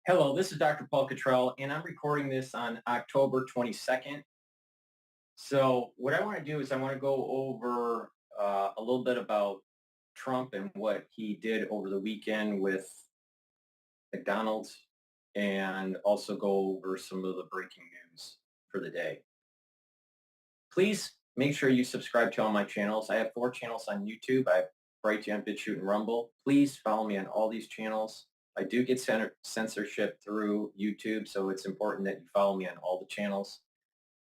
Hello, this is Dr. Paul Cottrell, and I'm recording this on October 22nd. So what I want to do is I want to go over a little bit about Trump and what he did over the weekend with McDonald's, and also go over some of the breaking news for the day. Please make sure you subscribe to all my channels. I have 4 channels on YouTube. I have Brighteon, Bitchute, and Rumble. Please follow me on all these channels. I do get censorship through YouTube, so it's important that you follow me on all the channels.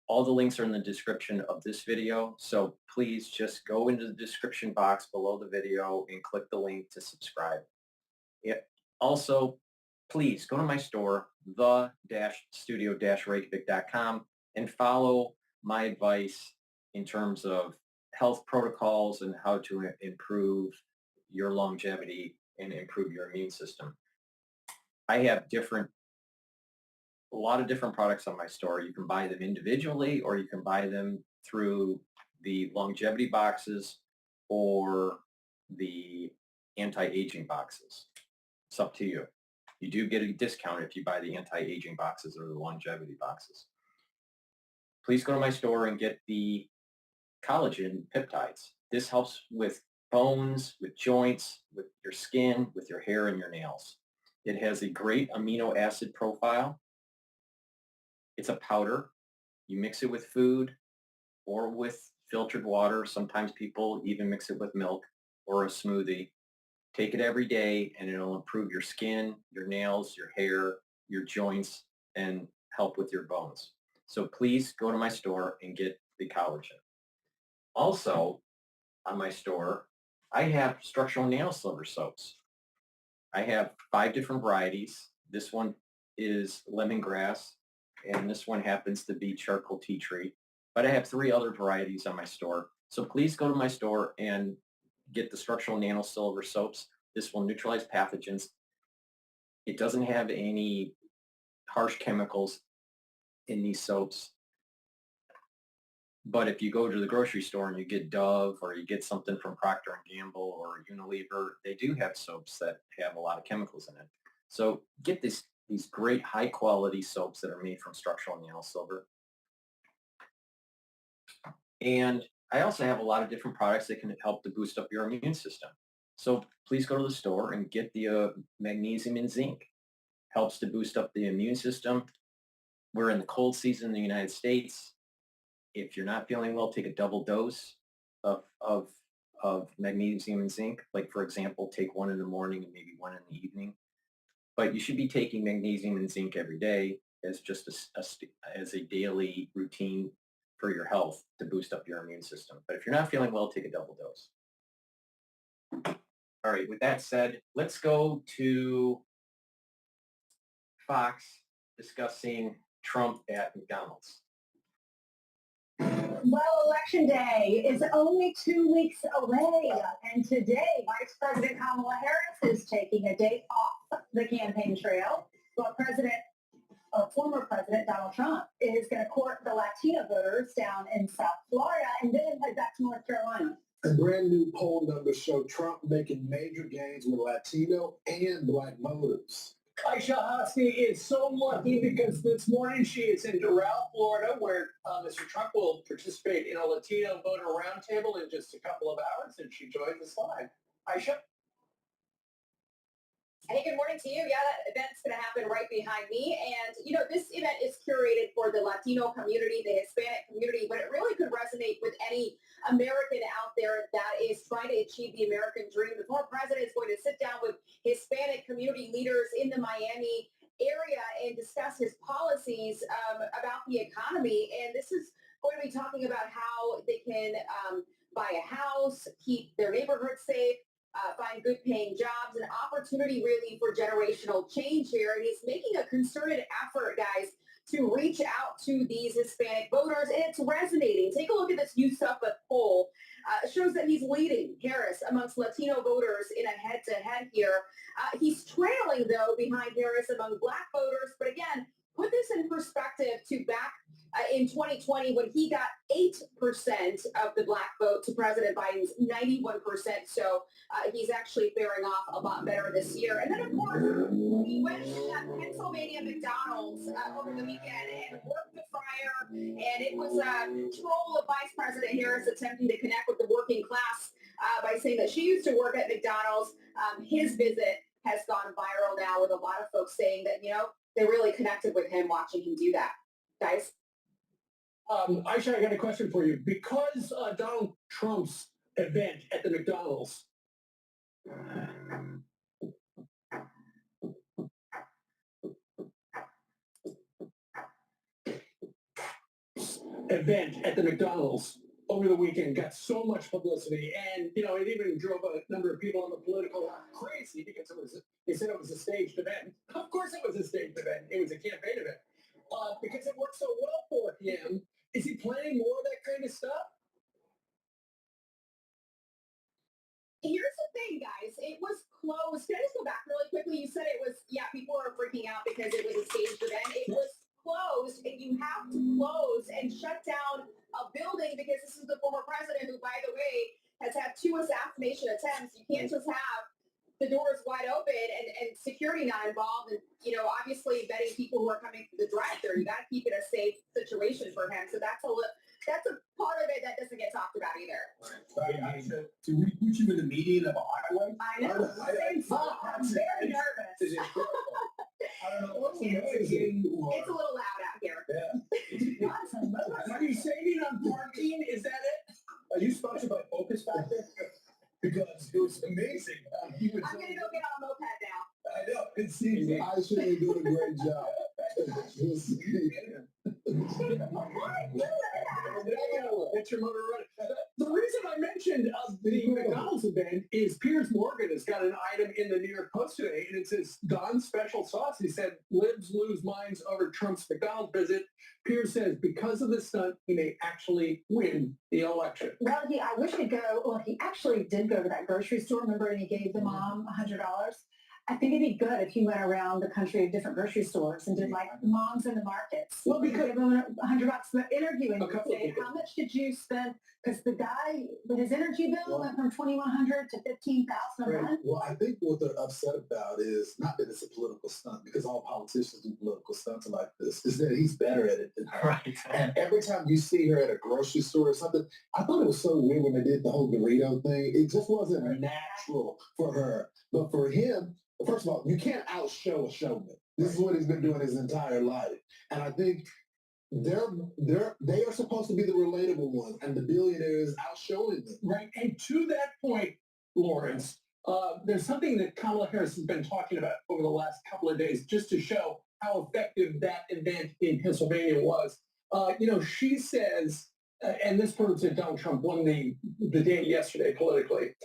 All the links are in the description of this video, so please just go into the description box below the video and click the link to subscribe. Also, please go to my store, the-studio-reykjavik.com, and follow my advice in terms of health protocols and how to improve your longevity and improve your immune system. I have a lot of different products on my store. You can buy them individually, or you can buy them through the longevity boxes or the anti-aging boxes. It's up to you. You do get a discount if you buy the anti-aging boxes or the longevity boxes. Please go to my store and get the collagen peptides. This helps with bones, with joints, with your skin, with your hair and your nails. It has a great amino acid profile. It's a powder. You mix it with food or with filtered water. Sometimes people even mix it with milk or a smoothie. Take it every day and it'll improve your skin, your nails, your hair, your joints, and help with your bones. So please go to my store and get the collagen. Also, on my store, I have structural nail silver soaps. I have 5 different varieties. This one is lemongrass, and this one happens to be charcoal tea tree. But I have 3 other varieties on my store. So please go to my store and get the structural nano silver soaps. This will neutralize pathogens. It doesn't have any harsh chemicals in these soaps. But if you go to the grocery store and you get Dove, or you get something from Procter & Gamble or Unilever, they do have soaps that have a lot of chemicals in it. So get these great high quality soaps that are made from structural nano silver. And I also have a lot of different products that can help to boost up your immune system. So please go to the store and get the magnesium and zinc. Helps to boost up the immune system. We're in the cold season in the United States. If you're not feeling well, take a double dose of magnesium and zinc. Like, for example, take 1 in the morning and maybe 1 in the evening. But you should be taking magnesium and zinc every day as just as a daily routine for your health to boost up your immune system. But if you're not feeling well, take a double dose. All right, with that said, let's go to Fox discussing Trump at McDonald's. Well, Election Day is only 2 weeks away, and today Vice President Kamala Harris is taking a day off the campaign trail, while former President Donald Trump is going to court the Latino voters down in South Florida and then head back to North Carolina. A brand new poll numbers show Trump making major gains with Latino and Black voters. Aisha Hosni is so lucky because this morning she is in Doral, Florida, where Mr. Trump will participate in a Latino voter roundtable in just a couple of hours, and she joins us live. Aisha? Hey, good morning to you. Yeah, that event's going to happen right behind me. And, you know, this event is curated for the Latino community, the Hispanic community, but it really could resonate with any American out there that is trying to achieve the American dream. The former president is going to sit down with Hispanic community leaders in the Miami area and discuss his policies about the economy. And this is going to be talking about how they can buy a house, keep their neighborhood safe, find good paying jobs, an opportunity really for generational change here. And he's making a concerted effort, guys, to reach out to these Hispanic voters, and it's resonating. Take a look at this USUPA poll. It shows that he's leading Harris amongst Latino voters in a head-to-head here. He's trailing, though, behind Harris among Black voters. But again, put this in perspective to back in 2020 when he got 8% of the black vote to President Biden's 91%. So he's actually faring off a lot better this year. And then, of course, we went to that Pennsylvania McDonald's over the weekend and worked the fryer. And it was a troll of Vice President Harris attempting to connect with the working class by saying that she used to work at McDonald's. His visit has gone viral now with a lot of folks saying that, they really connected with him watching him do that. Guys? Aisha, I got a question for you. Because Donald Trump's event at the McDonald's over the weekend got so much publicity, and it even drove a number of people on the political crazy because they said it was a staged event. Of course, it was a staged event. It was a campaign event because it worked so well for him. Is he planning more of that kind of stuff? Here's the thing, guys. It was closed. Can I just go back really quickly? You said it was, people are freaking out because it was a staged event. It was closed, and you have to close and shut down a building because this is the former president who, by the way, has had 2 assassination attempts. You can't just have the doors wide open and security not involved. And, obviously vetting people who are coming to the drive-thru. You got to keep it a safe situation for him. So that's a part of it that doesn't get talked about either. Right. To we put you in the median of a highway? I know. I'm very nervous. Is incredible. I don't know what's It's a little loud out here. Yeah. Are you saving on parking? Is that it? Are you sponsored by Focus Factor? Because it was amazing. I'm going to go get on a moped now. I know. It seems I should be doing a great job. That's your motor running. The reason I mentioned the McDonald's event is Piers Morgan has got an item in the New York Post today, and it says Don's special sauce. He said libs lose minds over Trump's McDonald's visit. Piers says because of this stunt, he may actually win the election. Well, I wish he'd go. Well, he actually did go to that grocery store. Remember, and he gave the mom $100. I think it'd be good if he went around the country of different grocery stores and did like moms in the markets. Well, because give him $100 for interviewing. A couple of Say, people. how much did you spend? Because the guy with his energy bill went from $2,100 to $15,000 a month. Well, I think what they're upset about is not that it's a political stunt, because all politicians do political stunts like this, is that he's better at it than her. Right. And every time you see her at a grocery store or something, I thought it was so weird when they did the whole Dorito thing. It just wasn't natural for her. But for him, first of all, you can't outshow a showman. This is what he's been doing his entire life. And I think they are supposed to be the relatable one, and the billionaire is outshowing them. right, and to that point, Lawrence, there's something that Kamala Harris has been talking about over the last couple of days, just to show how effective that event in Pennsylvania was. She says, and this proves that Donald Trump won the day yesterday politically.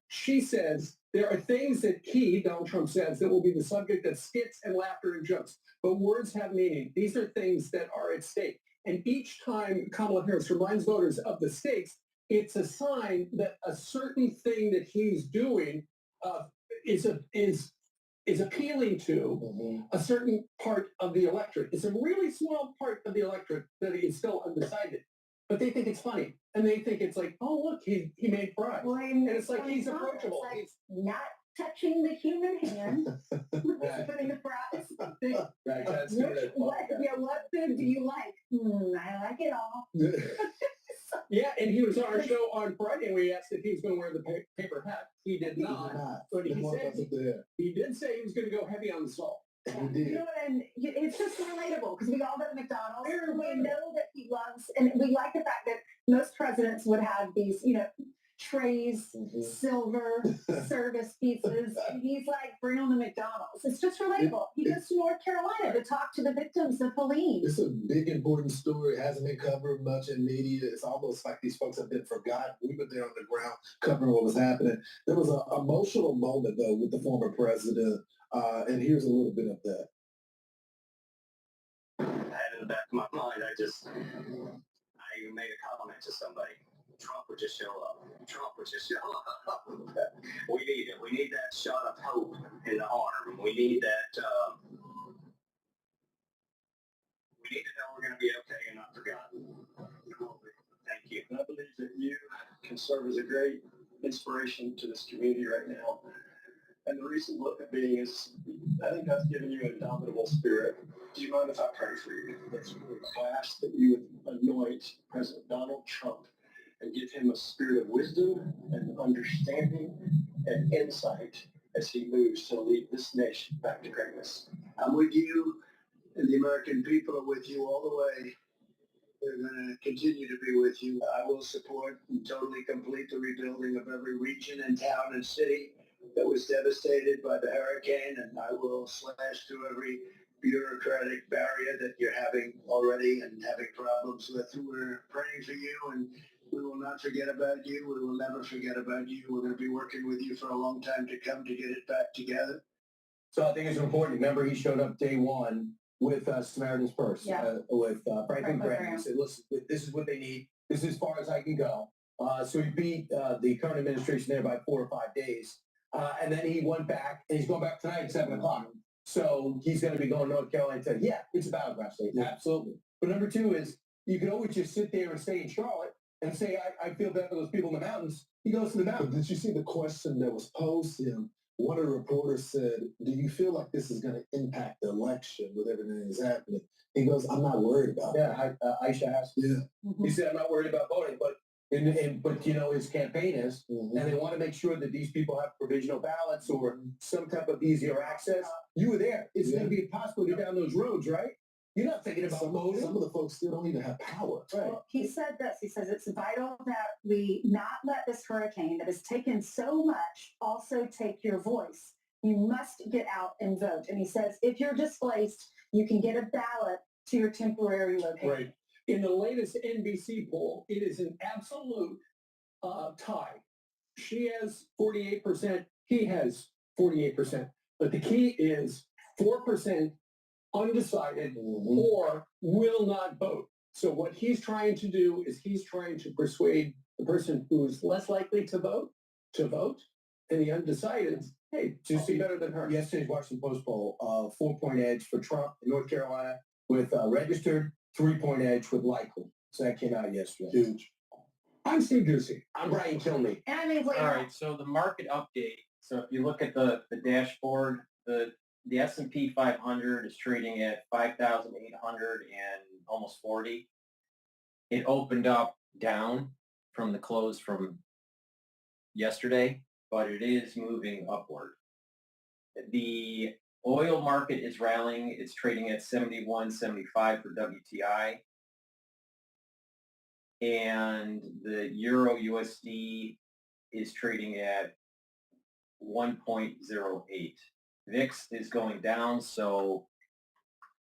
She says there are things that Donald Trump says, that will be the subject of skits and laughter and jokes. But words have meaning. These are things that are at stake. And each time Kamala Harris reminds voters of the stakes, it's a sign that a certain thing that he's doing is appealing to a certain part of the electorate. It's a really small part of the electorate that is still undecided. But they think it's funny. And they think it's like, oh, look, he made fries. Well, and it's like he's approachable. Like He's not touching the human hand. Putting the fries. Right, that's What food do you like? I like it all. Yeah, and he was on our show on Friday, and we asked if he was going to wear the paper hat. He did not. But he did say he was going to go heavy on the salt. And he did. And it's just relatable because we all go to McDonald's. We know that he loves, and we like the fact that most presidents would have these, trays, silver service pizzas. And he's like, bring on the McDonald's. It's just relatable. He goes to North Carolina to talk to the victims of Helene. It's a big, important story. It hasn't been covered much in media. It's almost like these folks have been forgotten. We were there on the ground covering what was happening. There was an emotional moment, though, with the former president. And here's a little bit of that. I had in the back of my mind, I even made a comment to somebody. Trump would just show up. Trump would just show up. We need it. We need that shot of hope in the arm. We need that. We need to know we're going to be okay and not forgotten. Thank you. And I believe that you can serve as a great inspiration to this community right now. And the reason being is, I think God's given you an indomitable spirit. Do you mind if I pray for you? That's really I ask that you would anoint President Donald Trump and give him a spirit of wisdom and understanding and insight as he moves to lead this nation back to greatness. I'm with you, and the American people are with you all the way. They're going to continue to be with you. I will support and totally complete the rebuilding of every region and town and city that was devastated by the hurricane, and I will slash through every bureaucratic barrier that you're having already and having problems with. We're praying for you, and we will not forget about you. We will never forget about you. We're going to be working with you for a long time to come to get it back together. So I think it's important. Remember, he showed up day one with Samaritan's Purse, Yeah. with Franklin Graham. Graham. He said, listen, this is what they need. This is as far as I can go. So he beat the current administration there by 4 or 5 days. And then he went back, and he's going back tonight at 7 o'clock. So he's going to be going to North Carolina to, yeah, it's a battleground state. Absolutely. But number two is, you can always just sit there and stay in Charlotte and say, I feel bad for those people in the mountains. He goes to the But mountains. did you see the question that was posed to him? One of the reporters said, do you feel like this is going to impact the election with everything that's happening? He goes, I'm not worried about it. Yeah, Aisha asked. Yeah. He said, I'm not worried about voting, but but you know, his campaign is, Mhm. and they want to make sure that these people have provisional ballots or some type of easier access. You were there. It's going to be impossible to get down those roads, right? You're not thinking about voting. Some of the folks still don't even have power. Right. Well, he said this. He says it's vital that we not let this hurricane that has taken so much also take your voice. You must get out and vote. And he says if you're displaced, you can get a ballot to your temporary location. Right. In the latest NBC poll, it is an absolute tie. She has 48%. He has 48%. But the key is 4% undecided or will not vote. So what he's trying to do is he's trying to persuade the person who's less likely to vote, and the undecided, hey, just be better than her. Yesterday's Washington Post poll, 4-point edge for Trump in North Carolina with registered, 3-point edge with likely. So that came out yesterday. Huge. I'm Steve Ducey. I'm Brian Kilmeade. And I mean, like, All right, so the market update. So if you look at the dashboard, the S&P 500 is trading at 5,800 and almost 40. It opened up down from the close from yesterday, but it is moving upward. The oil market is rallying. It's trading at 71.75 for WTI. And the Euro USD is trading at 1.08. VIX is going down, so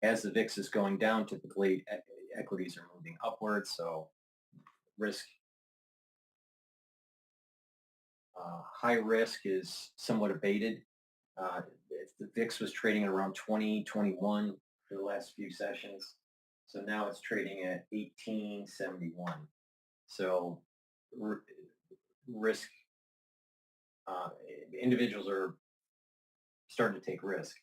as the VIX is going down, typically equities are moving upwards, so risk, high risk is somewhat abated. The VIX was trading at around 20, 21 for the last few sessions. So now it's trading at 1871. So risk, individuals are starting to take risk.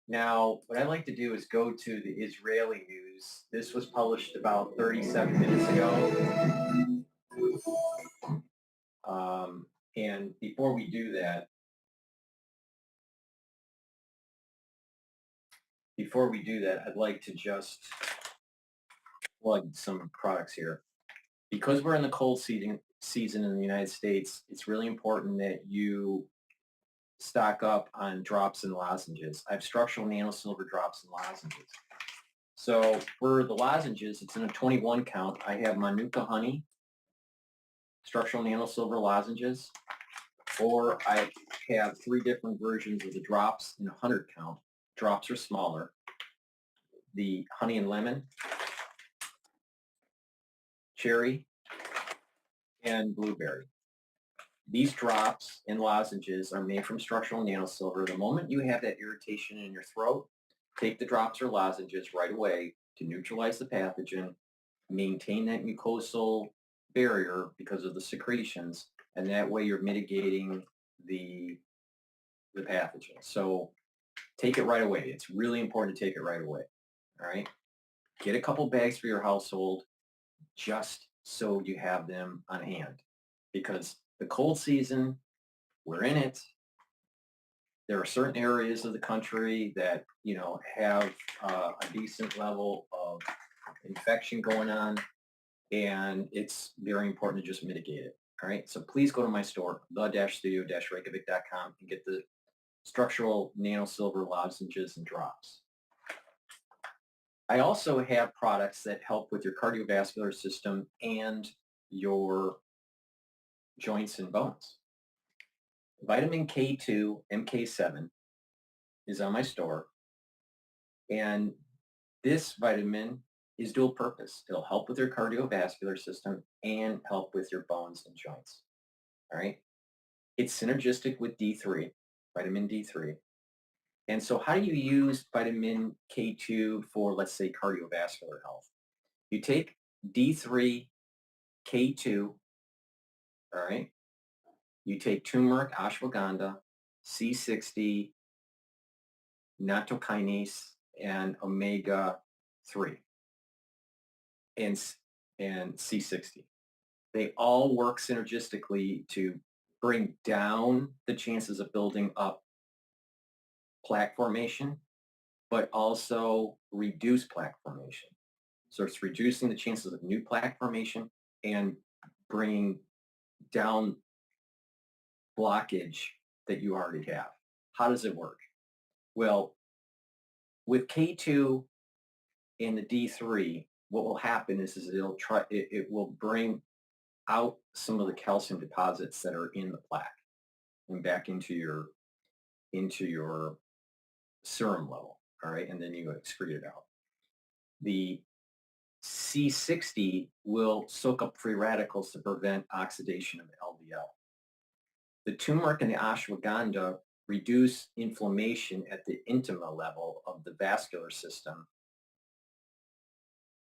Now, what I like to do is go to the Israeli news. This was published about 37 minutes ago. And before we do that, I'd like to just plug some products here. Because we're in the cold season in the United States, it's really important that you stock up on drops and lozenges. I have structural nano silver drops and lozenges. So for the lozenges, it's in a 21 count. I have Manuka honey, structural nano silver lozenges, or I have 3 different versions of the drops in a 100 count. Drops are smaller. The honey and lemon, cherry, and blueberry. These drops and lozenges are made from structural nanosilver. The moment you have that irritation in your throat, take the drops or lozenges right away to neutralize the pathogen, maintain that mucosal barrier because of the secretions, and that way you're mitigating the pathogen. So take it right away. It's really important to take it right away. All right. get a couple bags for your household just so you have them on hand. Because the cold season, we're in it. There are certain areas of the country that, have a decent level of infection going on, and it's very important to just mitigate it. All right. So please go to my store, the-studio-reykjavik.com, and get the structural nano silver lozenges and drops. I also have products that help with your cardiovascular system and your joints and bones. Vitamin K2 MK7 is on my store, and this vitamin is dual purpose. It'll help with your cardiovascular system and help with your bones and joints. All right. It's synergistic with D3, vitamin D3. And so how do you use vitamin K2 for, let's say, cardiovascular health? You take D3, K2, all right? You take turmeric, ashwagandha, C60, nattokinase, and omega-3, and C60. They all work synergistically to bring down the chances of building up plaque formation, but also reduce plaque formation. So it's reducing the chances of new plaque formation and bringing down blockage that you already have. How does it work? Well, with K2 and the D3, what will happen is it will bring out some of the calcium deposits that are in the plaque and back into your serum level. All right, and then you excrete it out. The C60 will soak up free radicals to prevent oxidation of LDL. The turmeric and the ashwagandha reduce inflammation at the intima level of the vascular system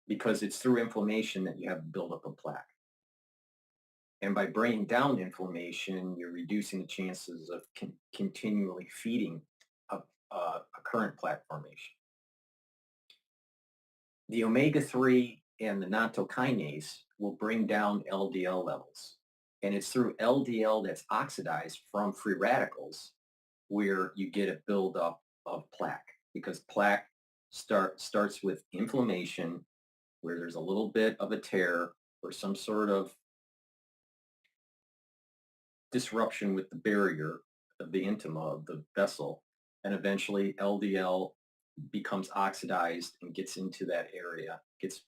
because it's through inflammation that you have buildup of plaque. And by bringing down inflammation, you're reducing the chances of continually feeding a current plaque formation. The omega-3 and the nattokinase will bring down LDL levels. And it's through LDL that's oxidized from free radicals where you get a buildup of plaque, because plaque starts with inflammation where there's a little bit of a tear or some sort of disruption with the barrier of the intima of the vessel, and eventually LDL becomes oxidized and gets into that area, gets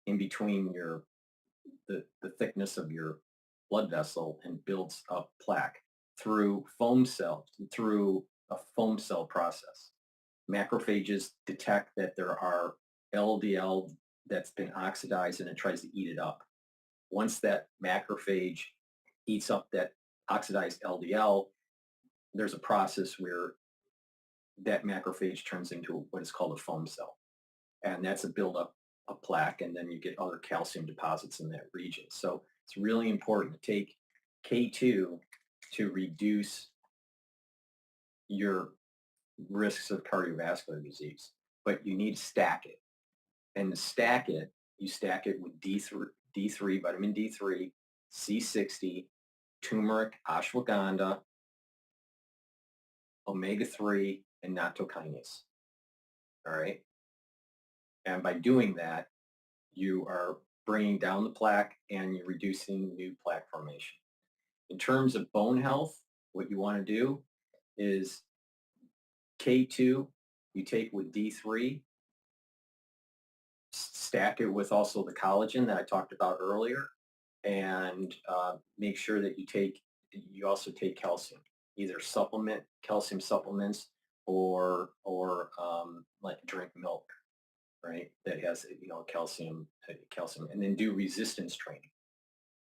in between the thickness of your blood vessel and builds up plaque through a foam cell process. Macrophages detect that there are LDL that's been oxidized and it tries to eat it up. Once that macrophage eats up that oxidized LDL, there's a process where that macrophage turns into what is called a foam cell. And that's a buildup of plaque, and then you get other calcium deposits in that region. So it's really important to take K2 to reduce your risks of cardiovascular disease. But you need to stack it. And to stack it, you stack it with D3, vitamin D3, C60, turmeric, ashwagandha, omega-3, and nattokinase. All right. And by doing that, you are bringing down the plaque and you're reducing new plaque formation. In terms of bone health, what you want to do is K2, you take with D3, stack it with also the collagen that I talked about earlier, and make sure that you also take calcium, either calcium supplements or like drink milk, right? That has, calcium, and then do resistance training.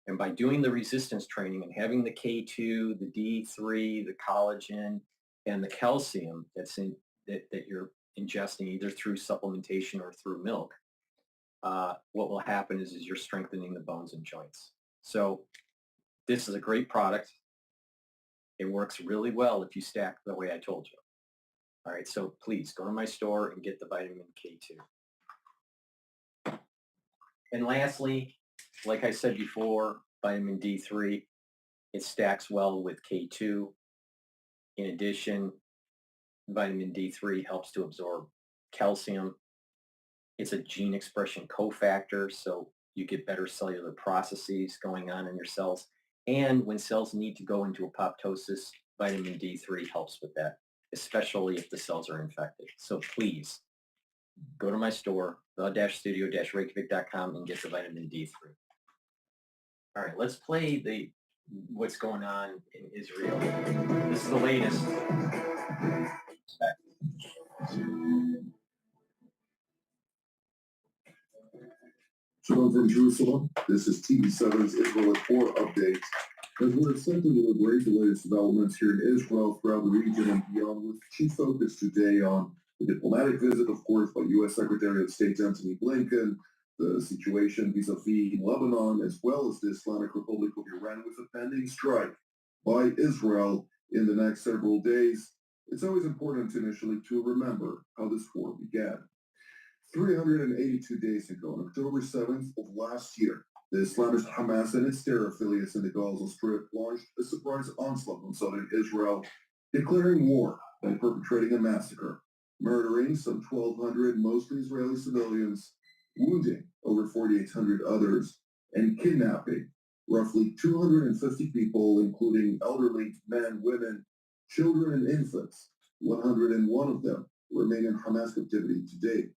And by doing the resistance training and having the K2, the D3, the collagen, and the calcium that you're ingesting either through supplementation or through milk, what will happen is you're strengthening the bones and joints. So this is a great product. It works really well if you stack the way I told you. All right, so please go to my store and get the vitamin K2. And lastly, like I said before, vitamin D3, it stacks well with K2. In addition, vitamin D3 helps to absorb calcium. It's a gene expression cofactor, so you get better cellular processes going on in your cells. And when cells need to go into apoptosis, vitamin D3 helps with that, especially if the cells are infected. So please go to my store, the-studio-reykjavik.com, and get the vitamin D3. All right, let's play what's going on in Israel. This is the latest. Shalom from Jerusalem. This is TV7's Israel at 4 update. As we're attempting to deliberate the latest developments here in Israel, throughout the region and beyond, with chief focus today on the diplomatic visit, of course, by U.S. Secretary of State Antony Blinken, the situation vis-a-vis Lebanon, as well as the Islamic Republic of Iran with a pending strike by Israel in the next several days. It's always important initially to remember how this war began. 382 days ago, on October 7th of last year, the Islamist Hamas and its terror affiliates in the Gaza Strip launched a surprise onslaught on southern Israel, declaring war by perpetrating a massacre, murdering some 1,200 mostly Israeli civilians, wounding over 4,800 others, and kidnapping roughly 250 people, including elderly men, women, children, and infants. 101 of them remain in Hamas captivity to date.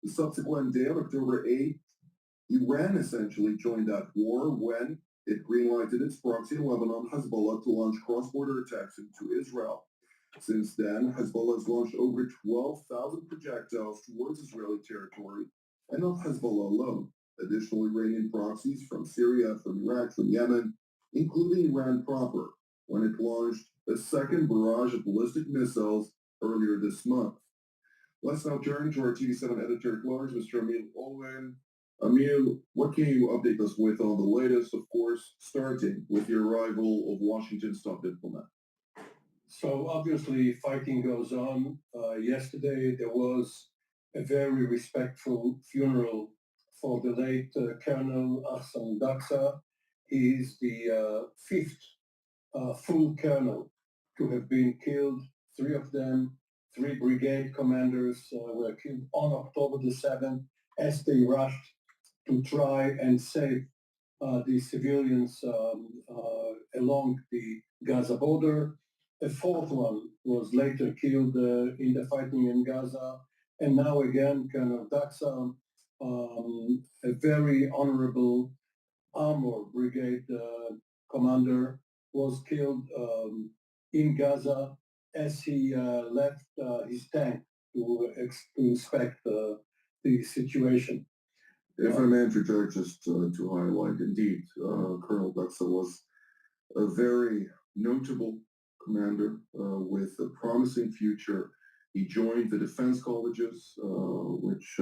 The subsequent day, on October 8th, Iran essentially joined that war when it greenlighted its proxy in Lebanon, Hezbollah, to launch cross-border attacks into Israel. Since then, Hezbollah has launched over 12,000 projectiles towards Israeli territory, and not Hezbollah alone. Additional Iranian proxies from Syria, from Iraq, from Yemen, including Iran proper, when it launched a second barrage of ballistic missiles earlier this month. Let's now turn to our TV7 editor-at-large, Mr. Emil Owen. Emil, what can you update us with on the latest, of course, starting with the arrival of Washington's top diplomat? So obviously fighting goes on. Yesterday there was a very respectful funeral for the late Colonel Ahsan Daksa. He is the fifth full colonel to have been killed. Three of them, three brigade commanders were killed on October the 7th as they rushed to try and save the civilians along the Gaza border. A fourth one was later killed in the fighting in Gaza. And now again, Colonel Daksa, a very honorable Armor Brigade commander, was killed in Gaza as he left his tank to inspect the situation. If I may interject just to highlight, indeed, Colonel Daksa was a very notable commander with a promising future. He joined the defense colleges, which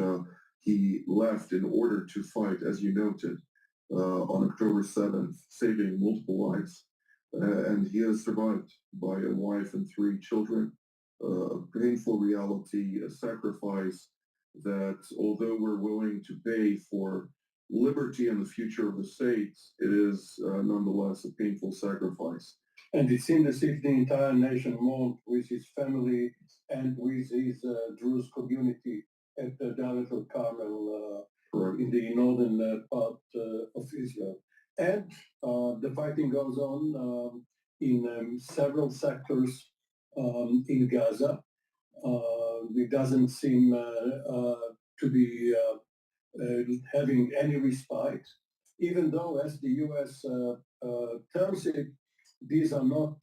he left in order to fight, as you noted, on October 7th, saving multiple lives. And he has survived by a wife and three children. A painful reality, a sacrifice that, although we're willing to pay for liberty and the future of the state, it is nonetheless a painful sacrifice. And it seemed as if the entire nation mourned with his family and with his Druze community at the Dalit al-Carmel in the northern part of Israel. And the fighting goes on in several sectors in Gaza. It doesn't seem to be having any respite, even though, as the U.S. terms it, these are not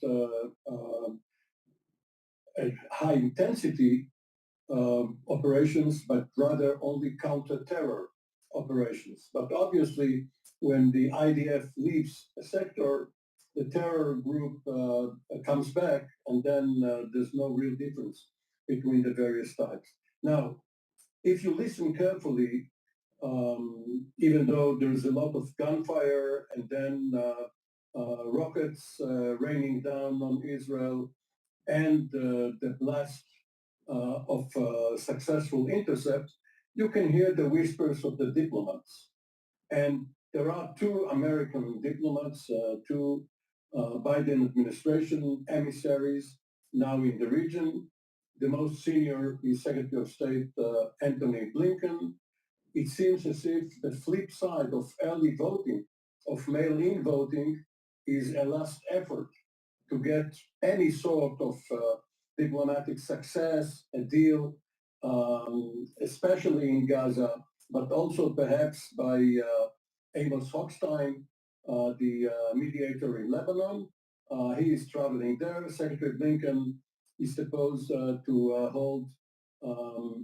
high-intensity operations, but rather only counter-terror operations. But obviously, when the IDF leaves a sector, the terror group comes back, and then there's no real difference between the various types. Now, if you listen carefully, even though there's a lot of gunfire and then rockets raining down on Israel and the blast of successful intercept, you can hear the whispers of the diplomats. And there are two American diplomats, two Biden administration emissaries now in the region. The most senior is Secretary of State Anthony Blinken. It seems as if the flip side of early voting, of mail-in voting, is a last effort to get any sort of diplomatic success, a deal, especially in Gaza, but also perhaps by Amos Hochstein, the mediator in Lebanon. He is traveling there. Secretary Blinken is supposed to hold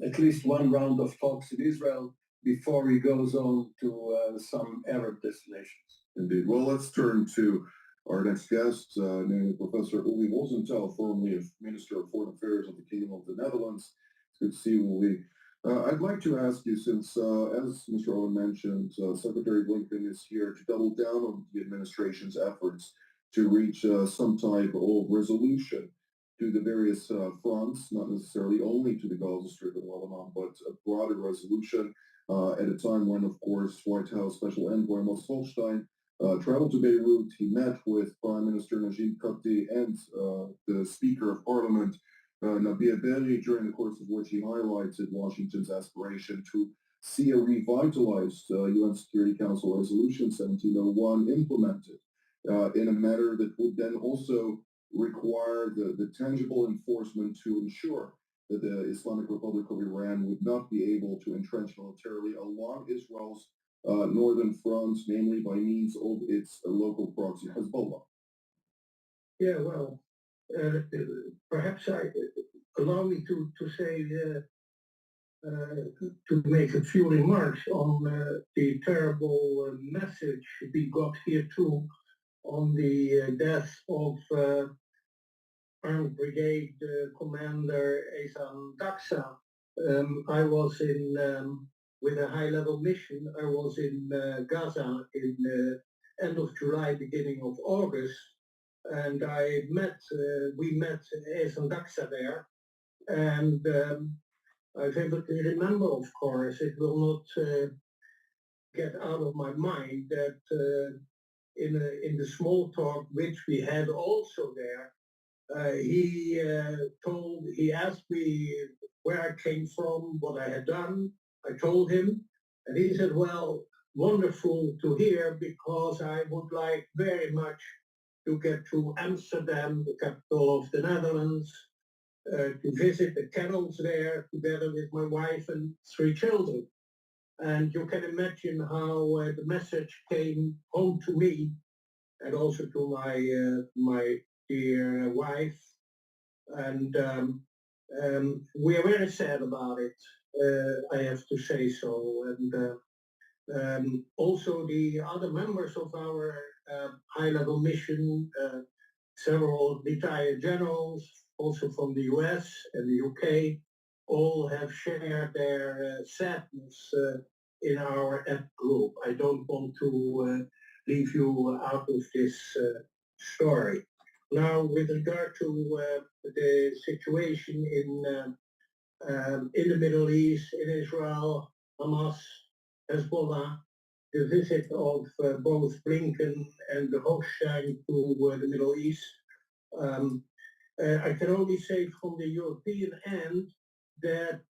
at least one round of talks in Israel before he goes on to some Arab destinations. Indeed. Well, let's turn to our next guest, named Professor Uli Rosenthal, formerly Minister of Foreign Affairs of the Kingdom of the Netherlands. It's good to see you, Uli. I'd like to ask you, since, as Mr. Owen mentioned, Secretary Blinken is here to double down on the administration's efforts to reach some type of resolution to the various fronts, not necessarily only to the Gaza Strip and Lebanon, but a broader resolution at a time when, of course, White House Special Envoy Amos Hochstein traveled to Beirut. He met with Prime Minister Najib Kati and the Speaker of Parliament, Nabih Berri, during the course of which he highlighted Washington's aspiration to see a revitalized UN Security Council Resolution 1701 implemented in a manner that would then also require the tangible enforcement to ensure that the Islamic Republic of Iran would not be able to entrench militarily along Israel's northern front, namely by means of its local proxy, Hezbollah. Yeah, well, perhaps allow me to say, to make a few remarks on the terrible message we got here too on the death of Armed Brigade Commander Ehsan Daksa. I was in, with a high-level mission, I was in Gaza in end of July, beginning of August, and we met Ehsan Daksa there, and I vividly remember, of course, it will not get out of my mind that in the small talk which we had also there, he asked me where I came from, what I had done. I told him, and he said, well, wonderful to hear, because I would like very much to get to Amsterdam, the capital of the Netherlands, to visit the kennels there together with my wife and 3 children. And you can imagine how the message came home to me and also to my dear wife. And we are very sad about it, I have to say so. And also the other members of our high-level mission, several retired generals, also from the US and the UK, all have shared their sadness in our app group. I don't want to leave you out of this story. Now, with regard to the situation in the Middle East, in Israel, Hamas, Hezbollah, the visit of both Blinken and Hochstein to the Middle East, I can only say from the European end that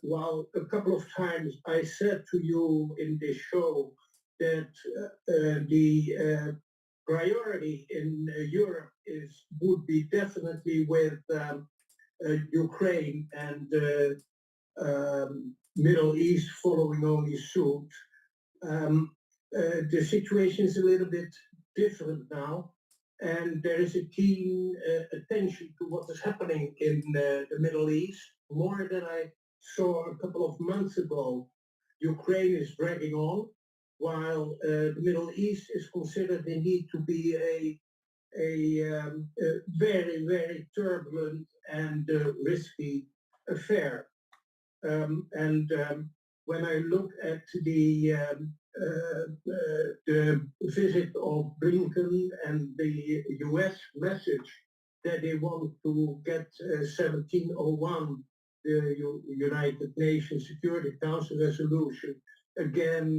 while a couple of times I said to you in this show that the priority in Europe would be definitely with Ukraine and Middle East following only suit. The situation is a little bit different now, and there is a keen attention to what is happening in the Middle East, more than I saw a couple of months ago. Ukraine is dragging on, while the Middle East is considered indeed to be a very, very turbulent and risky affair. When I look at the visit of Blinken and the US message that they want to get 1701, the United Nations Security Council resolution, again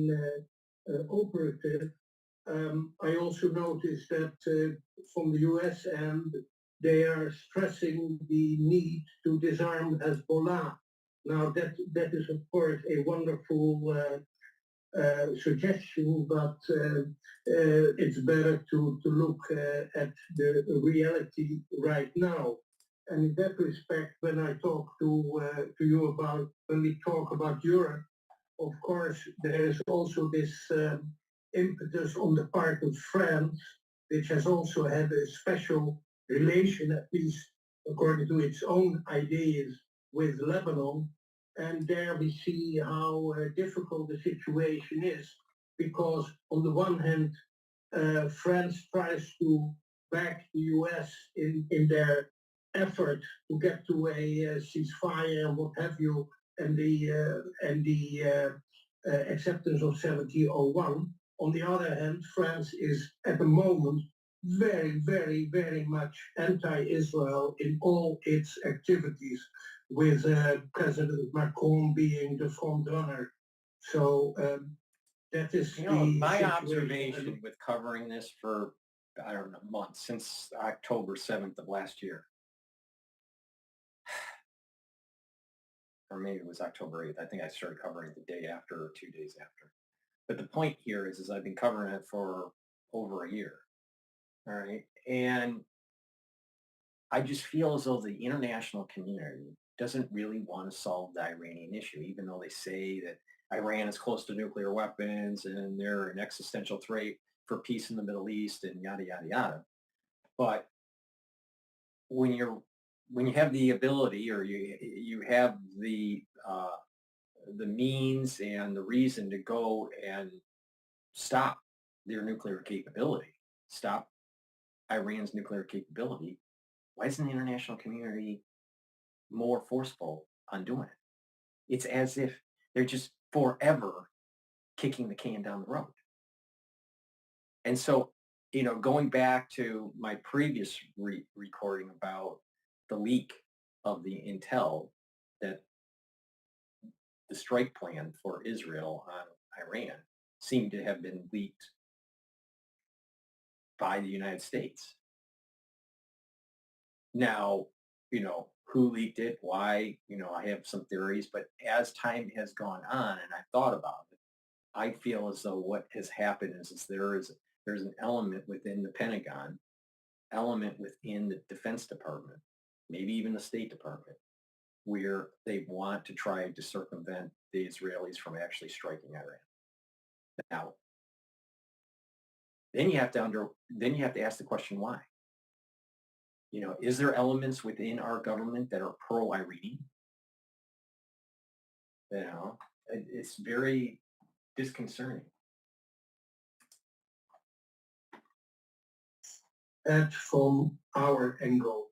operative. I also noticed that from the US end, they are stressing the need to disarm Hezbollah. Now that is of course a wonderful suggestion, but it's better to look at the reality right now. And in that respect, when I talk to you about, when we talk about Europe, of course, there is also this impetus on the part of France, which has also had a special relation, at least according to its own ideas, with Lebanon. And there we see how difficult the situation is, because on the one hand, France tries to back the US in their effort to get to a ceasefire and what have you, and the acceptance of 1701. On the other hand, France is at the moment very, very, very much anti-Israel in all its activities, with President Macron being the front runner. So that is my situation. observation with covering this for, I don't know, months, since October 7th of last year, or maybe it was October 8th. I think I started covering it the day after or 2 days after. But the point here is I've been covering it for over a year. All right. And I just feel as though the international community doesn't really want to solve the Iranian issue, even though they say that Iran is close to nuclear weapons and they're an existential threat for peace in the Middle East and yada, yada, yada. But when you have the ability, or you have the means and the reason to go and stop their nuclear capability, stop Iran's nuclear capability, why isn't the international community more forceful on doing it? It's as if they're just forever kicking the can down the road. And so, going back to my previous recording about the leak of the intel that the strike plan for Israel on Iran seemed to have been leaked by the United States. Now, who leaked it, why, I have some theories, but as time has gone on and I've thought about it, I feel as though what has happened is there's an element within the Pentagon, element within the Defense Department, maybe even the State Department, where they want to try to circumvent the Israelis from actually striking Iran. Now, then you have to ask the question why. Is there elements within our government that are pro-Iranian? It's very disconcerting. That's from our angle.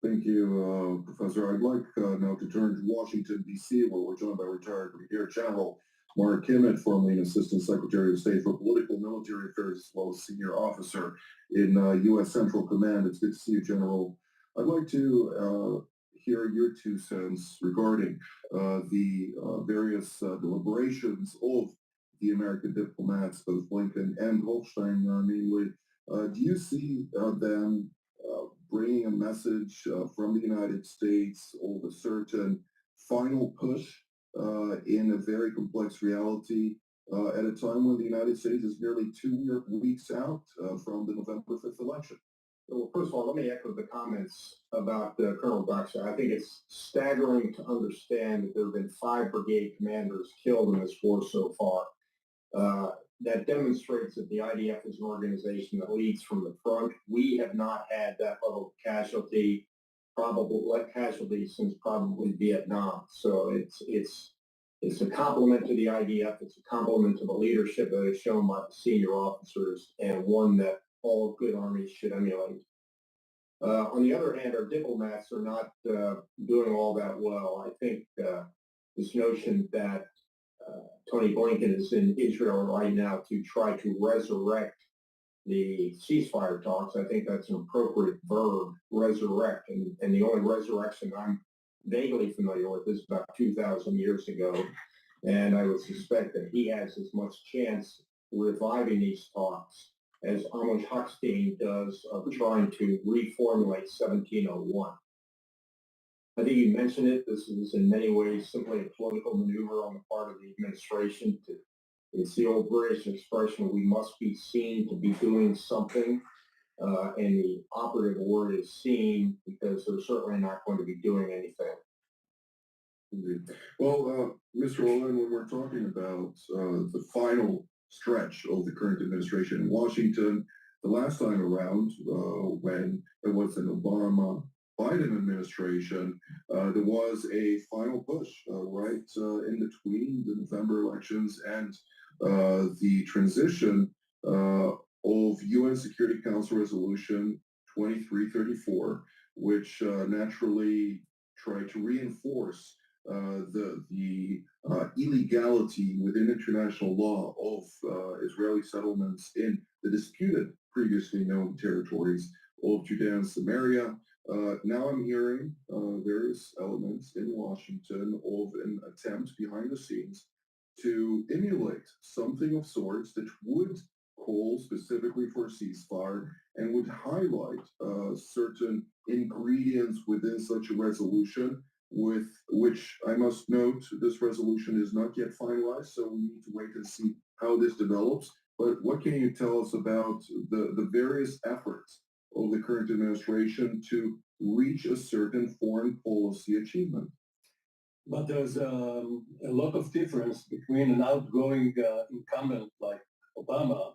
Thank you, Professor. I'd like now to turn to Washington, D.C., where we're joined by retired Brigadier General Mark Kimmett, formerly an Assistant Secretary of State for Political Military Affairs, as well as Senior Officer in U.S. Central Command. It's good to see you, General. I'd like to hear your 2 cents regarding the various deliberations of the American diplomats, both Blinken and Holstein, mainly. Do you see them bringing a message from the United States of a certain final push in a very complex reality at a time when the United States is nearly 2 weeks out from the November 5th election? Well, first of all, let me echo the comments about Colonel Doxa. I think it's staggering to understand that there have been 5 brigade commanders killed in this war so far. That demonstrates that the IDF is an organization that leads from the front. We have not had that level of casualty, since probably Vietnam. So it's a compliment to the IDF. It's a compliment to the leadership that is shown by the senior officers, and one that all good armies should emulate. On the other hand, our diplomats are not doing all that well. I think this notion that Tony Blinken is in Israel right now to try to resurrect the ceasefire talks, I think that's an appropriate verb, resurrect. And the only resurrection I'm vaguely familiar with is about 2,000 years ago And I would suspect that he has as much chance reviving these talks as Amos Hochstein does of trying to reformulate 1701. I think you mentioned it. This is in many ways simply a political maneuver on the part of the administration. It's the old British expression, we must be seen to be doing something. And the operative word is seen because they're certainly not going to be doing anything. Indeed. Well, Mr. Olin, when we're talking about the final stretch of the current administration in Washington, the last time around, when it was an Obama-Biden administration, there was a final push right in between the November elections and the transition of UN Security Council Resolution 2334, which naturally tried to reinforce the illegality within international law of Israeli settlements in the disputed previously known territories of Judea and Samaria. Now I'm hearing various elements in Washington of an attempt behind the scenes to emulate something of sorts that would call specifically for a ceasefire and would highlight certain ingredients within such a resolution, with which I must note this resolution is not yet finalized, so we need to wait and see how this develops. But what can you tell us about the various efforts of the current administration to reach a certain foreign policy achievement? But there's a lot of difference between an outgoing incumbent like Obama,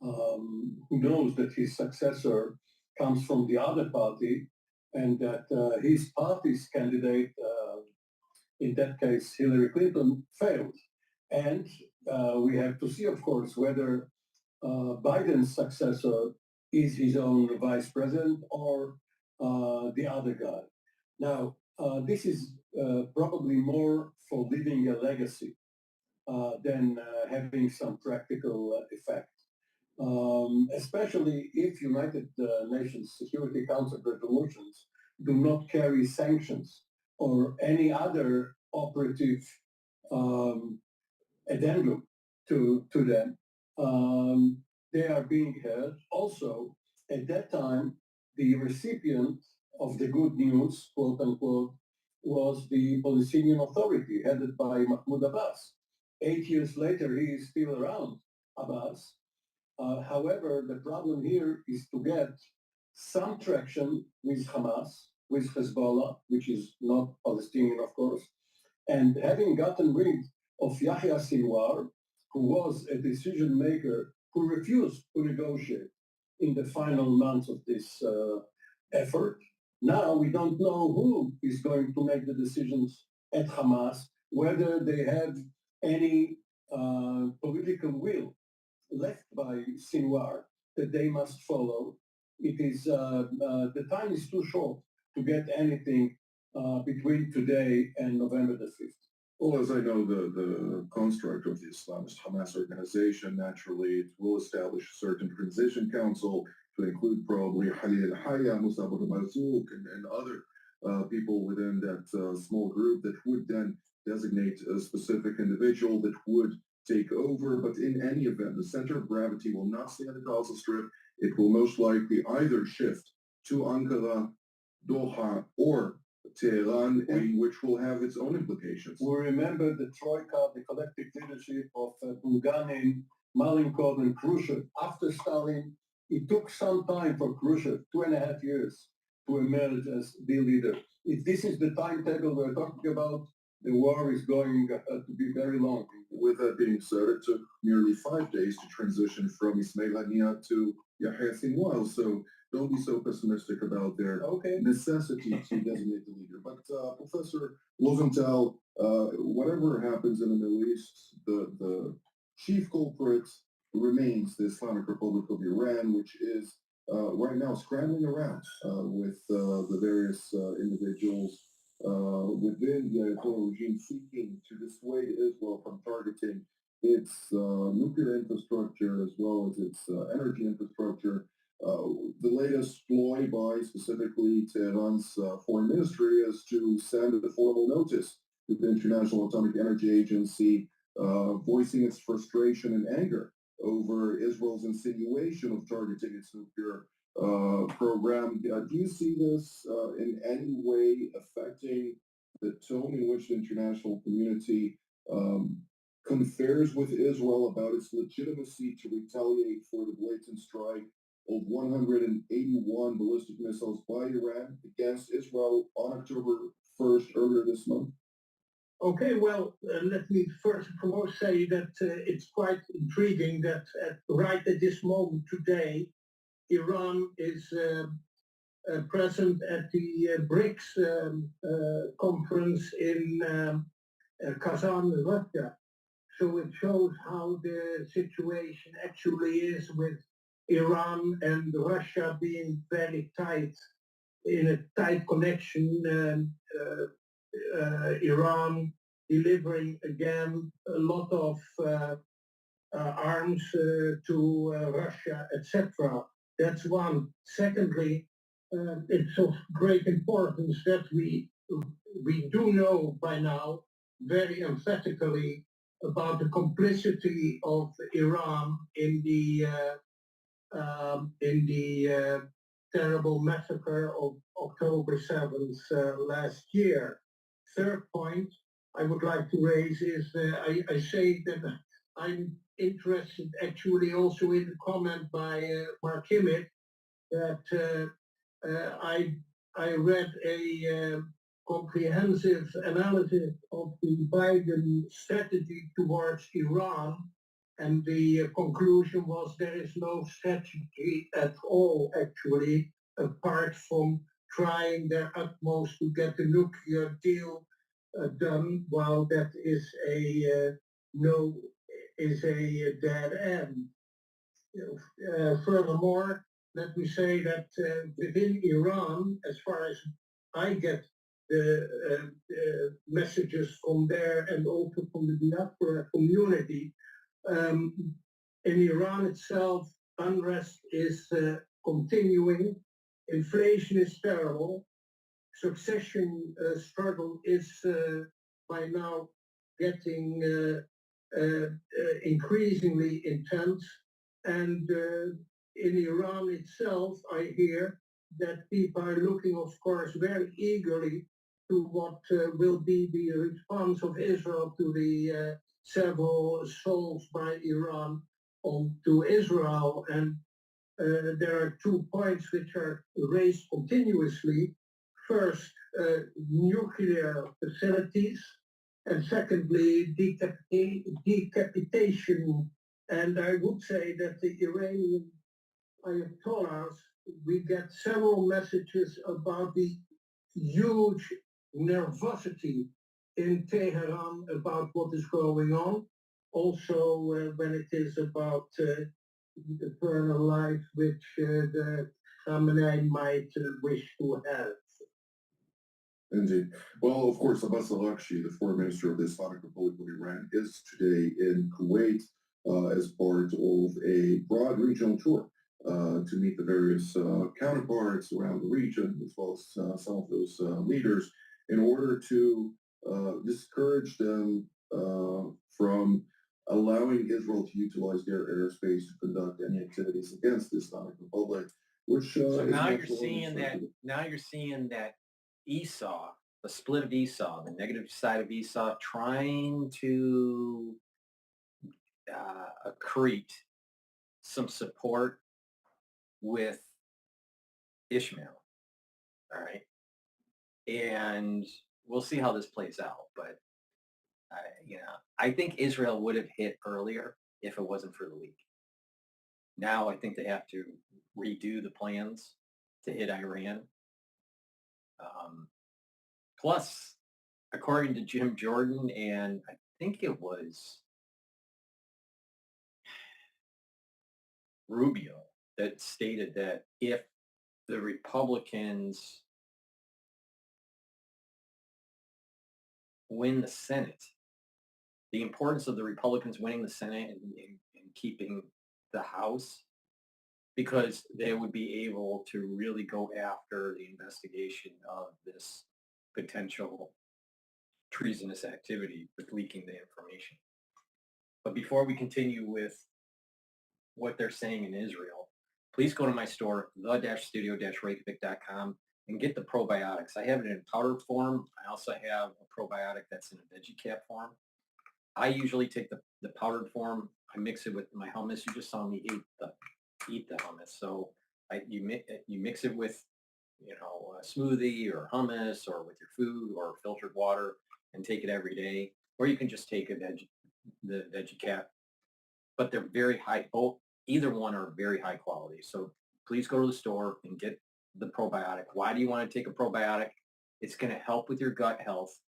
who knows that his successor comes from the other party, and that his party's candidate, in that case Hillary Clinton, failed. And we have to see, of course, whether Biden's successor is his own vice president or the other guy. Now, this is probably more for leaving a legacy than having some practical effect. Especially if United Nations Security Council resolutions do not carry sanctions or any other operative addendum to them. They are being held. Also, at that time, the recipient of the good news, quote unquote, was the Palestinian Authority headed by Mahmoud Abbas. 8 years later, he is still around, Abbas. However, the problem here is to get some traction with Hamas, with Hezbollah, which is not Palestinian, of course, and having gotten rid of Yahya Sinwar, who was a decision maker who refused to negotiate in the final months of this effort. Now we don't know who is going to make the decisions at Hamas, whether they have any political will left by Sinwar that they must follow. It is the time is too short to get anything between today and November the 5th. Well, as I know, the construct of the Islamist Hamas organization, naturally, it will establish a certain transition council to include probably Khalil al-Haya, Musab al-Marzouk, and other people within that small group that would then designate a specific individual that would take over. But in any event, the center of gravity will not stay on the Gaza Strip. It will most likely either shift to Ankara, Doha, or Tehran, and which will have its own implications. We remember the Troika, the collective leadership of Bulganin, Malenkov, and Khrushchev. After Stalin, it took some time for Khrushchev, 2.5 years, to emerge as the leader. If this is the timetable we're talking about, the war is going to be very long. With that being said, it took nearly 5 days to transition from Ismail Haniyeh to Yahya Sinwar, so don't be so pessimistic about their necessity to designate the leader. But Professor Lowenthal, whatever happens in the Middle East, the chief culprit remains the Islamic Republic of Iran, which is right now scrambling around with the various individuals within the Ayatollah regime seeking to dissuade Israel from targeting its nuclear infrastructure as well as its energy infrastructure. The latest ploy by specifically Tehran's foreign ministry is to send a formal notice with the International Atomic Energy Agency voicing its frustration and anger over Israel's insinuation of targeting its nuclear program. Do you see this in any way affecting the tone in which the international community confers with Israel about its legitimacy to retaliate for the blatant strike of 181 ballistic missiles by Iran against Israel on October 1st earlier this month? Okay, well, let me first and foremost say that it's quite intriguing that right at this moment today, Iran is present at the BRICS conference in Kazan, Russia. So it shows how the situation actually is with Iran and Russia being very tight, in a tight connection. Iran delivering again a lot of arms to Russia, etc. That's one. Secondly, it's of great importance that we do know by now very emphatically about the complicity of Iran in the terrible massacre of October 7th last year. Third point I would like to raise is I say that I'm interested actually also in the comment by Mark Emmett that I read a comprehensive analysis of the Biden strategy towards Iran, and the conclusion was there is no strategy at all actually, apart from trying their utmost to get a nuclear deal done, while that is a dead end. Furthermore, let me say that within Iran, as far as I get the messages from there and also from the diaspora community, in Iran itself, unrest is continuing, inflation is terrible, succession struggle is by now getting increasingly intense, and in Iran itself, I hear that people are looking, of course, very eagerly to what will be the response of Israel to the several assaults by Iran to Israel. And there are 2 points which are raised continuously. First, nuclear facilities, and secondly, decapitation. And I would say that the Iranian Ayatollahs, we get several messages about the huge nervosity in Tehran about what is going on. Also, when it is about the eternal life which the Khamenei might wish to have. Indeed. Well, of course, Abbas Araghchi, the foreign minister of the Islamic Republic of Iran, is today in Kuwait as part of a broad regional tour to meet the various counterparts around the region, as well as some of those leaders, in order to discourage them from allowing Israel to utilize their airspace to conduct any activities against the Islamic Republic. Which so now you're seeing that. Now you're seeing that Esau, the split of Esau, the negative side of Esau, trying to accrete some support with Ishmael. All right. And we'll see how this plays out. But, I think Israel would have hit earlier if it wasn't for the leak. Now I think they have to redo the plans to hit Iran. Plus, according to Jim Jordan, and I think it was Rubio that stated that if the Republicans win the Senate, the importance of the Republicans winning the Senate and keeping the House, because they would be able to really go after the investigation of this potential treasonous activity with leaking the information. But before we continue with what they're saying in Israel, please go to my store, the-studio-reykjavik.com, and get the probiotics. I have it in powder form. I also have a probiotic that's in a veggie cap form. I usually take the powdered form. I mix it with my hummus. You just saw me eat the hummus. So you mix it with, a smoothie or hummus or with your food or filtered water and take it every day. Or you can just take the veggie cap. But they're very high. Either one are very high quality. So please go to the store and get the probiotic. Why do you want to take a probiotic? It's going to help with your gut health.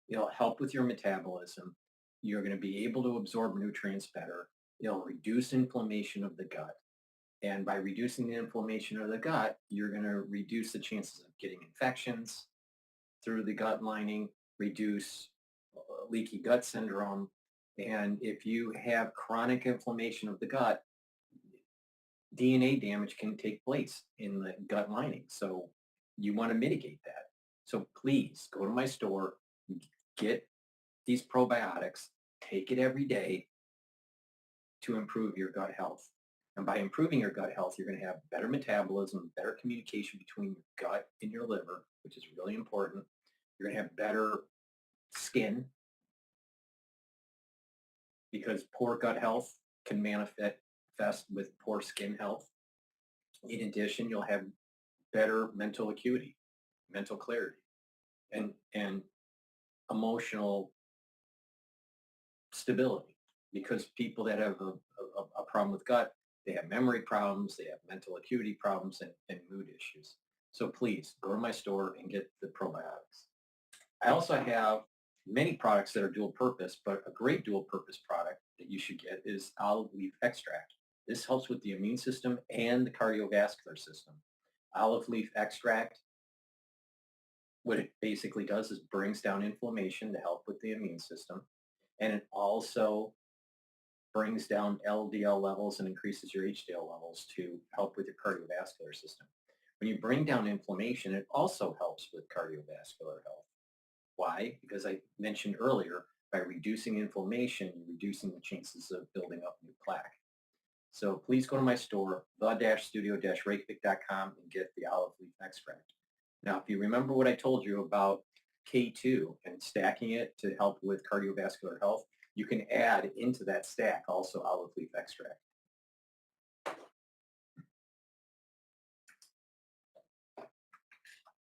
It'll help with your metabolism. You're going to be able to absorb nutrients better. It'll reduce inflammation of the gut. And by reducing the inflammation of the gut, you're going to reduce the chances of getting infections through the gut lining, reduce leaky gut syndrome. And if you have chronic inflammation of the gut, DNA damage can take place in the gut lining. So you want to mitigate that. So please go to my store, get these probiotics, take it every day to improve your gut health. And by improving your gut health, you're going to have better metabolism, better communication between your gut and your liver, which is really important. You're going to have better skin because poor gut health can manifest with poor skin health. In addition, you'll have better mental acuity, mental clarity, and emotional stability, because people that have a problem with gut, they have memory problems, they have mental acuity problems, and mood issues. So please go to my store and get the probiotics. I also have many products that are dual purpose, but a great dual purpose product that you should get is olive leaf extract. This helps with the immune system and the cardiovascular system. Olive leaf extract, what it basically does is brings down inflammation to help with the immune system. And it also brings down LDL levels and increases your HDL levels to help with your cardiovascular system. When you bring down inflammation, it also helps with cardiovascular health. Why? Because I mentioned earlier, by reducing inflammation, you're reducing the chances of building up new plaque. So please go to my store, the-studio-reykjavik.com, and get the olive leaf extract. Now, if you remember what I told you about K2 and stacking it to help with cardiovascular health, you can add into that stack also olive leaf extract.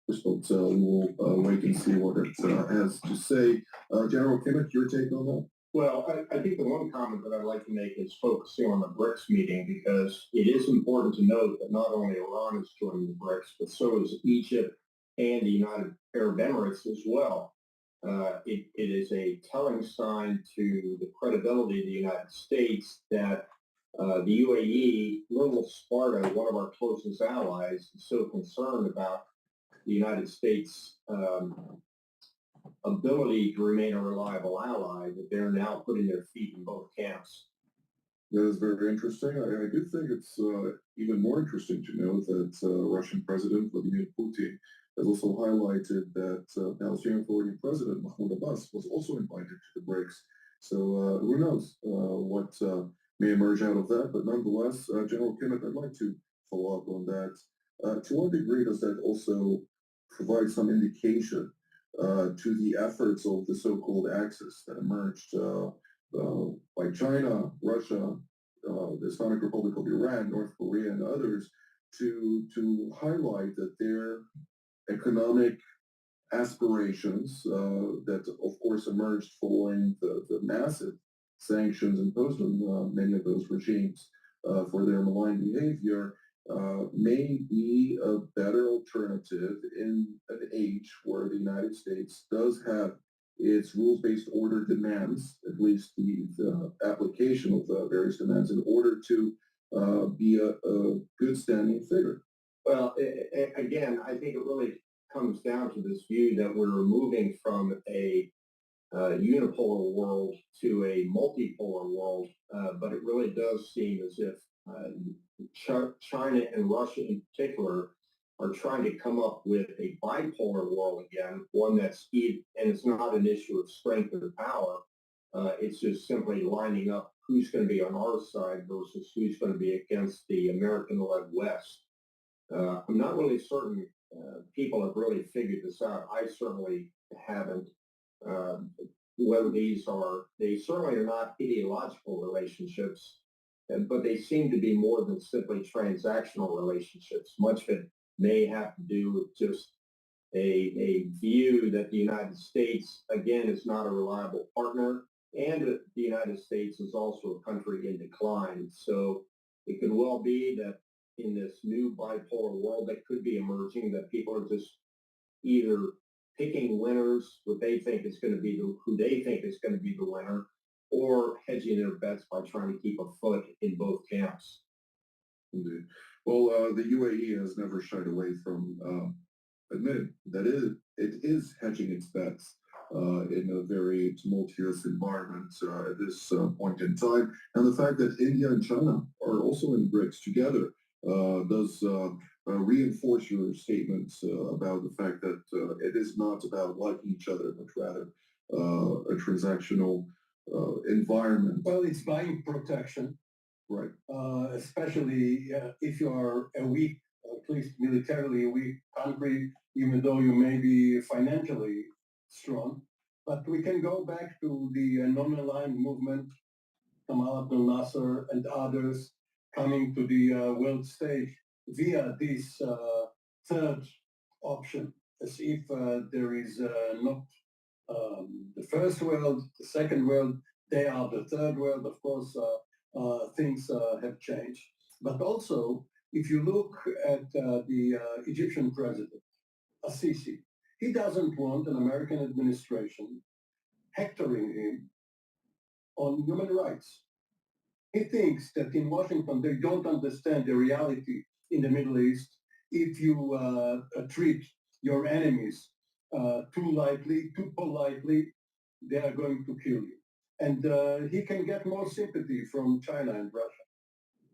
We'll wait and see what it has to say. General Kimmett, your take on that? Well, I think the one comment that I'd like to make is focusing on the BRICS meeting, because it is important to note that not only Iran is joining the BRICS, but so is Egypt and the United Arab Emirates as well. It is a telling sign to the credibility of the United States that the UAE, little Sparta, one of our closest allies, is so concerned about the United States' ability to remain a reliable ally that they're now putting their feet in both camps. That is very interesting. I do think it's even more interesting to know that Russian President Vladimir Putin has also highlighted that Palestinian Authority President Mahmoud Abbas was also invited to the BRICS. So who knows what may emerge out of that. But nonetheless, General Kimmett, I'd like to follow up on that. To what degree does that also provide some indication to the efforts of the so-called Axis that emerged by China, Russia, the Islamic Republic of Iran, North Korea, and others to highlight that their economic aspirations that, of course, emerged following the massive sanctions imposed on many of those regimes for their malign behavior may be a better alternative in an age where the United States does have its rules-based order demands, at least the application of the various demands, in order to be a good standing figure. Well, again, I think it really comes down to this view that we're moving from a unipolar world to a multipolar world, but it really does seem as if China and Russia in particular are trying to come up with a bipolar world again, one that's and it's not an issue of strength or power. It's just simply lining up who's going to be on our side versus who's going to be against the American-led West. I'm not really certain people have really figured this out. I certainly haven't. Whether they certainly are not ideological relationships, but they seem to be more than simply transactional relationships. Much of it may have to do with just a view that the United States, again, is not a reliable partner, and that the United States is also a country in decline. So it could well be that in this new bipolar world that could be emerging, that people are just either picking winners, who they think is going to be the winner, or hedging their bets by trying to keep a foot in both camps. Indeed. Well, the UAE has never shied away from admitting that it is hedging its bets in a very tumultuous environment at this point in time. And the fact that India and China are also in BRICS together does reinforce your statements about the fact that it is not about liking each other, but rather a transactional environment. Well, it's buying protection. Right. Especially if you are a weak, at least militarily weak country, even though you may be financially strong. But we can go back to the non-aligned movement, Gamal Abdel Nasser and others coming to the world stage via this third option, as if there is not the first world, the second world, they are the third world. Of course, things have changed. But also, if you look at the Egyptian president, Assisi, he doesn't want an American administration hectoring him on human rights. He thinks that in Washington, they don't understand the reality in the Middle East. If you treat your enemies too lightly, too politely, they are going to kill you. And he can get more sympathy from China and Russia.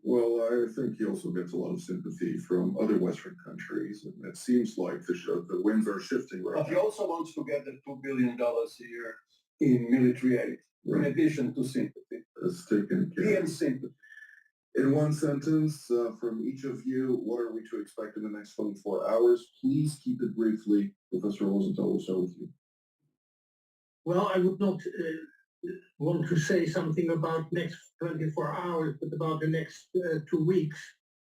Well, I think he also gets a lot of sympathy from other Western countries, and it seems like the winds are shifting right now. But he also wants to get the $2 billion a year in military aid, in addition to sympathy. It's taken care. He and sympathy. In one sentence, from each of you, what are we to expect in the next 24 hours? Please keep it briefly. Professor Rosenthal, will start with you. Well, I would not want to say something about next 24 hours, but about the next 2 weeks.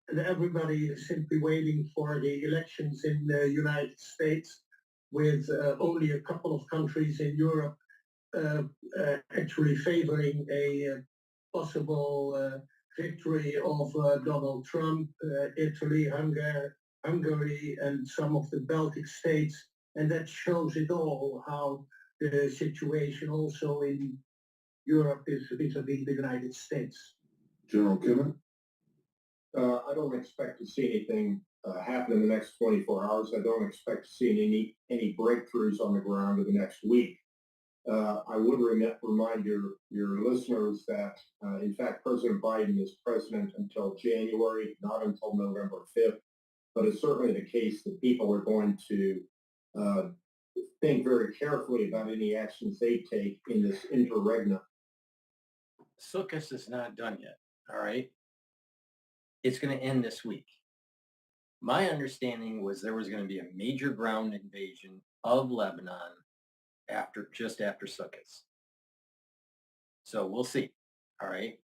And everybody is simply waiting for the elections in the United States, with only a couple of countries in Europe actually favoring a possible victory of Donald Trump, Italy, Hungary, and some of the Baltic states. And that shows it all, how the situation also in Europe is vis-a-vis the United States. General Kimmett? I don't expect to see anything happen in the next 24 hours. I don't expect to see any breakthroughs on the ground in the next week. I would remind your listeners that, in fact, President Biden is president until January, not until November 5th. But it's certainly the case that people are going to think very carefully about any actions they take in this interregnum. Sukkot is not done yet, all right? It's going to end this week. My understanding was there was going to be a major ground invasion of Lebanon just after Sukkot. So we'll see, all right?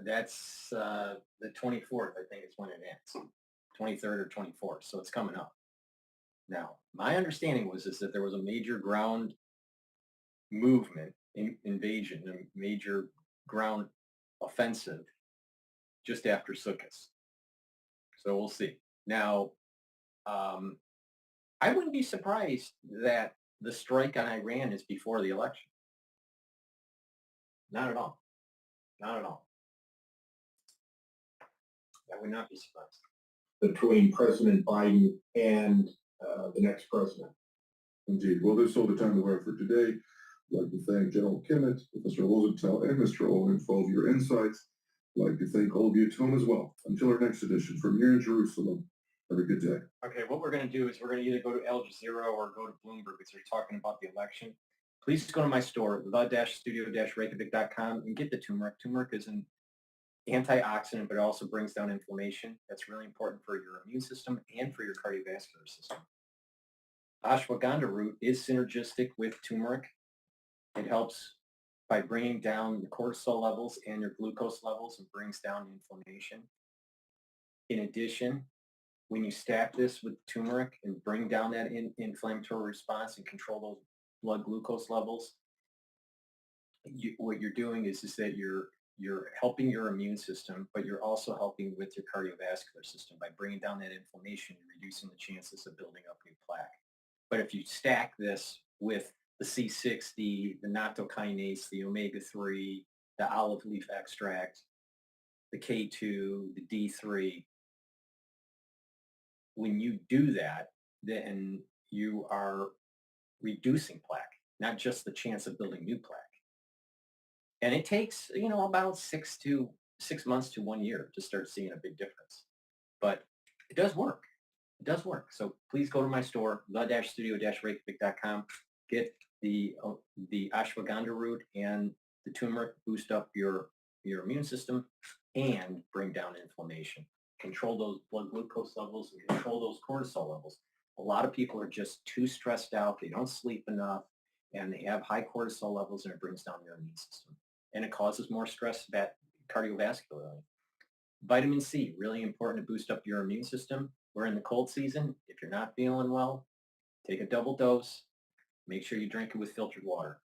That's the 24th, I think is when it ends, 23rd or 24th, so it's coming up. Now, my understanding is that there was a major ground movement, invasion, a major ground offensive just after Sukkot. So we'll see. Now, I wouldn't be surprised that the strike on Iran is before the election. Not at all. Not at all. I would not be surprised. Between President Biden and the next president. Indeed. Well, that's all the time we have for today. I'd like to thank General Kimmett, Professor Rosenthal, and Mr. Owen for all of your insights. I'd like to thank all of you at home as well. Until our next edition from here in Jerusalem, Have a good day. Okay, what we're going to do is we're going to either go to Al Jazeera or go to Bloomberg because they're talking about the election. Please go to my store, the-studio-reykjavik.com, and get the turmeric. Turmeric is an antioxidant, but it also brings down inflammation. That's really important for your immune system and for your cardiovascular system. Ashwagandha root is synergistic with turmeric. It helps by bringing down the cortisol levels and your glucose levels and brings down inflammation. In addition, when you stack this with turmeric and bring down that inflammatory response and control those blood glucose levels, what you're doing is that you're helping your immune system, but you're also helping with your cardiovascular system by bringing down that inflammation and reducing the chances of building up new plaque. But if you stack this with the C60, the nattokinase, the omega-3, the olive leaf extract, the K2, the D3, when you do that, then you are reducing plaque, not just the chance of building new plaque. And it takes, about 6 months to 1 year to start seeing a big difference. But it does work. It does work. So please go to my store, the-studio-reykjavik.com, get the ashwagandha root and the turmeric, boost up your immune system and bring down inflammation. Control those blood glucose levels and control those cortisol levels. A lot of people are just too stressed out. They don't sleep enough and they have high cortisol levels and it brings down their immune system. And it causes more stress cardiovascularly. Vitamin C, really important to boost up your immune system. We're in the cold season. If you're not feeling well, take a double dose. Make sure you drink it with filtered water.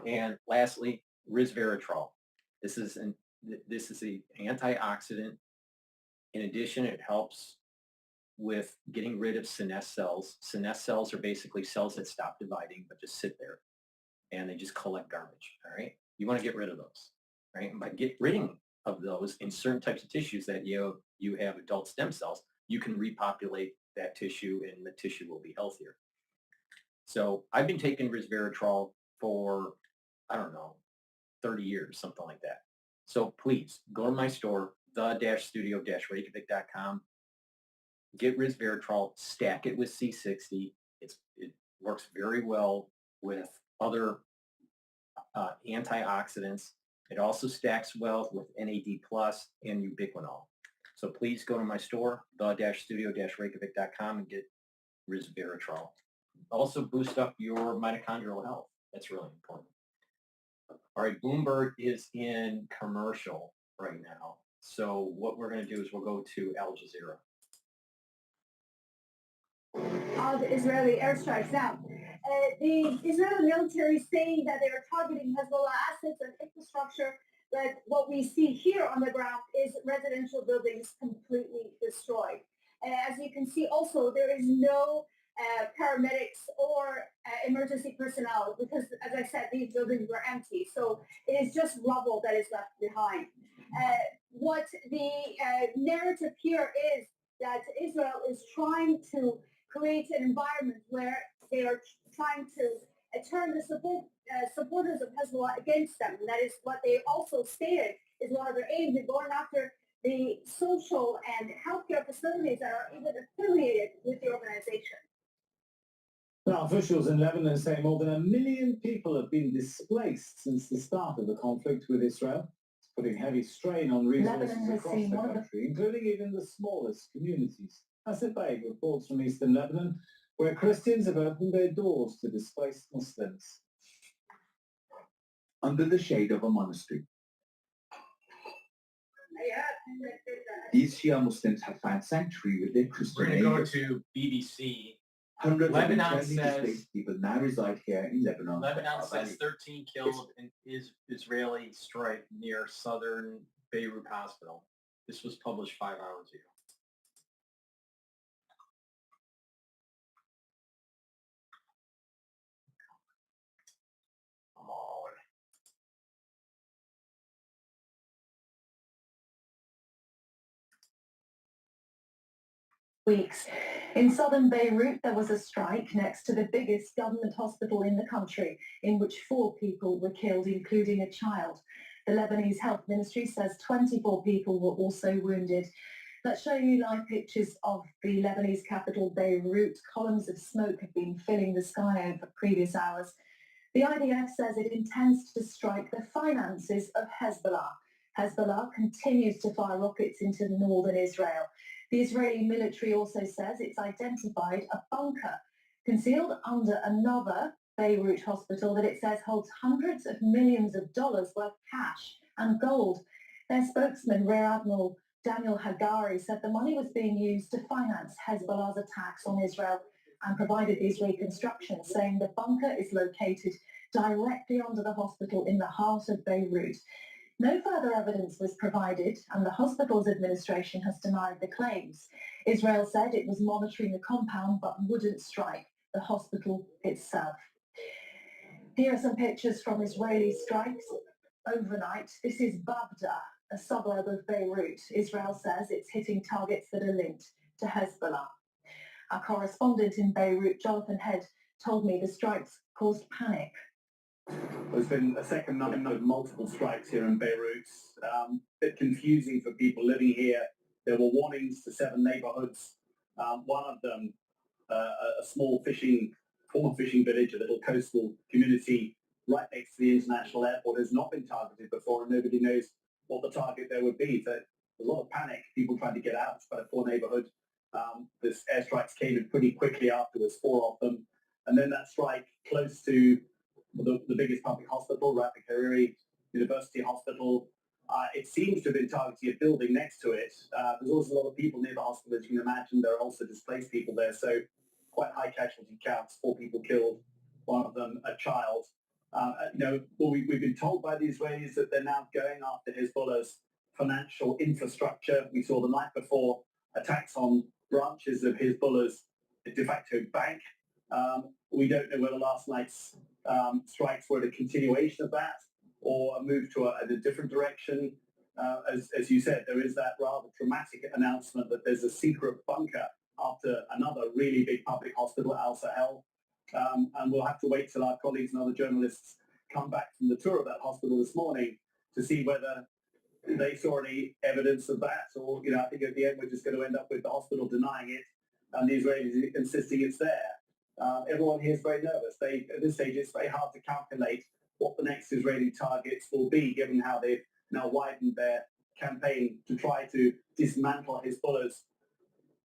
And lastly, resveratrol. This is an antioxidant. In addition, it helps with getting rid of senesced cells. Senesced cells are basically cells that stop dividing but just sit there and they just collect garbage, all right? You want to get rid of those, right? And by getting rid of those in certain types of tissues that you have adult stem cells, you can repopulate that tissue and the tissue will be healthier. So I've been taking resveratrol for, 30 years, something like that. So please go to my store, the-studio-reykjavik.com. Get resveratrol, stack it with C60. It works very well with other antioxidants. It also stacks well with NAD+ and ubiquinol. So please go to my store, the-studio-reykjavik.com, and get resveratrol. Also boost up your mitochondrial health. That's really important. All right, Bloomberg is in commercial right now. So what we're going to do is we'll go to Al Jazeera. Of Israeli airstrikes. Now, the Israeli military is saying that they are targeting Hezbollah assets and infrastructure, but what we see here on the ground is residential buildings completely destroyed. As you can see also, there is no paramedics or emergency personnel because, as I said, these buildings were empty. So it is just rubble that is left behind. What the narrative here is that Israel is trying to create an environment where they are trying to turn the supporters of Hezbollah against them. And that is what they also stated is one of their aims in going after the social and healthcare facilities that are even affiliated with the organization. Now, officials in Lebanon say more than 1 million people have been displaced since the start of the conflict with Israel. It's putting heavy strain on resources across the country, including even the smallest communities. Asif Baig reports from eastern Lebanon, where Christians have opened their doors to displaced Muslims. Under the shade of a monastery, these Shia Muslims have found sanctuary with their Christian We're going neighbors. to go to BBC. Hundreds Lebanon of internally says- displaced people now reside here in Lebanon. Lebanon says 13 killed in Israeli strike near southern Beirut hospital. This was published 5 hours ago. Come on. Weeks. In southern Beirut, there was a strike next to the biggest government hospital in the country, in which 4 people were killed, including a child. The Lebanese Health Ministry says 24 people were also wounded. Let's show you live pictures of the Lebanese capital, Beirut. Columns of smoke have been filling the sky over previous hours. The IDF says it intends to strike the finances of Hezbollah. Hezbollah continues to fire rockets into northern Israel. The Israeli military also says it's identified a bunker concealed under another Beirut hospital that it says holds hundreds of millions of dollars worth of cash and gold. Their spokesman, Rear Admiral Daniel Hagari, said the money was being used to finance Hezbollah's attacks on Israel and provided these reconstructions, saying the bunker is located directly under the hospital in the heart of Beirut. No further evidence was provided, and the hospital's administration has denied the claims. Israel said it was monitoring the compound but wouldn't strike the hospital itself. Here are some pictures from Israeli strikes overnight. This is Babda, a suburb of Beirut. Israel says it's hitting targets that are linked to Hezbollah. Our correspondent in Beirut, Jonathan Head, told me the strikes caused panic. There's been a second night of multiple strikes here in Beirut. A bit confusing for people living here. There were warnings to 7 neighborhoods. One of them, a small former fishing village, a little coastal community right next to the international airport, has not been targeted before, and nobody knows what the target there would be. So there's a lot of panic, people trying to get out. It's quite a poor neighborhood. This airstrikes came in pretty quickly afterwards, 4 of them. And then that strike close to the biggest public hospital, Rafi Hariri University Hospital. It seems to have been targeting a building next to it. There's also a lot of people near the hospital, as you can imagine. There are also displaced people there, so quite high casualty counts, 4 people killed, one of them a child. We've been told by the Israelis that they're now going after Hezbollah's financial infrastructure. We saw the night before attacks on branches of Hezbollah's de facto bank. We don't know whether last night's strikes were a continuation of that or a move to a different direction. As you said, there is that rather dramatic announcement that there's a secret bunker after another really big public hospital, Al Sahel. And we'll have to wait till our colleagues and other journalists come back from the tour of that hospital this morning to see whether they saw any evidence of that, or I think at the end we're just going to end up with the hospital denying it and the Israelis insisting it's there. Everyone here is very nervous. At this stage, it's very hard to calculate what the next Israeli targets will be, given how they've now widened their campaign to try to dismantle Hezbollah's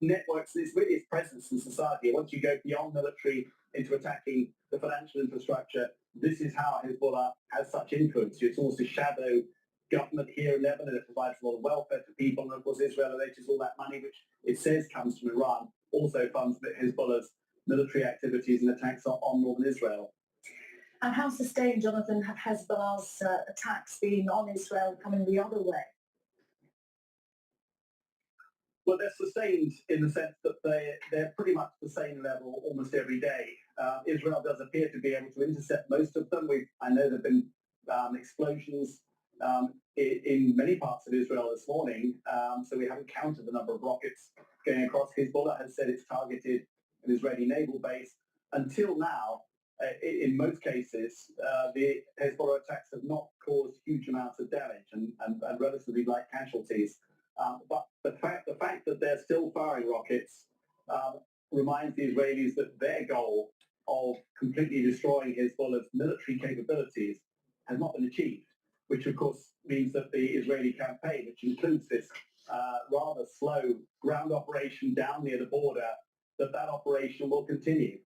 networks, its presence in society. Once you go beyond military into attacking the financial infrastructure, this is how Hezbollah has such influence. It's almost a shadow government here in Lebanon. It provides a lot of welfare to people, and of course Israel alleges all that money, which it says comes from Iran, also funds Hezbollah's military activities and attacks on northern Israel. And how sustained, Jonathan, have Hezbollah's attacks been on Israel coming the other way? Well, they're sustained in the sense that they're pretty much the same level almost every day. Israel does appear to be able to intercept most of them. I know there have been explosions in many parts of Israel this morning, so we haven't counted the number of rockets going across. Hezbollah has said it's targeted an Israeli naval base. Until now, in most cases, the Hezbollah attacks have not caused huge amounts of damage and relatively light casualties. But the fact that they're still firing rockets reminds the Israelis that their goal of completely destroying Hezbollah's military capabilities has not been achieved, which of course means that the Israeli campaign, which includes this rather slow ground operation down near the border, that operation will continue.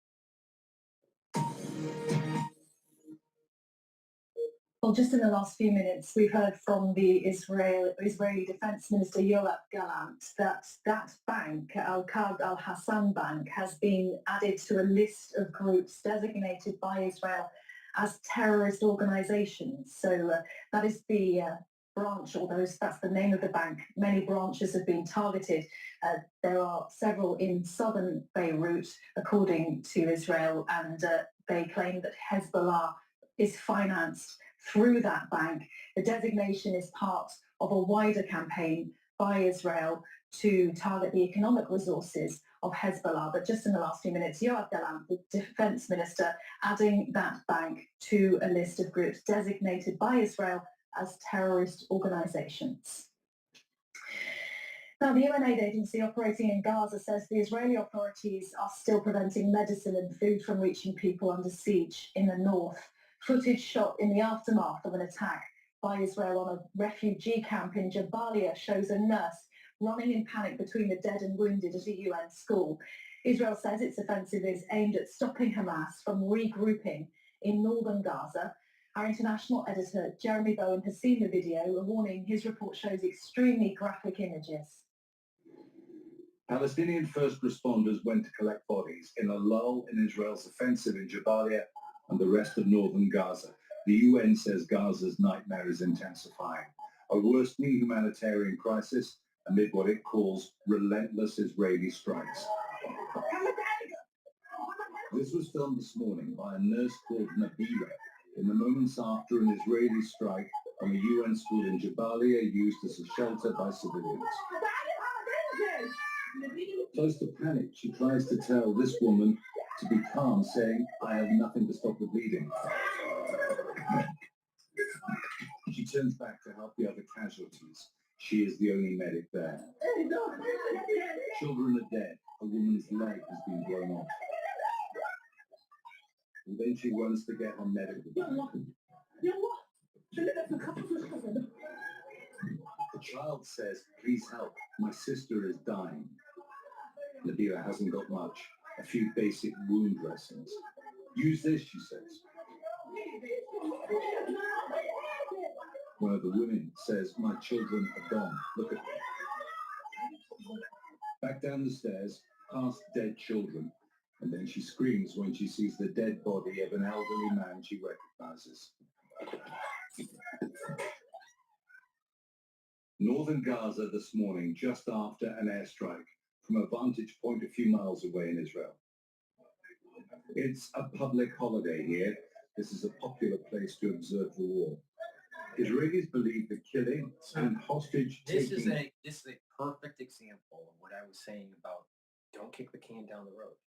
Well, just in the last few minutes, we've heard from the Israeli Defense Minister Yoav Gallant that bank, Al-Qad al-Hassan Bank, has been added to a list of groups designated by Israel as terrorist organizations. So that is the branch, although that's the name of the bank. Many branches have been targeted. There are several in southern Beirut, according to Israel, and they claim that Hezbollah is financed through that bank. The designation is part of a wider campaign by Israel to target the economic resources of Hezbollah. But just in the last few minutes, Yoav Gallant, the defense minister, adding that bank to a list of groups designated by Israel as terrorist organizations. Now, the UN aid agency operating in Gaza says the Israeli authorities are still preventing medicine and food from reaching people under siege in the north. Footage shot in the aftermath of an attack by Israel on a refugee camp in Jabalia shows a nurse running in panic between the dead and wounded at a UN school. Israel says its offensive is aimed at stopping Hamas from regrouping in northern Gaza. Our international editor, Jeremy Bowen, has seen the video, a warning his report shows extremely graphic images. Palestinian first responders went to collect bodies in a lull in Israel's offensive in Jabalia and the rest of northern Gaza. The UN says Gaza's nightmare is intensifying, a worsening humanitarian crisis amid what it calls relentless Israeli strikes. This was filmed this morning by a nurse called Nabila in the moments after an Israeli strike on a UN school in Jabalia used as a shelter by civilians. Close to panic, she tries to tell this woman to be calm, saying, "I have nothing to stop the bleeding." She turns back to help the other casualties. She is the only medic there. Children are dead. A woman's leg has been blown off. And then she runs to get her medical bag. The child says, "Please help. My sister is dying." Nabila hasn't got much. A few basic wound dressings. "Use this," she says. One of the women says, "My children are gone. Look at them." Back down the stairs, past dead children, and then she screams when she sees the dead body of an elderly man she recognizes. Northern Gaza this morning, just after an airstrike, from a vantage point a few miles away in Israel. It's a public holiday here. This is a popular place to observe the war. Israelis believe the killing and hostage taking... This is a perfect example of what I was saying about don't kick the can down the road.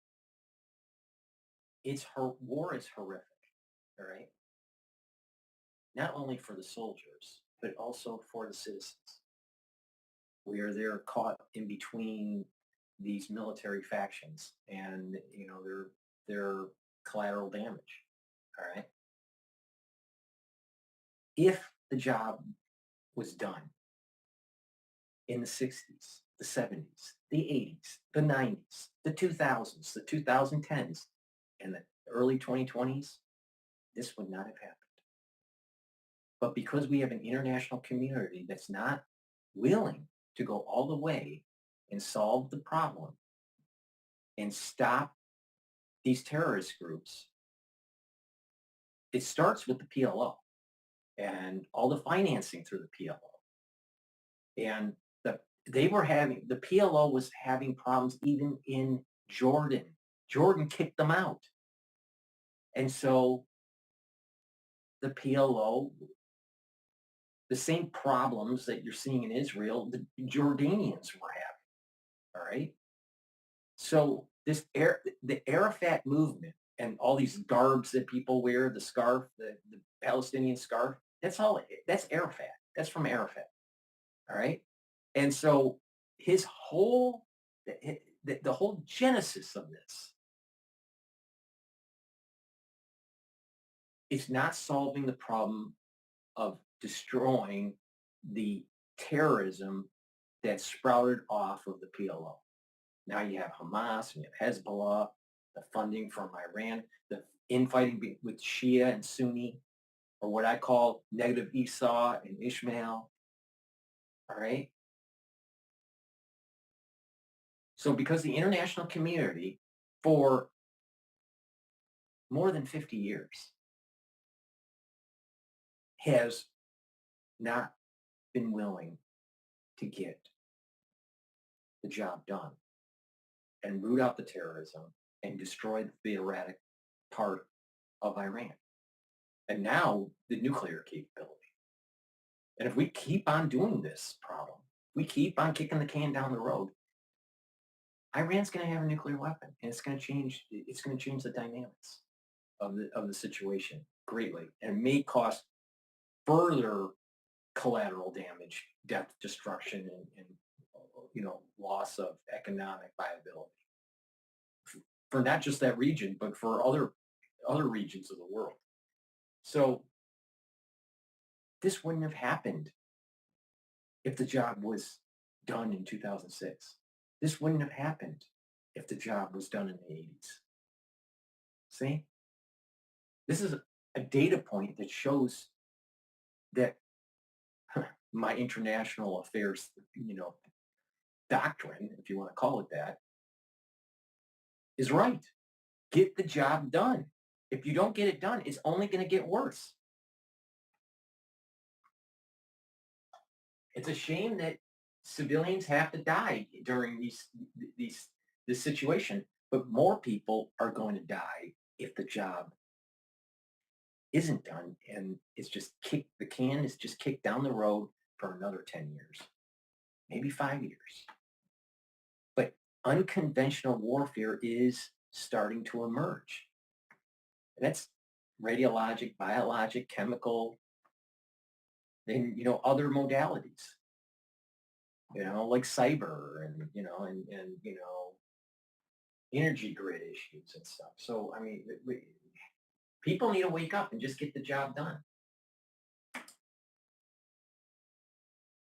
War is horrific, all right? Not only for the soldiers, but also for the citizens. Where they're caught in between these military factions and, you know, their collateral damage, all right? If the job was done in the 60s, the 70s, the 80s, the 90s, the 2000s, the 2010s, and the early 2020s, this would not have happened. But because we have an international community that's not willing to go all the way and solve the problem and stop these terrorist groups, it starts with the PLO and all the financing through the PLO. And the PLO was having problems even in Jordan. Jordan kicked them out. And so the PLO, the same problems that you're seeing in Israel, the Jordanians were having, all right? So the Arafat movement and all these garbs that people wear, the scarf, the Palestinian scarf, that's Arafat. That's from Arafat, all right? And so his whole, the whole genesis of this is not solving the problem of destroying the terrorism that sprouted off of the PLO. Now you have Hamas and you have Hezbollah, the funding from Iran, the infighting with Shia and Sunni, or what I call negative Esau and Ishmael. All right? So because the international community for more than 50 years has not been willing to get the job done and root out the terrorism and destroy the erratic part of Iran. And now the nuclear capability. And if we keep on doing this problem, we keep on kicking the can down the road, Iran's going to have a nuclear weapon, and it's going to change the dynamics of the situation greatly, and it may cause further collateral damage, death, destruction, and loss of economic viability for not just that region, but for other regions of the world. So this wouldn't have happened if the job was done in 2006. This wouldn't have happened if the job was done in the 80s. See? This is a data point that shows that my international affairs, doctrine, if you want to call it that, is right. Get the job done. If you don't get it done, it's only going to get worse. It's a shame that civilians have to die during this situation, but more people are going to die if the job isn't done, and the can is just kicked down the road for another 10 years, maybe 5 years. But unconventional warfare is starting to emerge. And that's radiologic, biologic, chemical, and other modalities. Like cyber and energy grid issues and stuff. So I mean, people need to wake up and just get the job done.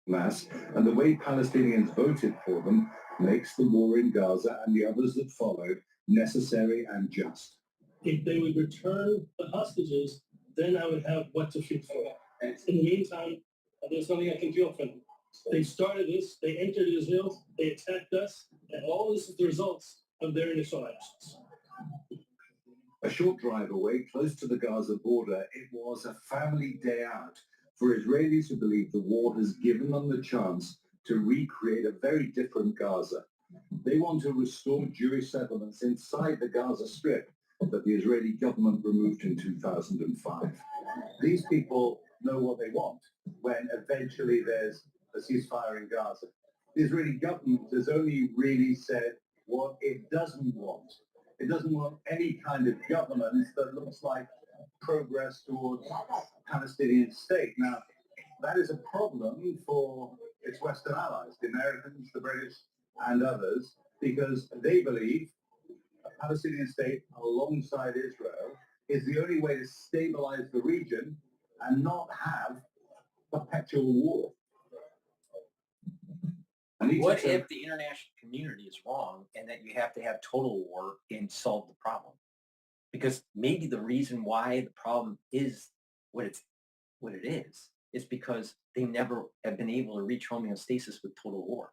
Mass, and the way Palestinians voted for them makes the war in Gaza and the others that followed necessary and just. If they would return the hostages, then I would have what to shoot for. In the meantime, there's nothing I can feel for them. They started this, they entered Israel, they attacked us, and all this is the results of their initial actions. A short drive away, close to the Gaza border, it was a family day out for Israelis who believe the war has given them the chance to recreate a very different Gaza. They want to restore Jewish settlements inside the Gaza Strip that the Israeli government removed in 2005. These people know what they want when eventually there's a ceasefire in Gaza. The Israeli government has only really said what it doesn't want. It doesn't want any kind of government that looks like progress towards Palestinian state. Now, that is a problem for its Western allies, the Americans, the British, and others, because they believe a Palestinian state alongside Israel is the only way to stabilize the region and not have perpetual war. What if the international community is wrong and that you have to have total war and solve the problem? Because maybe the reason why the problem is what it is because they never have been able to reach homeostasis with total war.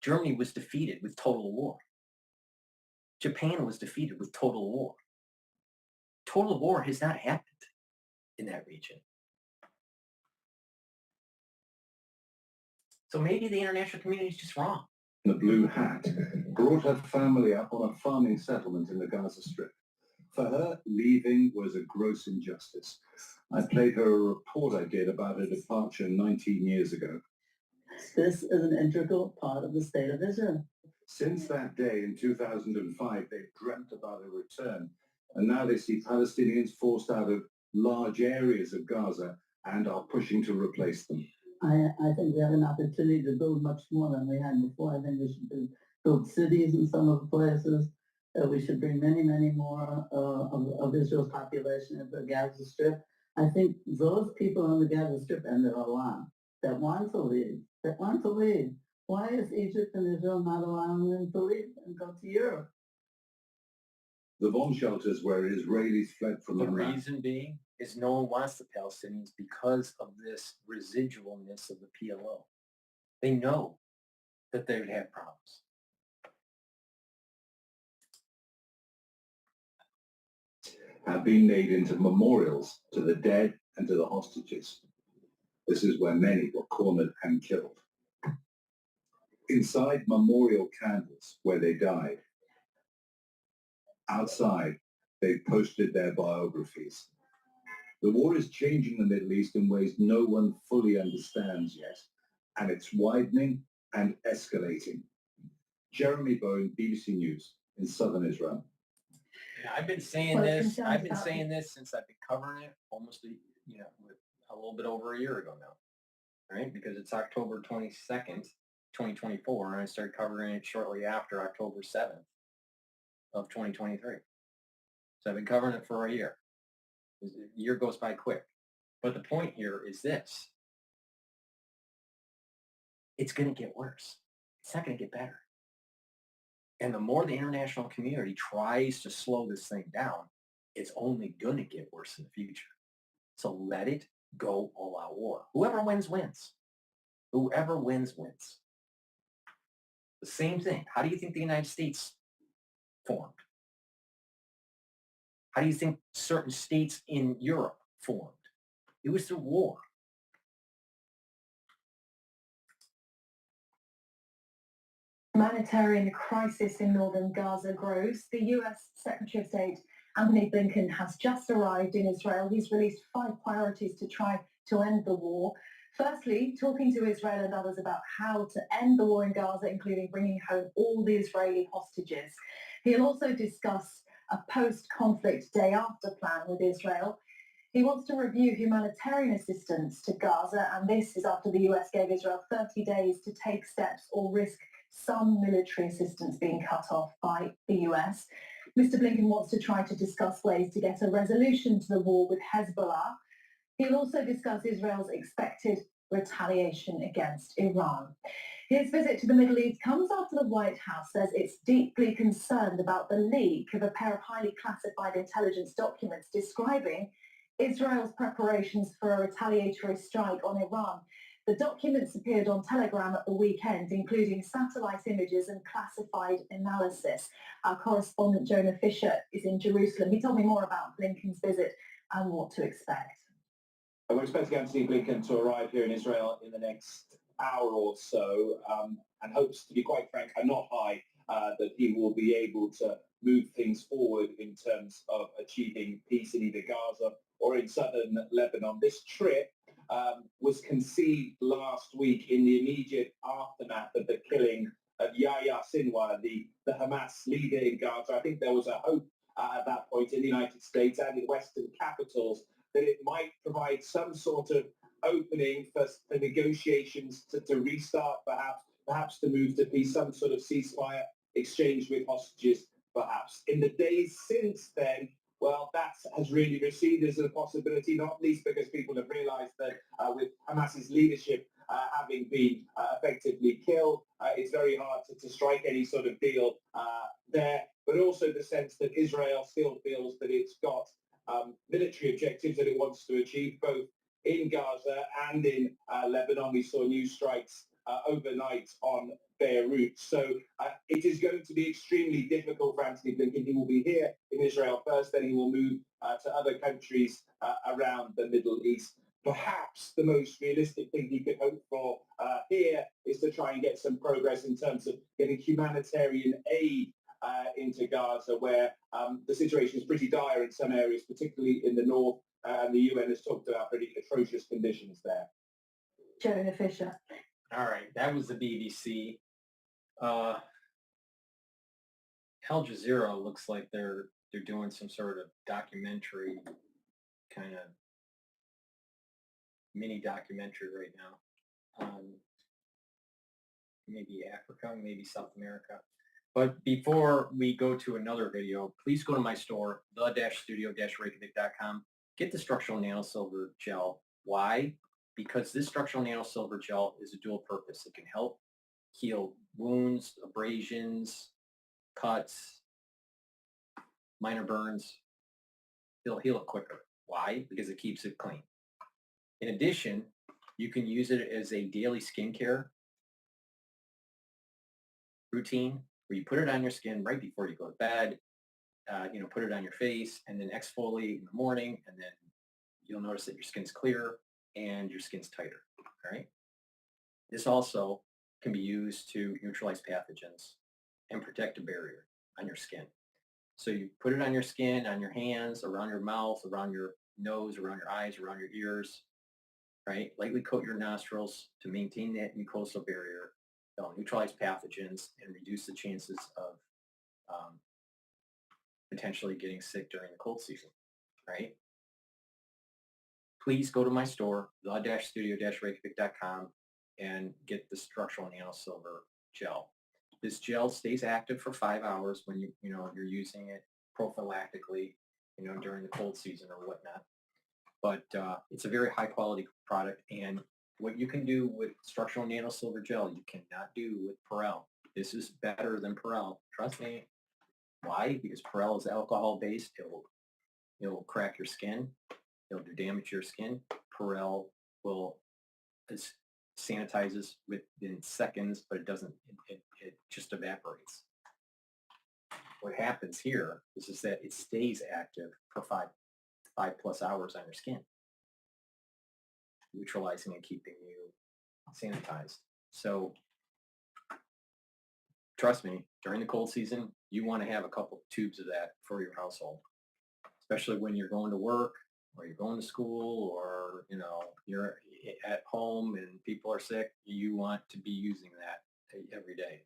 Germany was defeated with total war. Japan was defeated with total war. Total war has not happened in that region. So maybe the international community is just wrong. The blue hat brought her family up on a farming settlement in the Gaza Strip. For her, leaving was a gross injustice. I played her a report I did about her departure 19 years ago. This is an integral part of the state of Israel. Since that day in 2005, they've dreamt about a return, and now they see Palestinians forced out of large areas of Gaza and are pushing to replace them. I think we have an opportunity to build much more than we had before. I think we should build cities in some of the places. We should bring many, many more of Israel's population into the Gaza Strip. I think those people on the Gaza Strip, and there are a lot, that want to leave. Why is Egypt and Israel not allowing them to leave and go to Europe? The bomb shelters where Israelis fled from The Iraq. reason being is no one wants the Palestinians because of this residualness of the PLO. They know that they would have problems. Have been made into memorials to the dead and to the hostages. This is where many were cornered and killed. Inside memorial candles where they died. Outside, they posted their biographies. The war is changing the Middle East in ways no one fully understands yet, and it's widening and escalating. Jeremy Bowen, BBC News in southern Israel. Yeah, I've been saying this since I've been covering it almost with a a little bit over a year ago now, right? Because it's October 22nd, 2024, and I started covering it shortly after October 7th of 2023. So I've been covering it for a year. A year goes by quick. But the point here is this. It's going to get worse. It's not going to get better. And the more the international community tries to slow this thing down, it's only going to get worse in the future. So let it go all out war. Whoever wins, wins. Whoever wins, wins. The same thing. How do you think the United States formed? How do you think certain states in Europe formed? It was through war. Humanitarian crisis in northern Gaza grows. The U.S. Secretary of State Anthony Blinken has just arrived in Israel. He's released 5 priorities to try to end the war. Firstly, talking to Israel and others about how to end the war in Gaza, including bringing home all the Israeli hostages. He'll also discuss a post-conflict day after plan with Israel. He wants to review humanitarian assistance to Gaza, and this is after the US gave Israel 30 days to take steps or risk some military assistance being cut off by the US. Mr. Blinken wants to try to discuss ways to get a resolution to the war with Hezbollah. He'll also discuss Israel's expected retaliation against Iran. His visit to the Middle East comes after the White House says it's deeply concerned about the leak of a pair of highly classified intelligence documents describing Israel's preparations for a retaliatory strike on Iran. The documents appeared on Telegram at the weekend, including satellite images and classified analysis. Our correspondent Jonah Fisher is in Jerusalem. He told me more about Blinken's visit and what to expect. We're expecting Anthony Blinken to arrive here in Israel in the next hour or so, and hopes, to be quite frank, are not high that he will be able to move things forward in terms of achieving peace in either Gaza or in southern Lebanon. This trip was conceived last week in the immediate aftermath of the killing of Yahya Sinwar, the Hamas leader in Gaza. I think there was a hope at that point in the United States and in Western capitals that it might provide some sort of opening for negotiations to restart, perhaps to move to peace, some sort of ceasefire exchange with hostages, perhaps. In the days since then, well, that has really receded as a possibility, not least because people have realized that with Hamas's leadership having been effectively killed, it's very hard to strike any sort of deal there, but also the sense that Israel still feels that it's got military objectives that it wants to achieve, both in Gaza and in Lebanon. We saw new strikes overnight on Beirut. So it is going to be extremely difficult for Anthony Blinken. He will be here in Israel first, then he will move to other countries around the Middle East. Perhaps the most realistic thing he could hope for here is to try and get some progress in terms of getting humanitarian aid into Gaza, where the situation is pretty dire in some areas, particularly in the north, and the UN has talked about pretty atrocious conditions there. Jonah Fisher. All right, that was the BBC. Al Jazeera looks like they're doing some sort of documentary, kind of mini documentary right now. Maybe Africa, maybe South America. But before we go to another video, please go to my store, the-studio-reykjavik.com. Get the structural nanosilver gel. Why? Because this structural nanosilver gel is a dual purpose. It can help heal wounds, abrasions, cuts, minor burns. It'll heal it quicker. Why? Because it keeps it clean. In addition, you can use it as a daily skincare routine where you put it on your skin right before you go to bed, put it on your face and then exfoliate in the morning, and then you'll notice that your skin's clearer and your skin's tighter, all right? This also can be used to neutralize pathogens and protect a barrier on your skin. So you put it on your skin, on your hands, around your mouth, around your nose, around your eyes, around your ears, right? Lightly coat your nostrils to maintain that mucosal barrier. They'll neutralize pathogens and reduce the chances of potentially getting sick during the cold season, right? please go to my store, the-studio-reykjavik.com, and get the structural nanosilver gel. This gel stays active for 5 hours when you're using it prophylactically, during the cold season or whatnot. But it's a very high quality product, and what you can do with structural nanosilver gel, you cannot do with Perel. This is better than Perel. Trust me. Why? Because Perel is alcohol based. It'll crack your skin. It'll do damage to your skin. Perel sanitizes within seconds, but it doesn't. It just evaporates. What happens here is that it stays active for five plus hours on your skin, neutralizing and keeping you sanitized. So trust me, during the cold season, you want to have a couple tubes of that for your household, especially when you're going to work or you're going to school or, you're at home and people are sick. You want to be using that every day.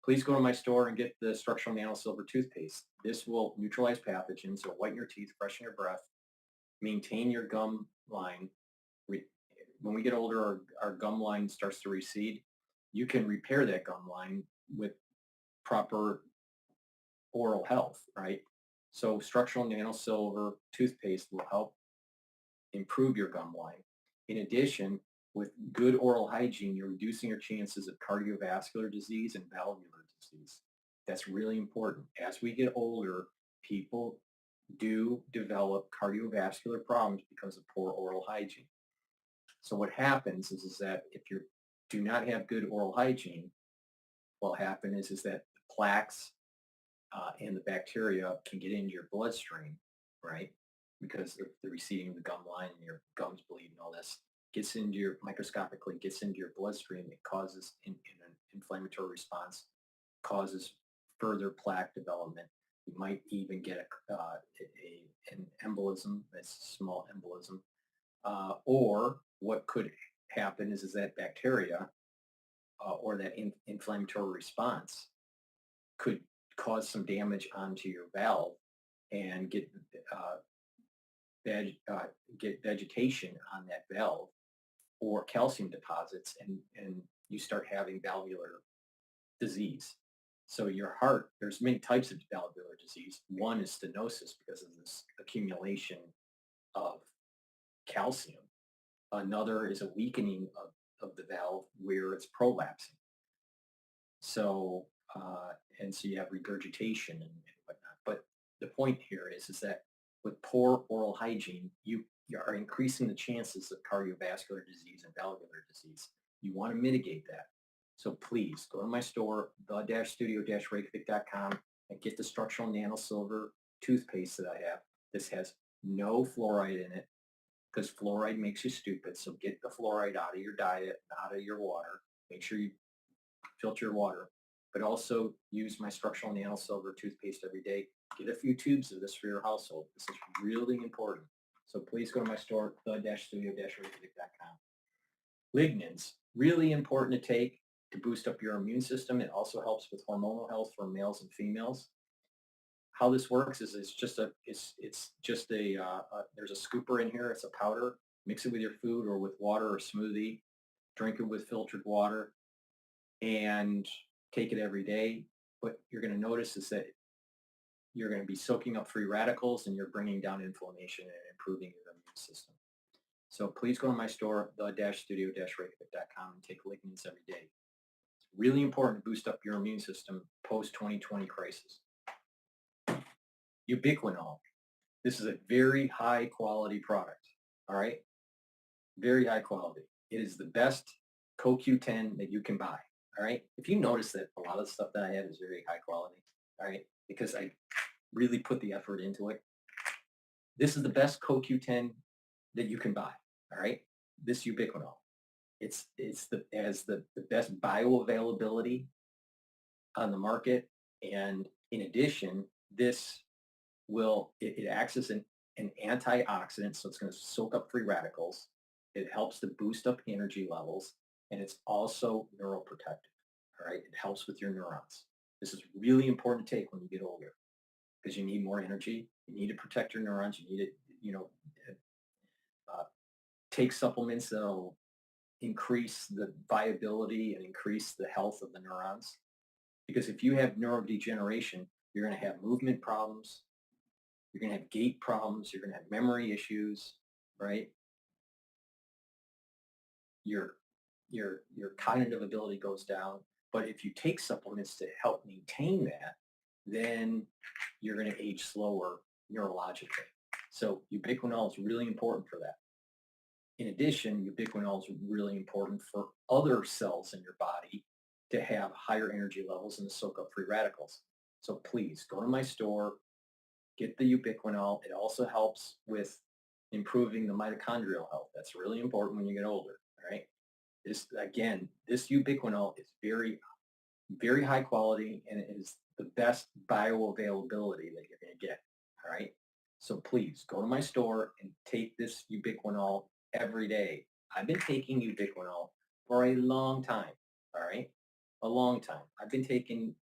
Please go to my store and get the structural nanosilver toothpaste. This will neutralize pathogens, so whiten your teeth, freshen your breath, maintain your gum line. When we get older, our gum line starts to recede. You can repair that gum line with proper oral health, right? So structural nanosilver toothpaste will help improve your gum line. In addition, with good oral hygiene, you're reducing your chances of cardiovascular disease and valvular disease. That's really important. As we get older, people do develop cardiovascular problems because of poor oral hygiene. So what happens is that if you do not have good oral hygiene, what will happen is that the plaques and the bacteria can get into your bloodstream, right? Because of the receding of the gum line and your gums bleed and all this microscopically gets into your bloodstream. It causes an inflammatory response, causes further plaque development. You might even get an embolism, a small embolism, or what could happen is that bacteria or that inflammatory response could cause some damage onto your valve and get vegetation on that valve or calcium deposits, and you start having valvular disease. So your heart, there's many types of valvular disease. One is stenosis because of this accumulation of calcium. Another is a weakening of the valve where it's prolapsing. So, and so you have regurgitation and whatnot. But the point here is that with poor oral hygiene, you are increasing the chances of cardiovascular disease and valvular disease. You want to mitigate that. So please go to my store, the-studio-reykjavik.com, and get the structural nanosilver toothpaste that I have. This has no fluoride in it because fluoride makes you stupid. So get the fluoride out of your diet, out of your water. Make sure you filter your water, but also use my structural nanosilver toothpaste every day. Get a few tubes of this for your household. This is really important. So please go to my store, the-studio-reykjavik.com. Lignans, really important to take to boost up your immune system. It also helps with hormonal health for males and females. How this works is there's a scooper in here. It's a powder. Mix it with your food or with water or smoothie. Drink it with filtered water and take it every day. What you're going to notice is that you're going to be soaking up free radicals and you're bringing down inflammation and improving your immune system. So please go to my store, the-studio-reykjavik.com, and take lignans every day. It's really important to boost up your immune system post-2020 crisis. Ubiquinol. This is a very high quality product, all right? Very high quality. It is the best CoQ10 that you can buy, all right? If you notice that a lot of the stuff that I have is very high quality, all right, because I really put the effort into it. This is the best CoQ10 that you can buy, all right? This Ubiquinol. It has the best bioavailability on the market, and in addition, it acts as an antioxidant, so it's going to soak up free radicals. It helps to boost up energy levels, and it's also neuroprotective, all right? It helps with your neurons. This is really important to take when you get older because you need more energy. You need to protect your neurons. You need to, take supplements that'll increase the viability and increase the health of the neurons. Because if you have neurodegeneration, you're going to have movement problems, you're going to have gait problems, you're going to have memory issues, right? Your cognitive ability goes down. But if you take supplements to help maintain that, then you're going to age slower neurologically. So ubiquinol is really important for that. In addition, ubiquinol is really important for other cells in your body to have higher energy levels and to soak up free radicals. So please go to my store, get the ubiquinol. It also helps with improving the mitochondrial health. That's really important when you get older, all right? This ubiquinol is very, very high quality, and it is the best bioavailability that you're going to get, all right? So please go to my store and take this ubiquinol every day. I've been taking ubiquinol for a long time, all right? A long time. I've been taking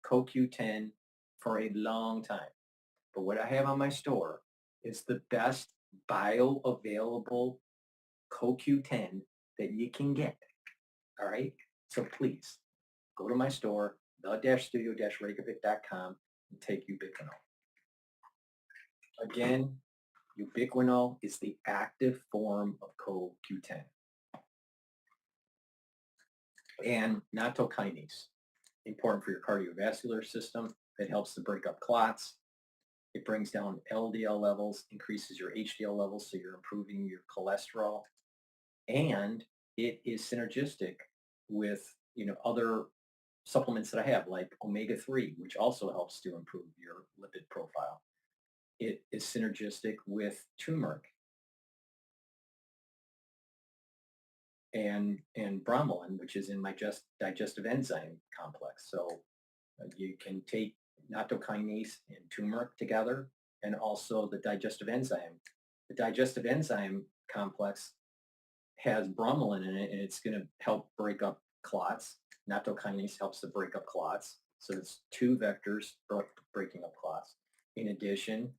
CoQ10 for a long time. But what I have on my store is the best bioavailable CoQ10 that you can get, all right? So please go to my store, the-studio-reykjavik.com, and take ubiquinol. Again, ubiquinol is the active form of CoQ10. And nattokinase, important for your cardiovascular system. That helps to break up clots. It brings down LDL levels, increases your HDL levels, so you're improving your cholesterol. And it is synergistic with, other supplements that I have, like omega-3, which also helps to improve your lipid profile. It is synergistic with turmeric and bromelain, which is in my digestive enzyme complex. So you can take nattokinase and turmeric together, and also the digestive enzyme. The digestive enzyme complex has bromelain in it, and it's going to help break up clots. Nattokinase helps to break up clots. So it's two vectors for breaking up clots. In addition,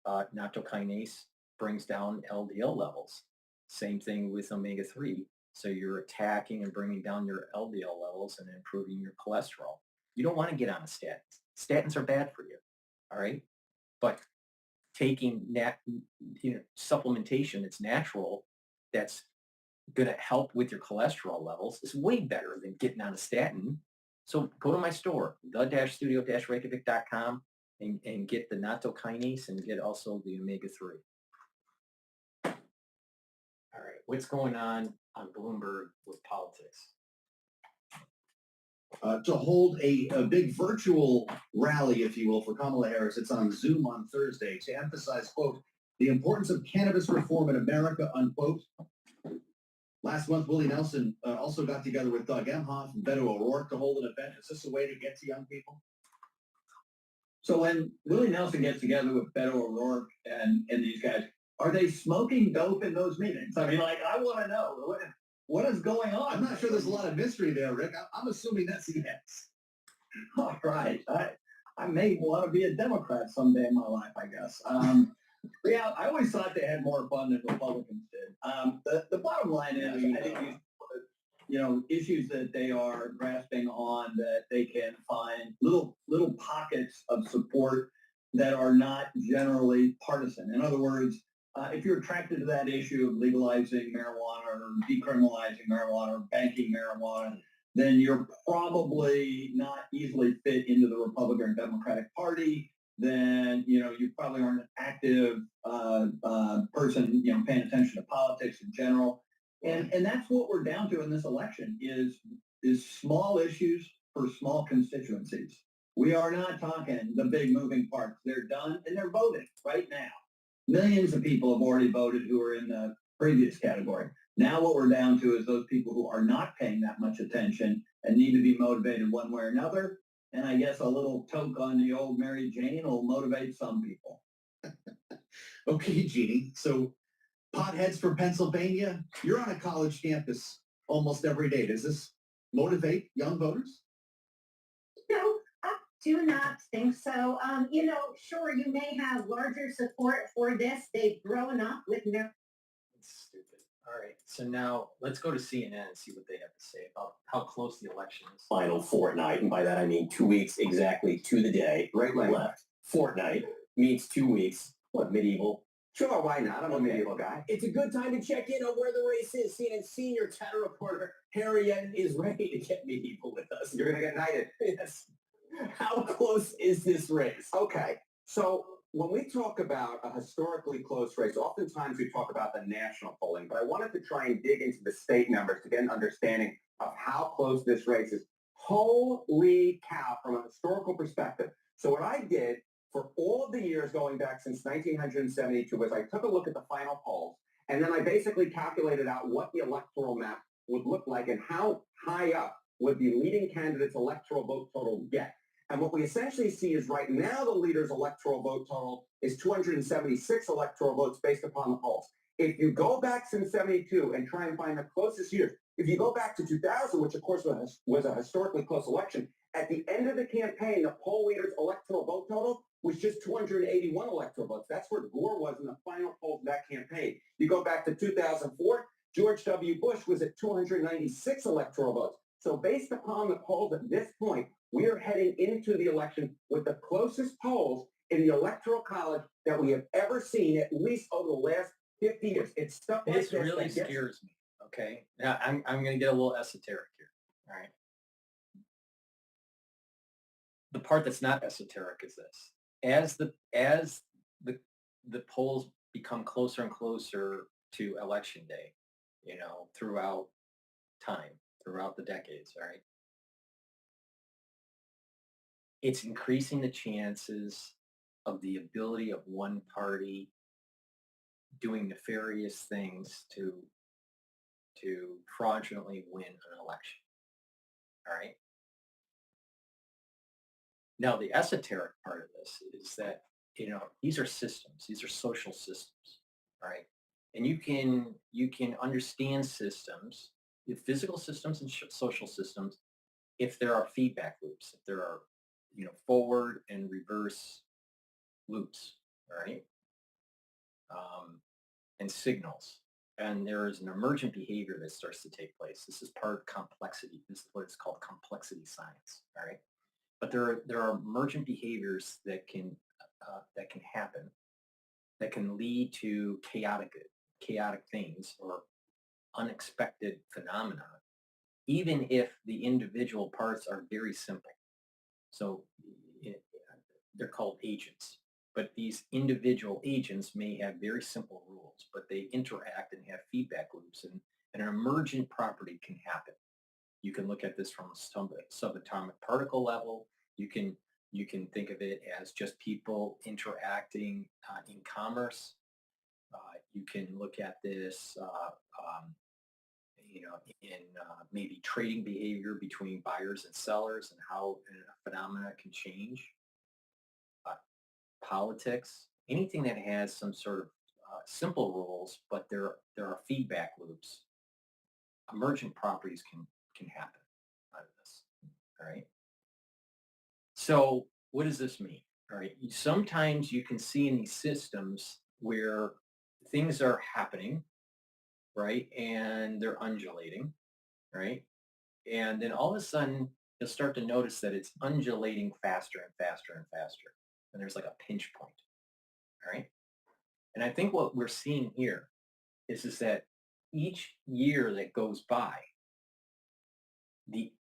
nattokinase brings down LDL levels. Same thing with omega-3. So you're attacking and bringing down your LDL levels and improving your cholesterol. You don't want to get on a statin. Statins are bad for you, all right? But taking supplementation that's natural, that's going to help with your cholesterol levels, is way better than getting on a statin. So go to my store, the-studio-reykjavik.com, and get the nattokinase and get also the omega-3. All right, what's going on Bloomberg with politics? To hold a big virtual rally, if you will, for Kamala Harris. It's on Zoom on Thursday to emphasize, quote, the importance of cannabis reform in America, unquote. Last month, Willie Nelson also got together with Doug Emhoff and Beto O'Rourke to hold an event. Is this a way to get to young people? So when Willie Nelson gets together with Beto O'Rourke and these guys, are they smoking dope in those meetings? I mean, I want to know. What is going on? I'm not sure there's a lot of mystery there, Rick. I'm assuming that's yes. All right. I may want to be a Democrat someday in my life, I guess. Yeah, I always thought they had more fun than Republicans did. The bottom line is, I think issues that they are grasping on, that they can find little pockets of support that are not generally partisan. In other words, if you're attracted to that issue of legalizing marijuana or decriminalizing marijuana or banking marijuana, then you're probably not easily fit into the Republican or Democratic Party. Then, you probably aren't an active person, paying attention to politics in general. And that's what we're down to in this election is small issues for small constituencies. We are not talking the big moving parts. They're done and they're voting right now. Millions of people have already voted who are in the previous category. Now what we're down to is those people who are not paying that much attention and need to be motivated one way or another. And I guess a little toke on the old Mary Jane will motivate some people. Okay, Jeannie. So potheads for Pennsylvania, you're on a college campus almost every day. Does this motivate young voters? No, I do not think so. Sure, you may have larger support for this. They've grown up with no. It's stupid. All right. So now let's go to CNN and see what they have to say about how close the election is. Final fortnight, and by that I mean 2 weeks exactly to the day. Right, left. Fortnight means 2 weeks. What, medieval? Sure, why not? I'm a medieval guy. It's a good time to check in on where the race is. CNN senior GETTR reporter Harriet is ready to get medieval with us. You're going to get knighted. Yes. How close is this race? Okay, so when we talk about a historically close race, oftentimes we talk about the national polling, but I wanted to try and dig into the state numbers to get an understanding of how close this race is. Holy cow, from a historical perspective. So what I did for all of the years going back since 1972 was I took a look at the final polls, and then I basically calculated out what the electoral map would look like and how high up would the leading candidate's electoral vote total get. And what we essentially see is right now the leader's electoral vote total is 276 electoral votes based upon the polls. If you go back since 72 and try and find the closest years, if you go back to 2000, which of course was a historically close election, at the end of the campaign, the poll leader's electoral vote total was just 281 electoral votes. That's where Gore was in the final polls of that campaign. You go back to 2004, George W. Bush was at 296 electoral votes. So based upon the polls at this point, we are heading into the election with the closest polls in the Electoral College that we have ever seen, at least over the last 50 years. It's stuff like This this really that gets scares me. Okay. Now I'm going to get a little esoteric here. All right. The part that's not esoteric is this: as the polls become closer and closer to election day, throughout time, throughout the decades, all right, it's increasing the chances of the ability of one party doing nefarious things to fraudulently win an election. All right. Now, the esoteric part of this is that, these are systems. These are social systems. All right. And you can understand systems, the physical systems and social systems, if there are feedback loops, if there are, forward and reverse loops. All right. And signals. And there is an emergent behavior that starts to take place. This is part of complexity. This is what it's called complexity science. All right. But there are emergent behaviors that can happen, that can lead to chaotic things or unexpected phenomena, even if the individual parts are very simple. So they're called agents. But these individual agents may have very simple rules, but they interact and have feedback loops, and an emergent property can happen. You can look at this from a subatomic particle level. You can think of it as just people interacting in commerce. You can look at this, in maybe trading behavior between buyers and sellers and how a phenomena can change. Politics, anything that has some sort of simple rules, but there are feedback loops. Emergent properties can happen out of this. All right. So what does this mean? All right. Sometimes you can see in these systems where things are happening, right, and they're undulating, right, and then all of a sudden you'll start to notice that it's undulating faster and faster and faster, and there's like a pinch point. All right. And I think what we're seeing here is that each year that goes by, the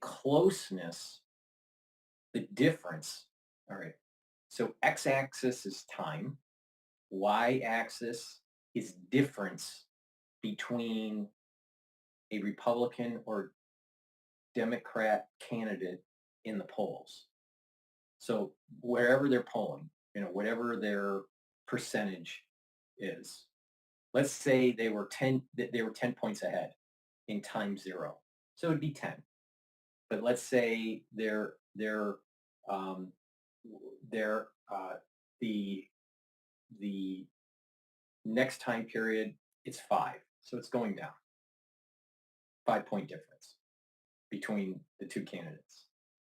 closeness, the difference, all right. So x-axis is time, y-axis is difference between a Republican or Democrat candidate in the polls. So wherever they're polling, whatever their percentage is, let's say they were 10 points ahead in time zero. So it'd be 10. But let's say the next time period, it's 5. So it's going down. 5-point difference between the two candidates.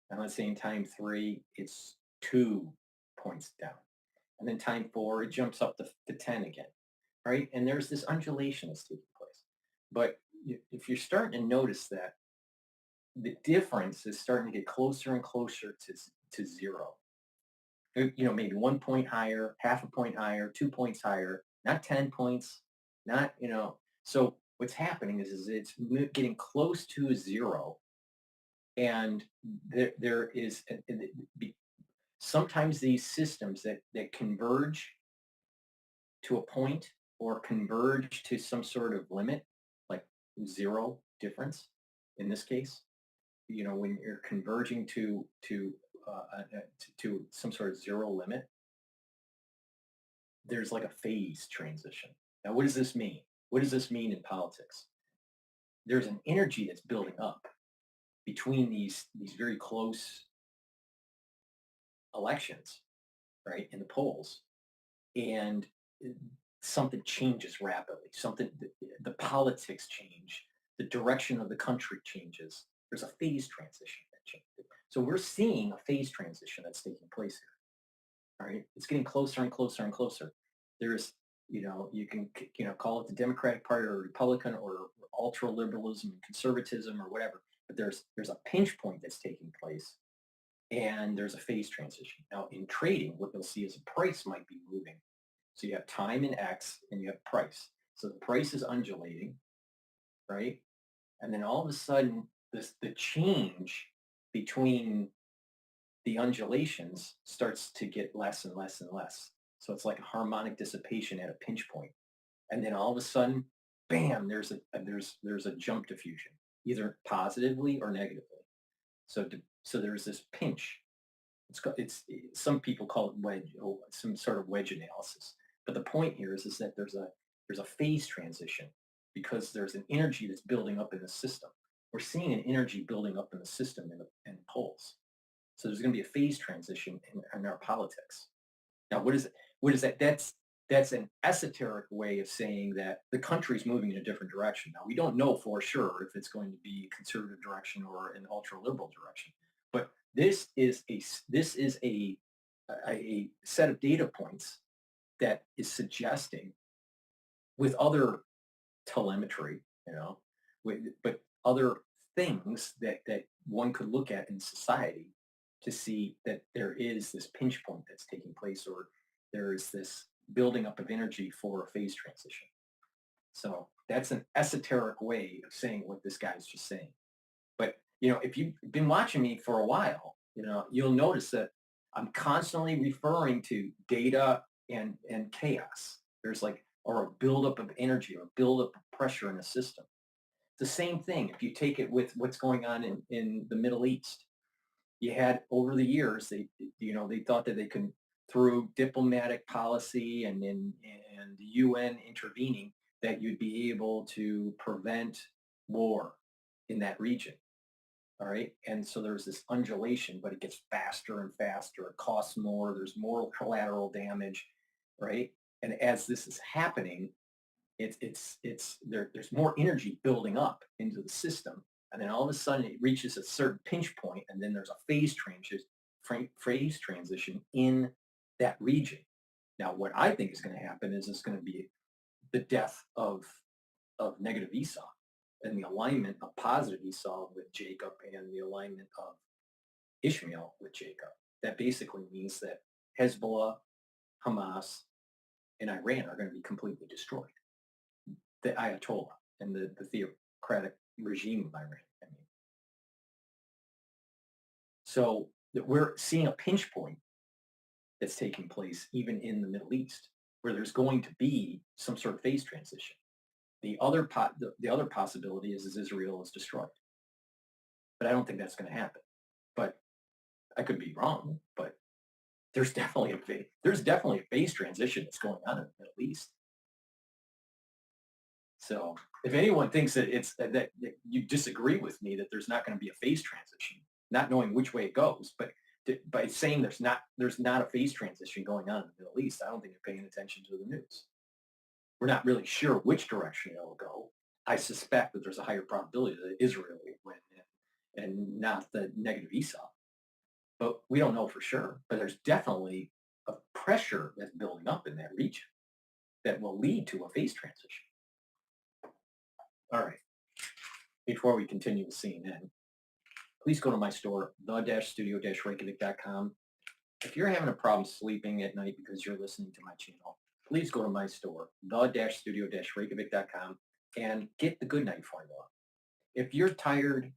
And let's say in time 3, it's 2 points down. And then time 4, it jumps up to 10 again, right? And there's this undulation that's taking place. But if you're starting to notice that the difference is starting to get closer and closer to zero, maybe 1 point higher, half a point higher, 2 points higher, not 10 points, not, so what's happening is it's getting close to a zero. And there is, sometimes these systems that converge to a point or converge to some sort of limit, like zero difference in this case, when you're converging to some sort of zero limit, there's like a phase transition. Now, what does this mean? What does this mean in politics? There's an energy that's building up between these very close elections, right, in the polls, and something changes rapidly. The politics change, the direction of the country changes. There's a phase transition that changes. So we're seeing a phase transition that's taking place here. All right, it's getting closer and closer and closer. There's, you can, call it the Democratic Party or Republican or ultra liberalism and conservatism or whatever. But there's a pinch point that's taking place, and there's a phase transition. Now, in trading, what you'll see is a price might be moving. So you have time in X and you have price. So the price is undulating, right? And then all of a sudden, the change between the undulations starts to get less and less and less. So it's like a harmonic dissipation at a pinch point. And then all of a sudden, bam, there's a jump to fusion, either positively or negatively. So there's this pinch. It's some people call it wedge, or some sort of wedge analysis. But the point here is that there's a phase transition because there's an energy that's building up in the system. We're seeing an energy building up in the system in polls. So there's going to be a phase transition in our politics. Now, what is it? What is that? That's an esoteric way of saying that the country's moving in a different direction. Now, we don't know for sure if it's going to be a conservative direction or an ultra-liberal direction. But this is a set of data points that is suggesting, with other telemetry, but other things that one could look at in society to see that there is this pinch point that's taking place, or there is this building up of energy for a phase transition. So that's an esoteric way of saying what this guy's just saying. But, if you've been watching me for a while, you'll notice that I'm constantly referring to data and chaos. There's or a buildup of energy or a buildup of pressure in a system. The same thing if you take it with what's going on in the Middle East. You had, over the years, they thought that they could, through diplomatic policy and the UN intervening, that you'd be able to prevent war in that region. All right. And so there's this undulation, but it gets faster and faster. It costs more. There's more collateral damage. Right. And as this is happening, there's more energy building up into the system. And then all of a sudden it reaches a certain pinch point, and then there's a phase transition in that region. Now, what I think is going to happen is it's going to be the death of negative Esau, and the alignment of positive Esau with Jacob, and the alignment of Ishmael with Jacob. That basically means that Hezbollah, Hamas, and Iran are going to be completely destroyed. The Ayatollah and the theocratic regime of Iran. So we're seeing a pinch point that's taking place even in the Middle East, where there's going to be some sort of phase transition. The other possibility is Israel is destroyed. But I don't think that's going to happen. But I could be wrong, but there's definitely a phase transition that's going on in the Middle East. So if anyone thinks that that you disagree with me, that there's not going to be a phase transition, not knowing which way it goes, but by saying there's not a phase transition going on in the Middle East, I don't think you're paying attention to the news. We're not really sure which direction it'll go. I suspect that there's a higher probability that Israel will win and not the negative Esau. But we don't know for sure. But there's definitely a pressure that's building up in that region that will lead to a phase transition. All right. Before we continue with CNN, please go to my store, the-studio-reykjavik.com. If you're having a problem sleeping at night because you're listening to my channel, please go to my store, the-studio-reykjavik.com, and get the Good Night formula. If you're tired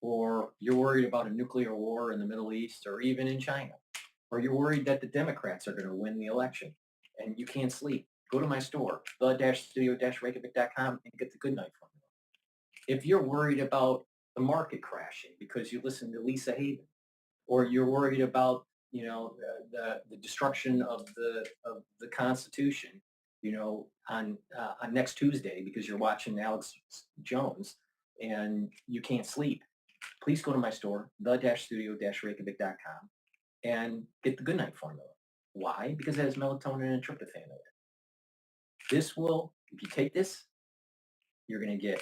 or you're worried about a nuclear war in the Middle East or even in China, or you're worried that the Democrats are going to win the election and you can't sleep, go to my store, the-studio-reykjavik.com, and get the Good Night formula. If you're worried about the market crashing because you listen to Lisa Haven, or you're worried about, the destruction of the Constitution, on next Tuesday because you're watching Alex Jones and you can't sleep, please go to my store, the-studio-reykjavik.com, and get the Good Night formula. Why? Because it has melatonin and tryptophan in it. This will, if you take this, you're going to get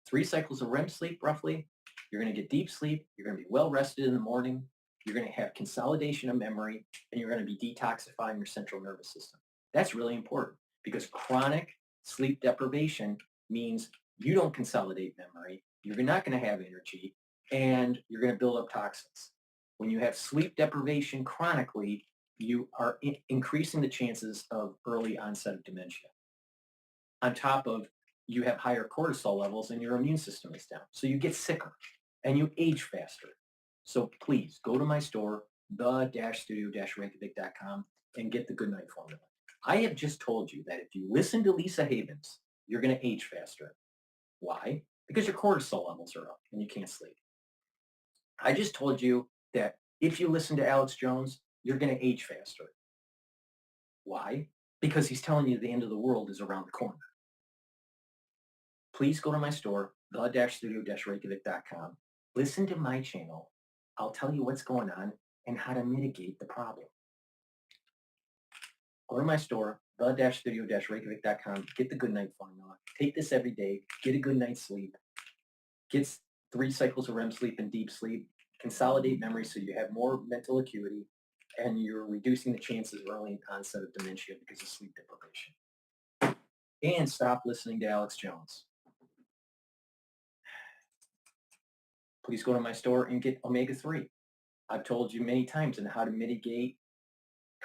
3 cycles of REM sleep roughly. You're going to get deep sleep. You're going to be well rested in the morning. You're going to have consolidation of memory, and you're going to be detoxifying your central nervous system. That's really important because chronic sleep deprivation means you don't consolidate memory. You're not going to have energy, and you're going to build up toxins. When you have sleep deprivation chronically, you are increasing the chances of early onset of dementia. On top of you have higher cortisol levels and your immune system is down. So you get sicker and you age faster. So please go to my store, the-studio-reykjavik.com, and get the Good Night formula. I have just told you that if you listen to Lisa Havens, you're going to age faster. Why? Because your cortisol levels are up and you can't sleep. I just told you that if you listen to Alex Jones, you're going to age faster. Why? Because he's telling you the end of the world is around the corner. Please go to my store, the-studio-reykjavik.com. Listen to my channel. I'll tell you what's going on and how to mitigate the problem. Go to my store, the-studio-reykjavik.com. Get the Good Night formula. Take this every day. Get a good night's sleep. Get 3 cycles of REM sleep and deep sleep. Consolidate memory so you have more mental acuity, and you're reducing the chances of early onset of dementia because of sleep deprivation. And stop listening to Alex Jones. Please go to my store and get omega-3. I've told you many times on how to mitigate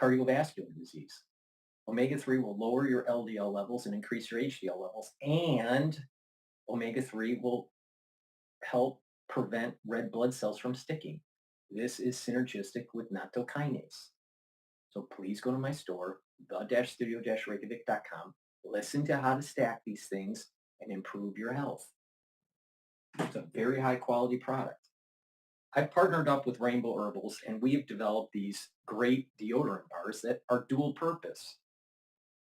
cardiovascular disease. Omega-3 will lower your LDL levels and increase your HDL levels, and omega-3 will help prevent red blood cells from sticking. This is synergistic with nattokinase. So please go to my store, the-studio-reykjavik.com. Listen to how to stack these things and improve your health. It's a very high quality product. I've partnered up with Rainbow Herbals, and we have developed these great deodorant bars that are dual purpose.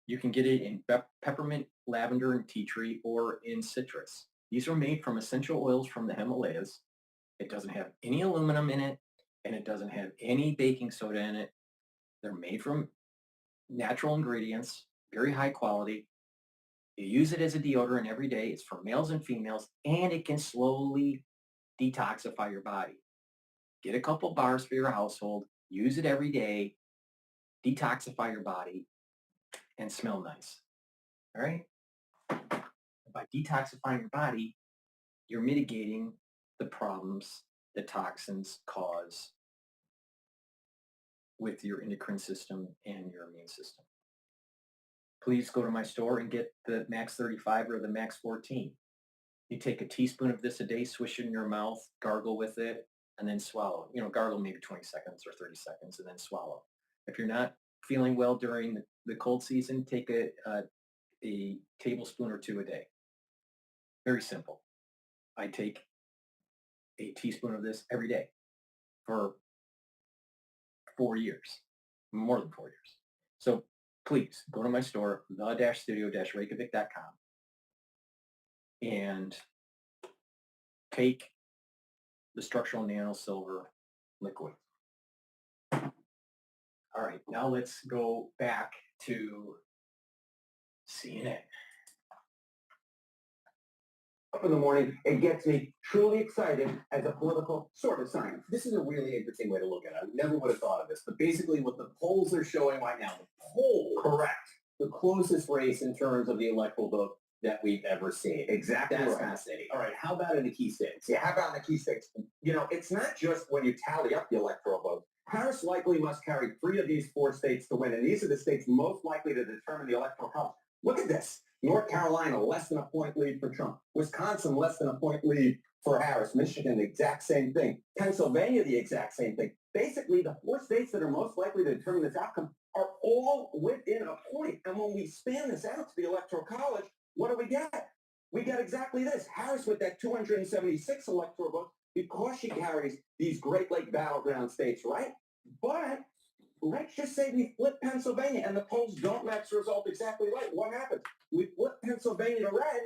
You can get it in peppermint, lavender, and tea tree, or in citrus. These are made from essential oils from the Himalayas. It doesn't have any aluminum in it, and it doesn't have any baking soda in it. They're made from natural ingredients, very high quality. You use it as a deodorant every day. It's for males and females, and it can slowly detoxify your body. Get a couple bars for your household. Use it every day. Detoxify your body and smell nice. All right? By detoxifying your body, you're mitigating the problems that toxins cause with your endocrine system and your immune system. Please go to my store and get the Max 35 or the Max 14. You take a teaspoon of this a day, swish it in your mouth, gargle with it, and then swallow. Gargle maybe 20 seconds or 30 seconds and then swallow. If you're not feeling well during the cold season, take a tablespoon or 2 a day. Very simple. I take a teaspoon of this every day for 4 years, more than 4 years. So please go to my store, the-studio-reykjavik.com, and take the structural nano silver liquid. All right, now let's go back to CNN. Up in the morning, it gets me truly excited as a political sort of science. This is a really interesting way to look at it. I never would have thought of this, but basically what the polls are showing right now, the closest race in terms of the electoral vote that we've ever seen. Exactly. That's fascinating. All right, how about in the key states? Yeah, how about in the key states? You know, it's not just when you tally up the electoral votes. Harris likely must carry 3 of these 4 states to win, and these are the states most likely to determine the electoral college. Look at this. North Carolina, less than a point lead for Trump. Wisconsin, less than a point lead for Harris. Michigan, the exact same thing. Pennsylvania, the exact same thing. Basically, the 4 states that are most likely to determine this outcome are all within a point. And when we span this out to the electoral college, what do we get? We get exactly this. Harris with that 276 electoral votes because she carries these Great Lake battleground states, right? But let's just say we flip Pennsylvania and the polls don't match the result exactly right. What happens? We flip Pennsylvania to red,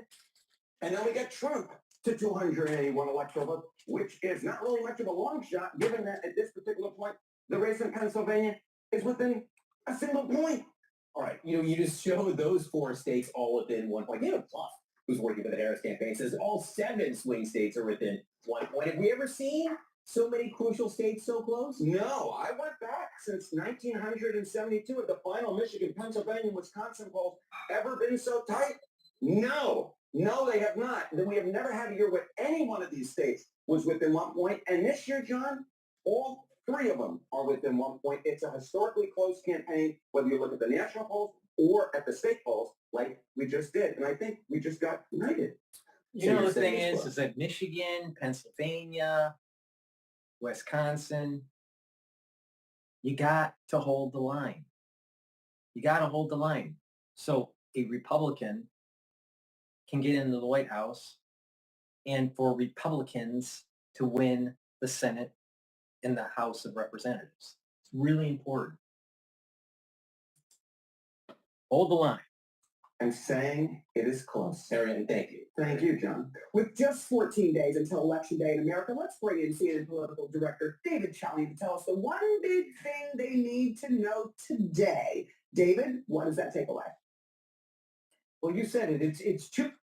and then we get Trump to 281 electoral votes, which is not really much of a long shot, given that at this particular point, the race in Pennsylvania is within a single point. All right, you know, you just show those 4 states all within 1 point. You know, Pluff, who's working for the Harris campaign, says all 7 swing states are within 1 point. Have we ever seen so many crucial states so close? No, I went back since 1972 at the final Michigan, Pennsylvania, Wisconsin polls ever been so tight. No, they have not. We have never had a year where any one of these states was within 1 point. And this year, John, all 3 of them are within 1 point. It's a historically close campaign, whether you look at the national polls or at the state polls, like we just did. And I think we just got united. You know, the thing is that Michigan, Pennsylvania, Wisconsin, you got to hold the line. You got to hold the line. So a Republican can get into the White House, and for Republicans to win the Senate and the House of Representatives. It's really important. Hold the line. I'm saying it is close. Arian, thank you. Thank you, John. With just 14 days until Election Day in America, let's bring in CNN political director David Challey to tell us the one big thing they need to know today. David, what does that take away? Well, you said it. It's too.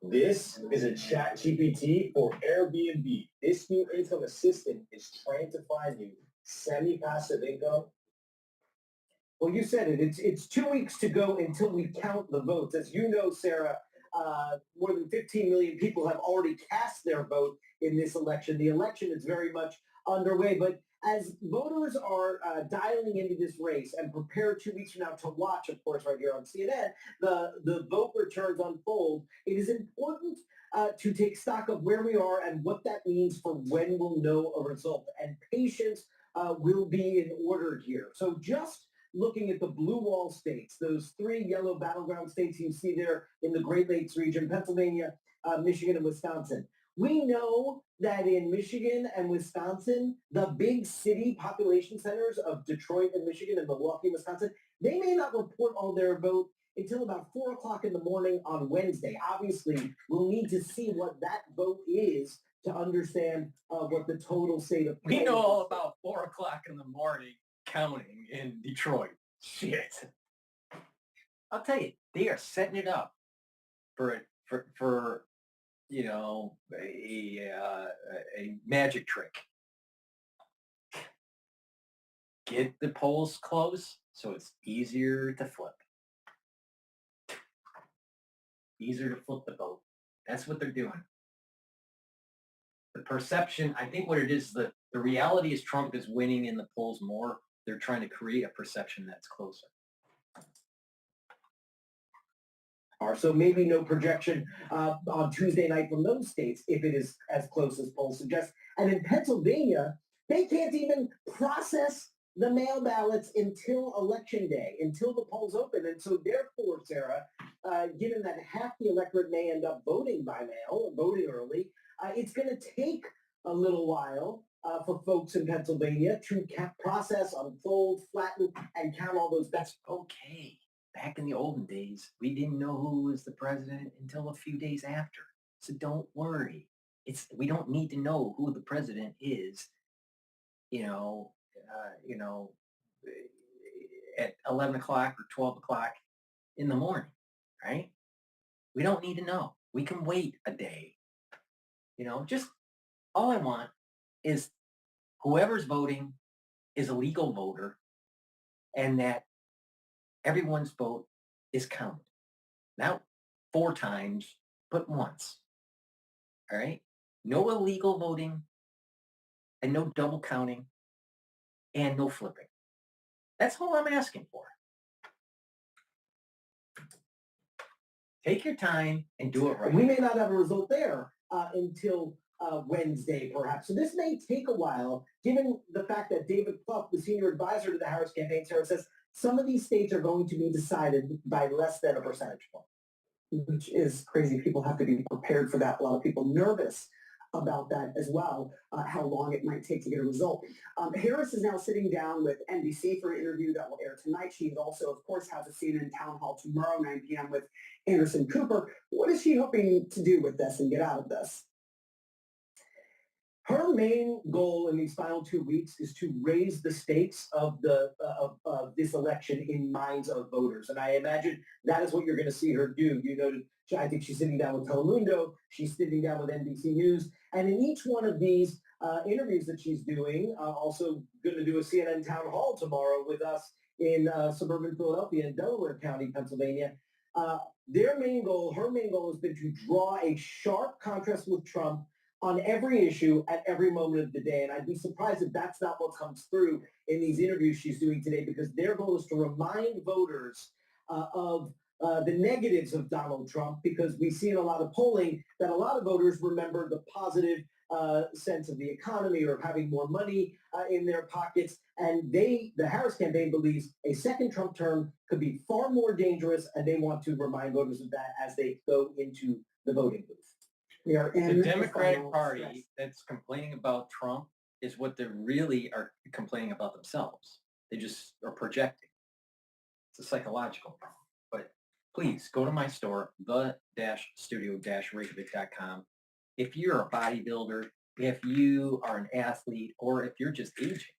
This is a chat GPT for Airbnb. This new income assistant is trying to find you semi-passive income. Well, you said it. It's 2 weeks to go until we count the votes. As you know, Sarah, more than 15 million people have already cast their vote in this election. The election is very much underway, but as voters are dialing into this race and prepare 2 weeks from now to watch, of course, right here on CNN, the vote returns unfold, it is important to take stock of where we are and what that means for when we'll know a result. And patience will be in order here. So just looking at the blue wall states, those 3 yellow battleground states you see there in the Great Lakes region, Pennsylvania, Michigan, and Wisconsin. We know that in Michigan and Wisconsin, the big city population centers of Detroit and Michigan and Milwaukee, Wisconsin, they may not report all their vote until about 4 o'clock in the morning on Wednesday. Obviously, we'll need to see what that vote is to understand what the total state of We know all about 4 o'clock in the morning counting in Detroit. Shit. I'll tell you, they are setting it up for you know, a magic trick. Get the polls close so it's easier to flip. Easier to flip the vote. That's what they're doing. The perception, I think what it is, the reality is Trump is winning in the polls more. They're trying to create a perception that's closer. So maybe no projection on Tuesday night from those states if it is as close as polls suggest. And in Pennsylvania, they can't even process the mail ballots until Election Day, until the polls open. And so therefore, Sarah, given that half the electorate may end up voting by mail, or voting early, it's going to take a little while for folks in Pennsylvania to process, unfold, flatten, and count all those ballots. That's okay. Back in the olden days, we didn't know who was the president until a few days after. So don't worry. We don't need to know who the president is, at 11 o'clock or 12 o'clock in the morning, right? We don't need to know. We can wait a day. Just all I want is whoever's voting is a legal voter and that everyone's vote is counted. Now, 4 times, but once. All right? No illegal voting and no double counting and no flipping. That's all I'm asking for. Take your time and do it right. We may not have a result there until Wednesday, perhaps. So this may take a while, given the fact that David Plouffe, the senior advisor to the Harris campaign, says some of these states are going to be decided by less than a percentage point, which is crazy. People have to be prepared for that. A lot of people nervous about that as well, how long it might take to get a result. Harris is now sitting down with NBC for an interview that will air tonight. She also, of course, has a CNN town hall tomorrow, 9 p.m. with Anderson Cooper. What is she hoping to do with this and get out of this? Her main goal in these final 2 weeks is to raise the stakes of this election in minds of voters. And I imagine that is what you're going to see her do. You know, I think she's sitting down with Telemundo. She's sitting down with NBC News. And in each one of these interviews that she's doing, also going to do a CNN town hall tomorrow with us in suburban Philadelphia in Delaware County, Pennsylvania. Her main goal has been to draw a sharp contrast with Trump on every issue at every moment of the day. And I'd be surprised if that's not what comes through in these interviews she's doing today, because their goal is to remind voters of the negatives of Donald Trump, because we see in a lot of polling that a lot of voters remember the positive sense of the economy or of having more money in their pockets. And the Harris campaign believes a second Trump term could be far more dangerous, and they want to remind voters of that as they go into the voting booth. The Democratic Party that's complaining about Trump is what they really are complaining about themselves. They just are projecting. It's a psychological problem. But please go to my store, the-studio-reykjavik.com. If you're a bodybuilder, if you are an athlete, or if you're just aging,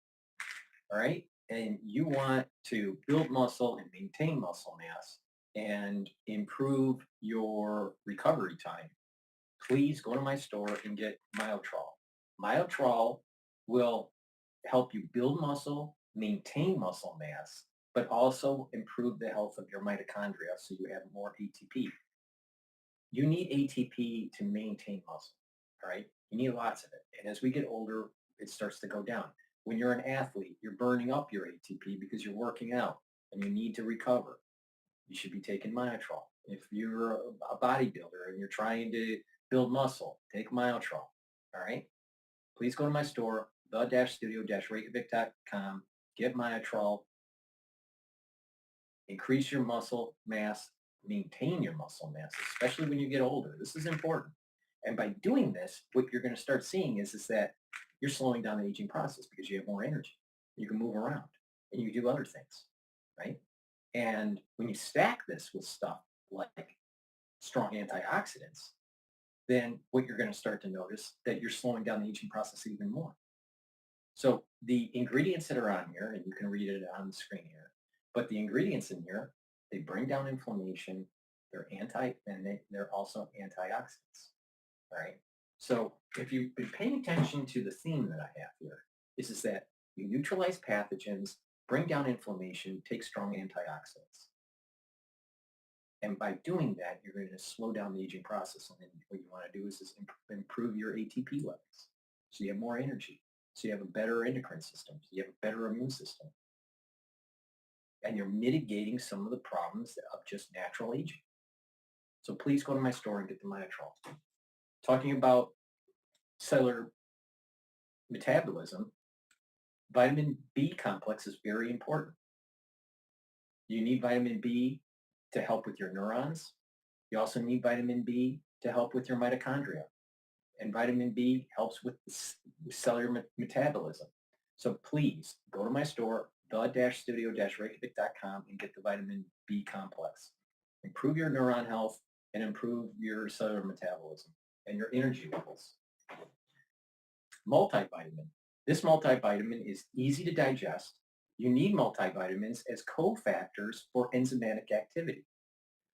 all right, and you want to build muscle and maintain muscle mass and improve your recovery time, please go to my store and get Myotrol. Myotrol will help you build muscle, maintain muscle mass, but also improve the health of your mitochondria so you have more ATP. You need ATP to maintain muscle, all right? You need lots of it. And as we get older, it starts to go down. When you're an athlete, you're burning up your ATP because you're working out and you need to recover. You should be taking Myotrol. If you're a bodybuilder and you're trying to build muscle, take Myotrol, all right? Please go to my store, the-studio-reykjavik.com, get Myotrol, increase your muscle mass, maintain your muscle mass, especially when you get older. This is important. And by doing this, what you're going to start seeing is that you're slowing down the aging process because you have more energy. You can move around and you can do other things, right? And when you stack this with stuff like strong antioxidants, then what you're going to start to notice that you're slowing down the aging process even more. So the ingredients that are on here, and you can read it on the screen here, but the ingredients in here, they bring down inflammation, they're also antioxidants, all right? So if you've been paying attention to the theme that I have here, is that you neutralize pathogens, bring down inflammation, take strong antioxidants. And by doing that, you're going to slow down the aging process. And then what you want to do is improve your ATP levels. So you have more energy. So you have a better endocrine system. So you have a better immune system. And you're mitigating some of the problems of just natural aging. So please go to my store and get the Myotrol. Talking about cellular metabolism, vitamin B complex is very important. You need vitamin B to help with your neurons. You also need vitamin B to help with your mitochondria. And vitamin B helps with cellular metabolism. So please go to my store, the-studio-reykjavik.com, and get the vitamin B complex. Improve your neuron health and improve your cellular metabolism and your energy levels. Multivitamin. This multivitamin is easy to digest. You need multivitamins as cofactors for enzymatic activity.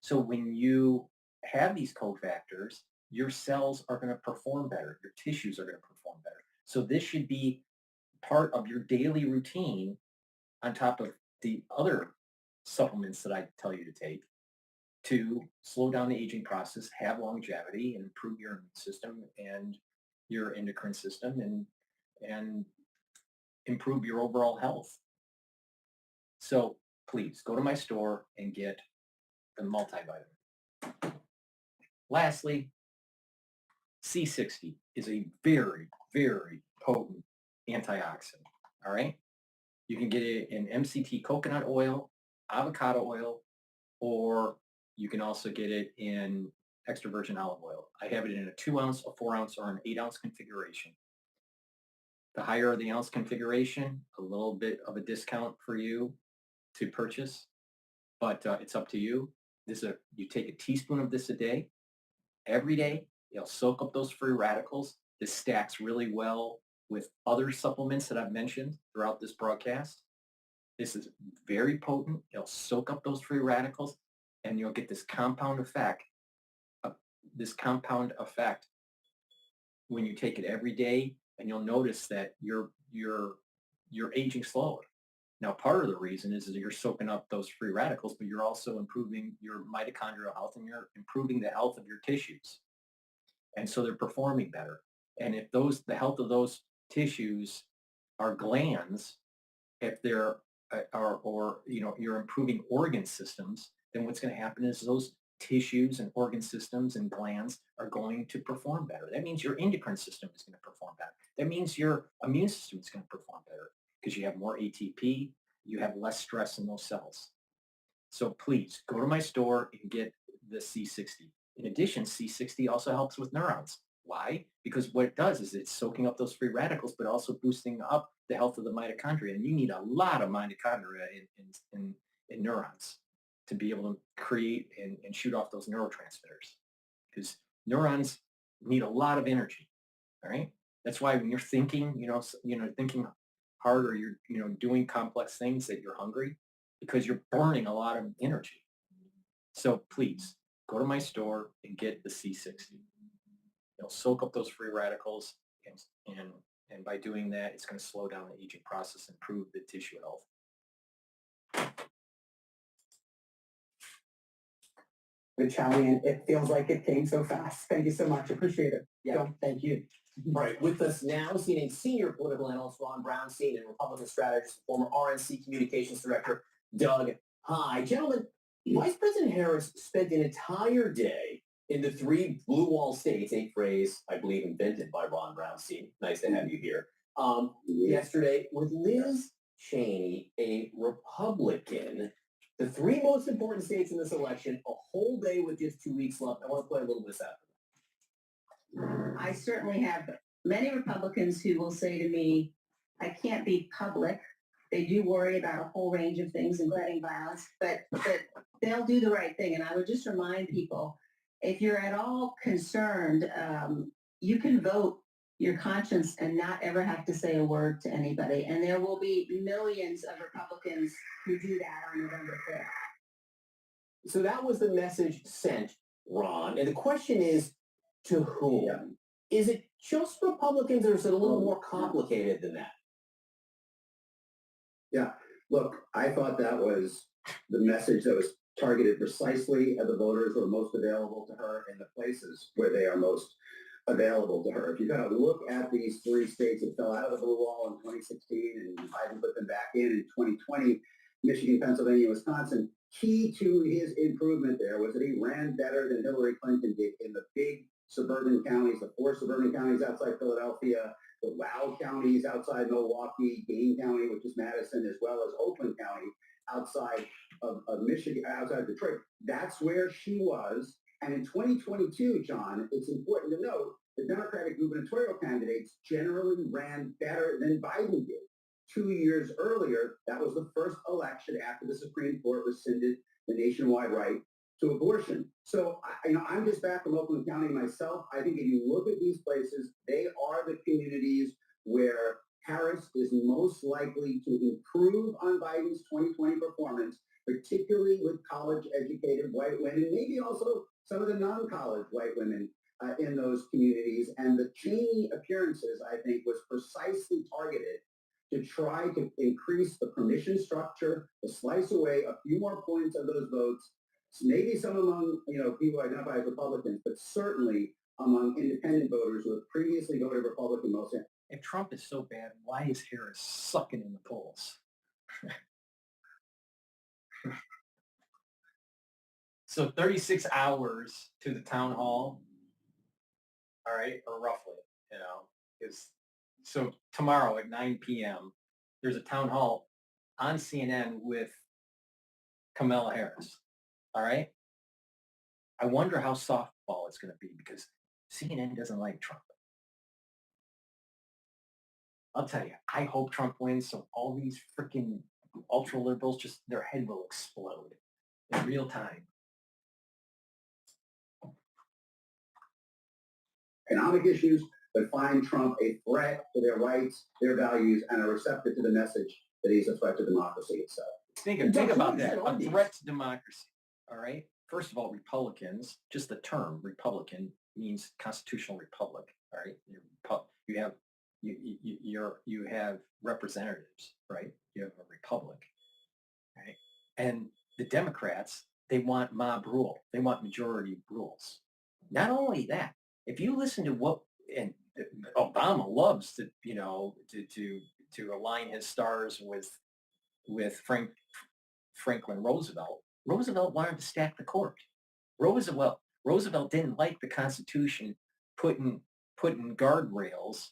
So when you have these cofactors, your cells are going to perform better. Your tissues are going to perform better. So this should be part of your daily routine on top of the other supplements that I tell you to take. to slow down the aging process, have longevity, and improve your immune system and your endocrine system, and improve your overall health. So please go to my store and get the multivitamin. Lastly, C60 is a very, very potent antioxidant. All right. You can get it in MCT coconut oil, avocado oil, or you can also get it in extra virgin olive oil. I have it in a 2 ounce, a 4 ounce, or an 8 ounce configuration. The higher the ounce configuration, a little bit of a discount for you to purchase, but it's up to you. You take a teaspoon of this a day, every day. It'll soak up those free radicals. This stacks really well with other supplements that I've mentioned throughout this broadcast. This is very potent. It'll soak up those free radicals, and you'll get this compound effect. When you take it every day, and you'll notice that you're aging slower. Now, part of the reason is that you're soaking up those free radicals, but you're also improving your mitochondrial health, and you're improving the health of your tissues. And so they're performing better. And if the health of those tissues are glands, if they're you're improving organ systems, then what's going to happen is those tissues and organ systems and glands are going to perform better. That means your endocrine system is going to perform better. That means your immune system is going to perform better because you have more ATP, you have less stress in those cells. So please go to my store and get the C60. In addition, C60 also helps with neurons. Why? Because what it does is it's soaking up those free radicals, but also boosting up the health of the mitochondria. And you need a lot of mitochondria in neurons to be able to create and shoot off those neurotransmitters, because neurons need a lot of energy. All right. That's why when you're thinking, thinking hard, or you're, doing complex things, that you're hungry, because you're burning a lot of energy. So please go to my store and get the C60. It'll soak up those free radicals, and by doing that, it's going to slow down the aging process, improve the tissue health. Good challenge. It feels like it came so fast. Thank you so much. Appreciate it. Yeah, thank you. All right, with us now, CNN senior political analyst Ron Brownstein and Republican strategist, former RNC communications director Doug High. Gentlemen, Vice President Harris spent an entire day in the 3 blue wall states, a phrase I believe invented by Ron Brownstein. Nice to have you here. Yesterday with Liz Cheney, a Republican. The 3 most important states in this election, a whole day with just 2 weeks left. I want to play a little bit of that. I certainly have many Republicans who will say to me, I can't be public. They do worry about a whole range of things, including violence, but they'll do the right thing. And I would just remind people, if you're at all concerned, you can vote your conscience and not ever have to say a word to anybody. And there will be millions of Republicans who do that on November 5th. So that was the message sent, Ron. And the question is, to whom? Yeah. Is it just Republicans, or is it a little more complicated than that? Yeah. Look, I thought that was the message that was targeted precisely at the voters who are most available to her in the places where they are most available to her. If you kind of look at these 3 states that fell out of the blue wall in 2016 and Biden put them back in 2020, Michigan, Pennsylvania, Wisconsin, key to his improvement there was that he ran better than Hillary Clinton did in the big suburban counties, the 4 suburban counties outside Philadelphia, the Loudoun counties outside Milwaukee, Dane County, which is Madison, as well as Oakland County outside of Michigan, outside of Detroit. That's where she was. And in 2022, John, it's important to note the Democratic gubernatorial candidates generally ran better than Biden did. 2 years earlier, that was the first election after the Supreme Court rescinded the nationwide right to abortion. So, I'm just back from Oakland County myself. I think if you look at these places, they are the communities where Harris is most likely to improve on Biden's 2020 performance, particularly with college-educated white women, maybe also some of the non-college white women in those communities. And the Cheney appearances, I think, was precisely targeted to try to increase the permission structure, to slice away a few more points of those votes maybe some among, people identified as Republicans, but certainly among independent voters who have previously voted Republican most. If Trump is so bad, why is Harris sucking in the polls? So 36 hours to the town hall, all right, or roughly, is so tomorrow at 9 p.m. there's a town hall on CNN with Kamala Harris, all right? I wonder how softball it's going to be because CNN doesn't like Trump. I'll tell you, I hope Trump wins so all these freaking ultra liberals, just their head will explode in real time. Economic issues, but find Trump a threat to their rights, their values, and are receptive to the message that he's a threat to democracy itself. Think about that. A threat to democracy. All right. First of all, Republicans, just the term Republican means constitutional republic. All right. You have representatives, right? You have a republic, right? And the Democrats, they want mob rule. They want majority rules. Not only that, if you listen to what and Obama loves to to align his stars with Franklin Roosevelt. Roosevelt wanted to stack the court. Roosevelt didn't like the Constitution putting guardrails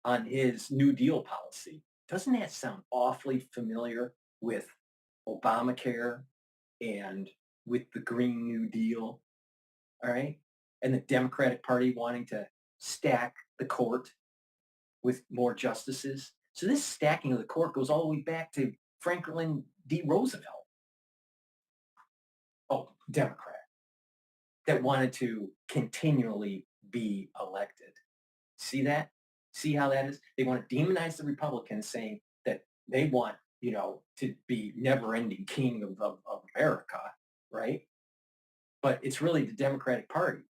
on his New Deal policy. Doesn't that sound awfully familiar with Obamacare and with the Green New Deal? All right. And the Democratic Party wanting to stack the court with more justices. So this stacking of the court goes all the way back to Franklin D. Roosevelt. Oh, Democrat that wanted to continually be elected. See that? See how that is? They want to demonize the Republicans, saying that they want, to be never-ending king of America, right? But it's really the Democratic Party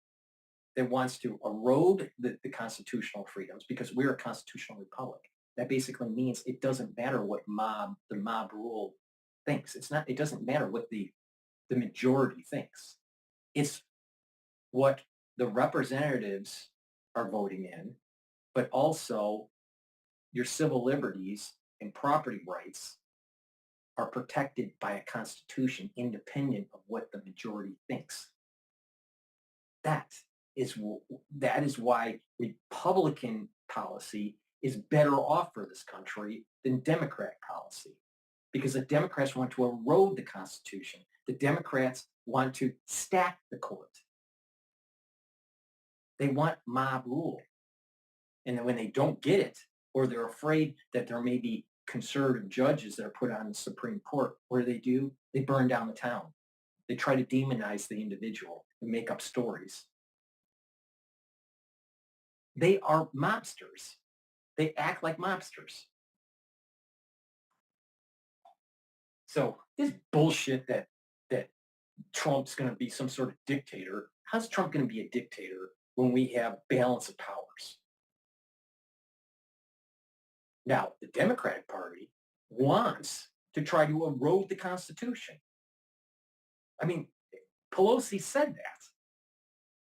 that wants to erode the constitutional freedoms because we're a constitutional republic. That basically means it doesn't matter what the mob rule thinks. It doesn't matter what the majority thinks. It's what the representatives are voting in, but also your civil liberties and property rights are protected by a constitution independent of what the majority thinks. That is why Republican policy is better off for this country than Democratic policy. Because the Democrats want to erode the Constitution. The Democrats want to stack the court. They want mob rule. And then when they don't get it, or they're afraid that there may be conservative judges that are put on the Supreme Court, what do? They burn down the town. They try to demonize the individual and make up stories. They are mobsters. They act like mobsters. So this bullshit that Trump's going to be some sort of dictator, how's Trump going to be a dictator when we have balance of powers? Now, the Democratic Party wants to try to erode the Constitution. I mean, Pelosi said that.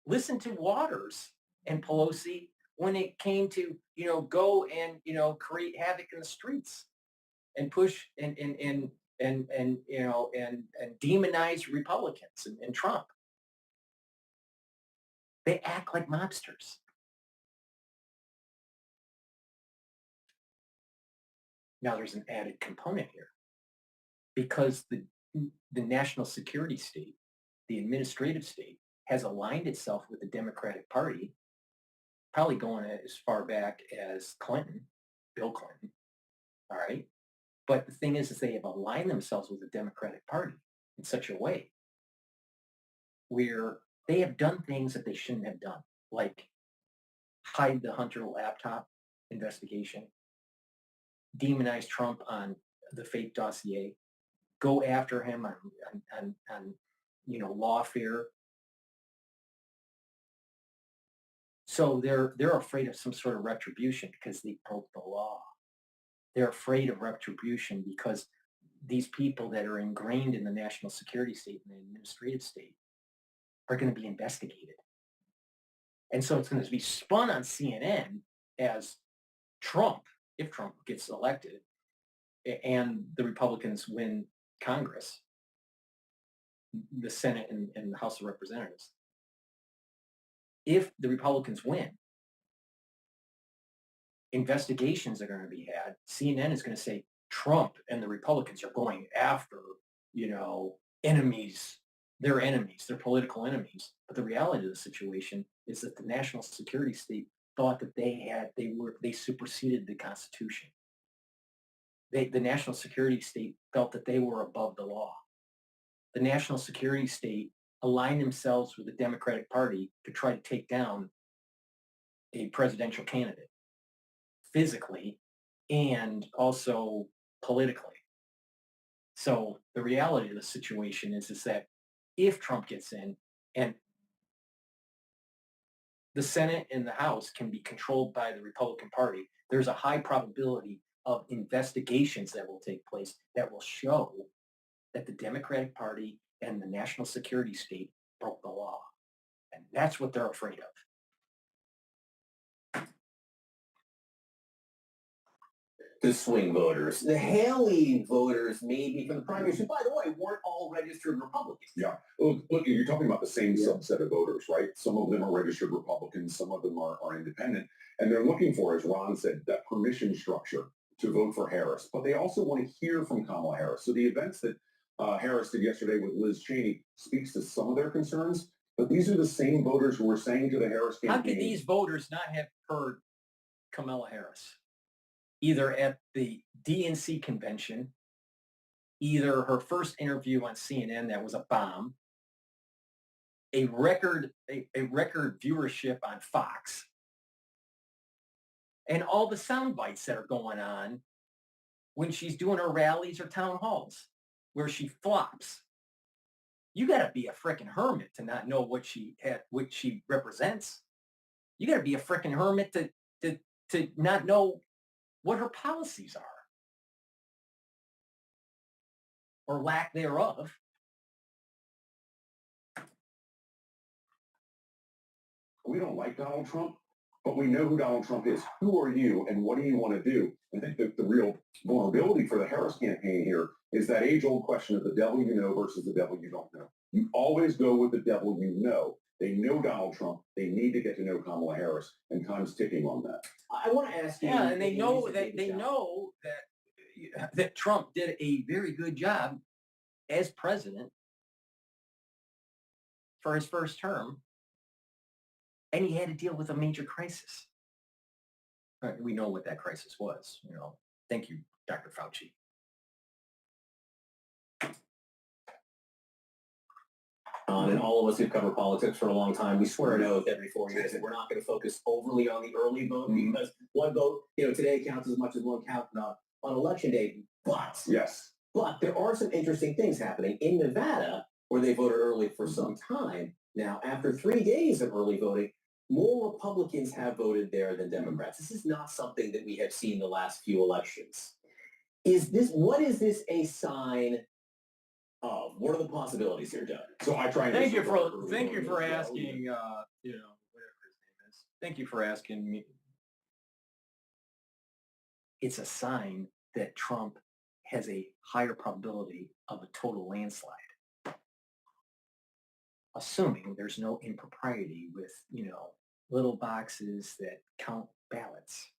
Listen to Waters and Pelosi when it came to, go and, create havoc in the streets and push and demonize Republicans and Trump. They act like mobsters. Now there's an added component here because the national security state, the administrative state, has aligned itself with the Democratic Party, probably going as far back as Bill Clinton, all right? But the thing is they have aligned themselves with the Democratic Party in such a way where they have done things that they shouldn't have done, like hide the Hunter laptop investigation, demonize Trump on the fake dossier, go after him on lawfare. So they're afraid of some sort of retribution because they broke the law. They're afraid of retribution because these people that are ingrained in the national security state and the administrative state are going to be investigated. And so it's going to be spun on CNN as Trump, if Trump gets elected and the Republicans win Congress, the Senate and the House of Representatives. If the Republicans win, investigations are going to be had. CNN is going to say Trump and the Republicans are going after, enemies, their political enemies. But the reality of the situation is that the national security state thought that they superseded the Constitution. The national security state felt that they were above the law. The national security state aligned themselves with the Democratic Party to try to take down a presidential candidate physically and also politically. So the reality of the situation is that if Trump gets in and the Senate and the House can be controlled by the Republican Party, there's a high probability of investigations that will take place that will show that the Democratic Party and the national security state broke the law. And that's what they're afraid of. The swing voters. The Haley voters, maybe from the primaries, who, by the way, weren't all registered Republicans. Yeah. Look, you're talking about the same subset of voters, right? Some of them are registered Republicans, some of them are independent. And they're looking for, as Ron said, that permission structure to vote for Harris. But they also want to hear from Kamala Harris. So the events that Harris did yesterday with Liz Cheney speaks to some of their concerns. But these are the same voters who were saying to the Harris campaign. How could these voters not have heard Kamala Harris? Either at the DNC convention, either her first interview on CNN that was a bomb, a record viewership on Fox, and all the sound bites that are going on when she's doing her rallies or town halls where she flops. You got to be a frickin' hermit to not know what she represents. You got to be a frickin' hermit to not know what her policies are or lack thereof. We don't like Donald Trump, but we know who Donald Trump is. Who are you and what do you want to do? I think that the real vulnerability for the Harris campaign here is that age-old question of the devil you know versus the devil you don't know. You always go with the devil you know. They know Donald Trump. They need to get to know Kamala Harris, and time's ticking on that. I want to ask you. Yeah, and they know that Trump did a very good job as president for his first term, and he had to deal with a major crisis. We know what that crisis was. Thank you, Dr. Fauci. And all of us who've covered politics for a long time, we swear an oath every 4 years that we're not going to focus overly on the early vote because one vote, today counts as much as one count on election day. But there are some interesting things happening in Nevada where they voted early for some time. Now, after 3 days of early voting, more Republicans have voted there than Democrats. This is not something that we have seen the last few elections. What is this a sign of? What are the possibilities here, Doug? So I try and thank you for asking, whatever his name is. Thank you for asking me. It's a sign that Trump has a higher probability of a total landslide. Assuming there's no impropriety with, little boxes that count ballots.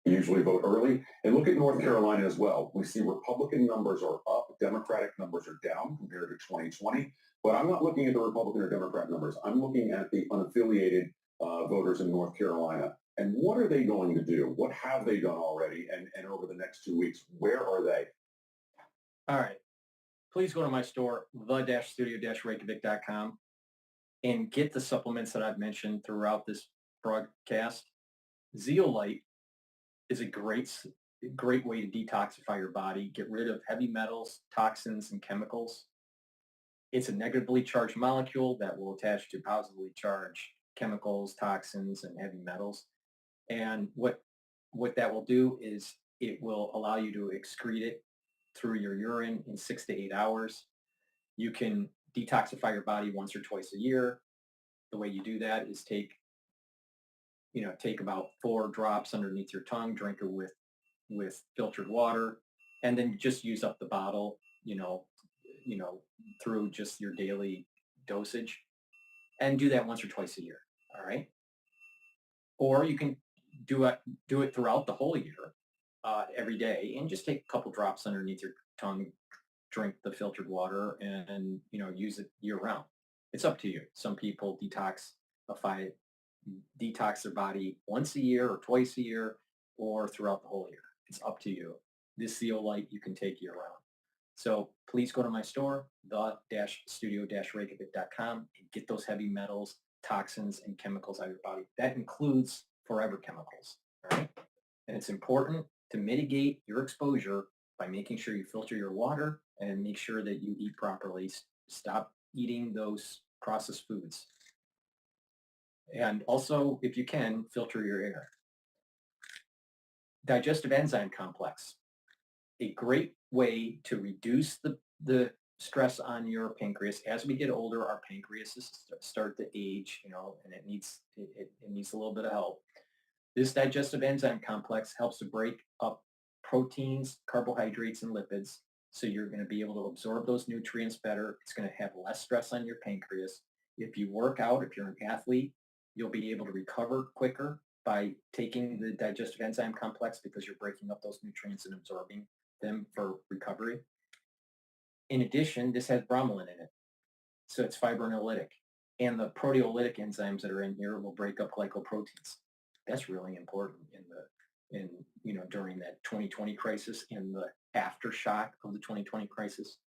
Usually vote early. And look at North Carolina as well. We see Republican numbers are up, Democratic numbers are down compared to 2020. But I'm not looking at the Republican or Democrat numbers. I'm looking at the unaffiliated voters in North Carolina. And what are they going to do? What have they done already? And over the next 2 weeks, where are they? All right. Please go to my store, the-studio-reykjavik.com, and get the supplements that I've mentioned throughout this broadcast. Zeolite is a great way to detoxify your body, get rid of heavy metals, toxins, and chemicals. It's a negatively charged molecule that will attach to positively charged chemicals, toxins, and heavy metals. And what that will do is it will allow you to excrete it through your urine in 6 to 8 hours. You can detoxify your body once or twice a year. The way you do that is take about 4 drops underneath your tongue, drink it with filtered water, and then just use up the bottle, through just your daily dosage, and do that once or twice a year. All right. Or you can do it throughout the whole year, every day, and just take a couple drops underneath your tongue, drink the filtered water, and use it year round. It's up to you. Some people detox their body once a year or twice a year or throughout the whole year. It's up to you. This zeolite you can take year round. So please go to my store, the-studio-reykjavik.com, and get those heavy metals, toxins, and chemicals out of your body. That includes forever chemicals. All right? And it's important to mitigate your exposure by making sure you filter your water and make sure that you eat properly. Stop eating those processed foods. And also, if you can, filter your air. Digestive enzyme complex. A great way to reduce the stress on your pancreas. As we get older, our pancreas start to age, and it needs a little bit of help. This digestive enzyme complex helps to break up proteins, carbohydrates, and lipids, so you're going to be able to absorb those nutrients better. It's going to have less stress on your pancreas. If you work out, if you're an athlete, you'll be able to recover quicker by taking the digestive enzyme complex because you're breaking up those nutrients and absorbing them for recovery. In addition, this has bromelain in it, so it's fibrinolytic. And the proteolytic enzymes that are in here will break up glycoproteins. That's really important during that 2020 crisis and the aftershock of the 2020 crisis.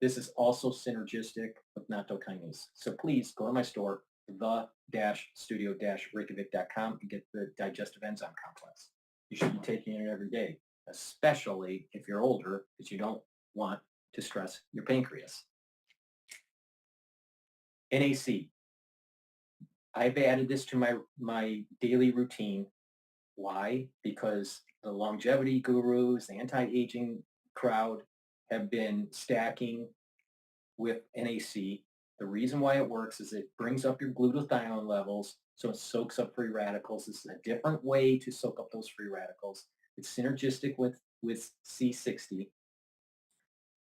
This is also synergistic with natto kinase. So please go to my store, the-studio-reykjavik.com, and get the digestive enzyme complex. You should be taking it every day, especially if you're older, because you don't want to stress your pancreas. NAC. I've added this to my daily routine. Why? Because the longevity gurus, the anti-aging crowd have been stacking with NAC. The reason why it works is it brings up your glutathione levels, so it soaks up free radicals. This is a different way to soak up those free radicals. It's synergistic with C60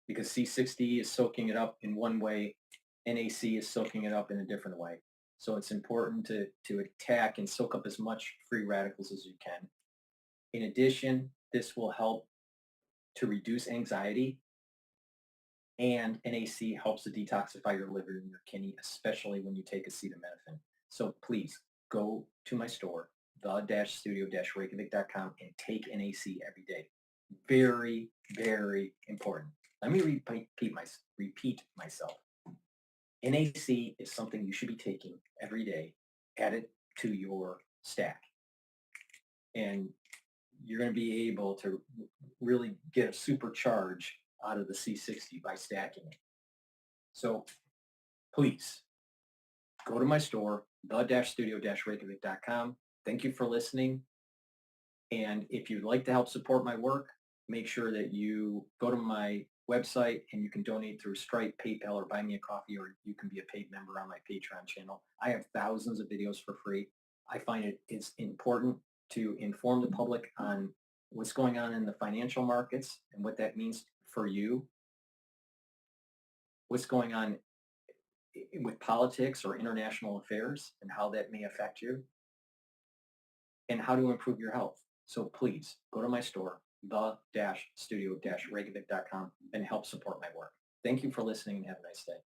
because C60 is soaking it up in one way, NAC is soaking it up in a different way. So it's important to attack and soak up as much free radicals as you can. In addition, this will help to reduce anxiety, and NAC helps to detoxify your liver and your kidney, especially when you take acetaminophen. So please go to my store, the-studio-reykjavik.com, and take NAC every day. Very, very important. Let me repeat myself. NAC is something you should be taking every day. Add it to your stack. And you're going to be able to really get a supercharge out of the C60 by stacking it. So please go to my store, the-studio-reykjavik.com. Thank you for listening. And if you'd like to help support my work, make sure that you go to my website and you can donate through Stripe, PayPal, or Buy Me a Coffee, or you can be a paid member on my Patreon channel. I have thousands of videos for free. I find it is important to inform the public on what's going on in the financial markets and what that means for you, what's going on with politics or international affairs and how that may affect you, and how to improve your health. So please go to my store, the-studio-reykjavik.com, and help support my work. Thank you for listening and have a nice day.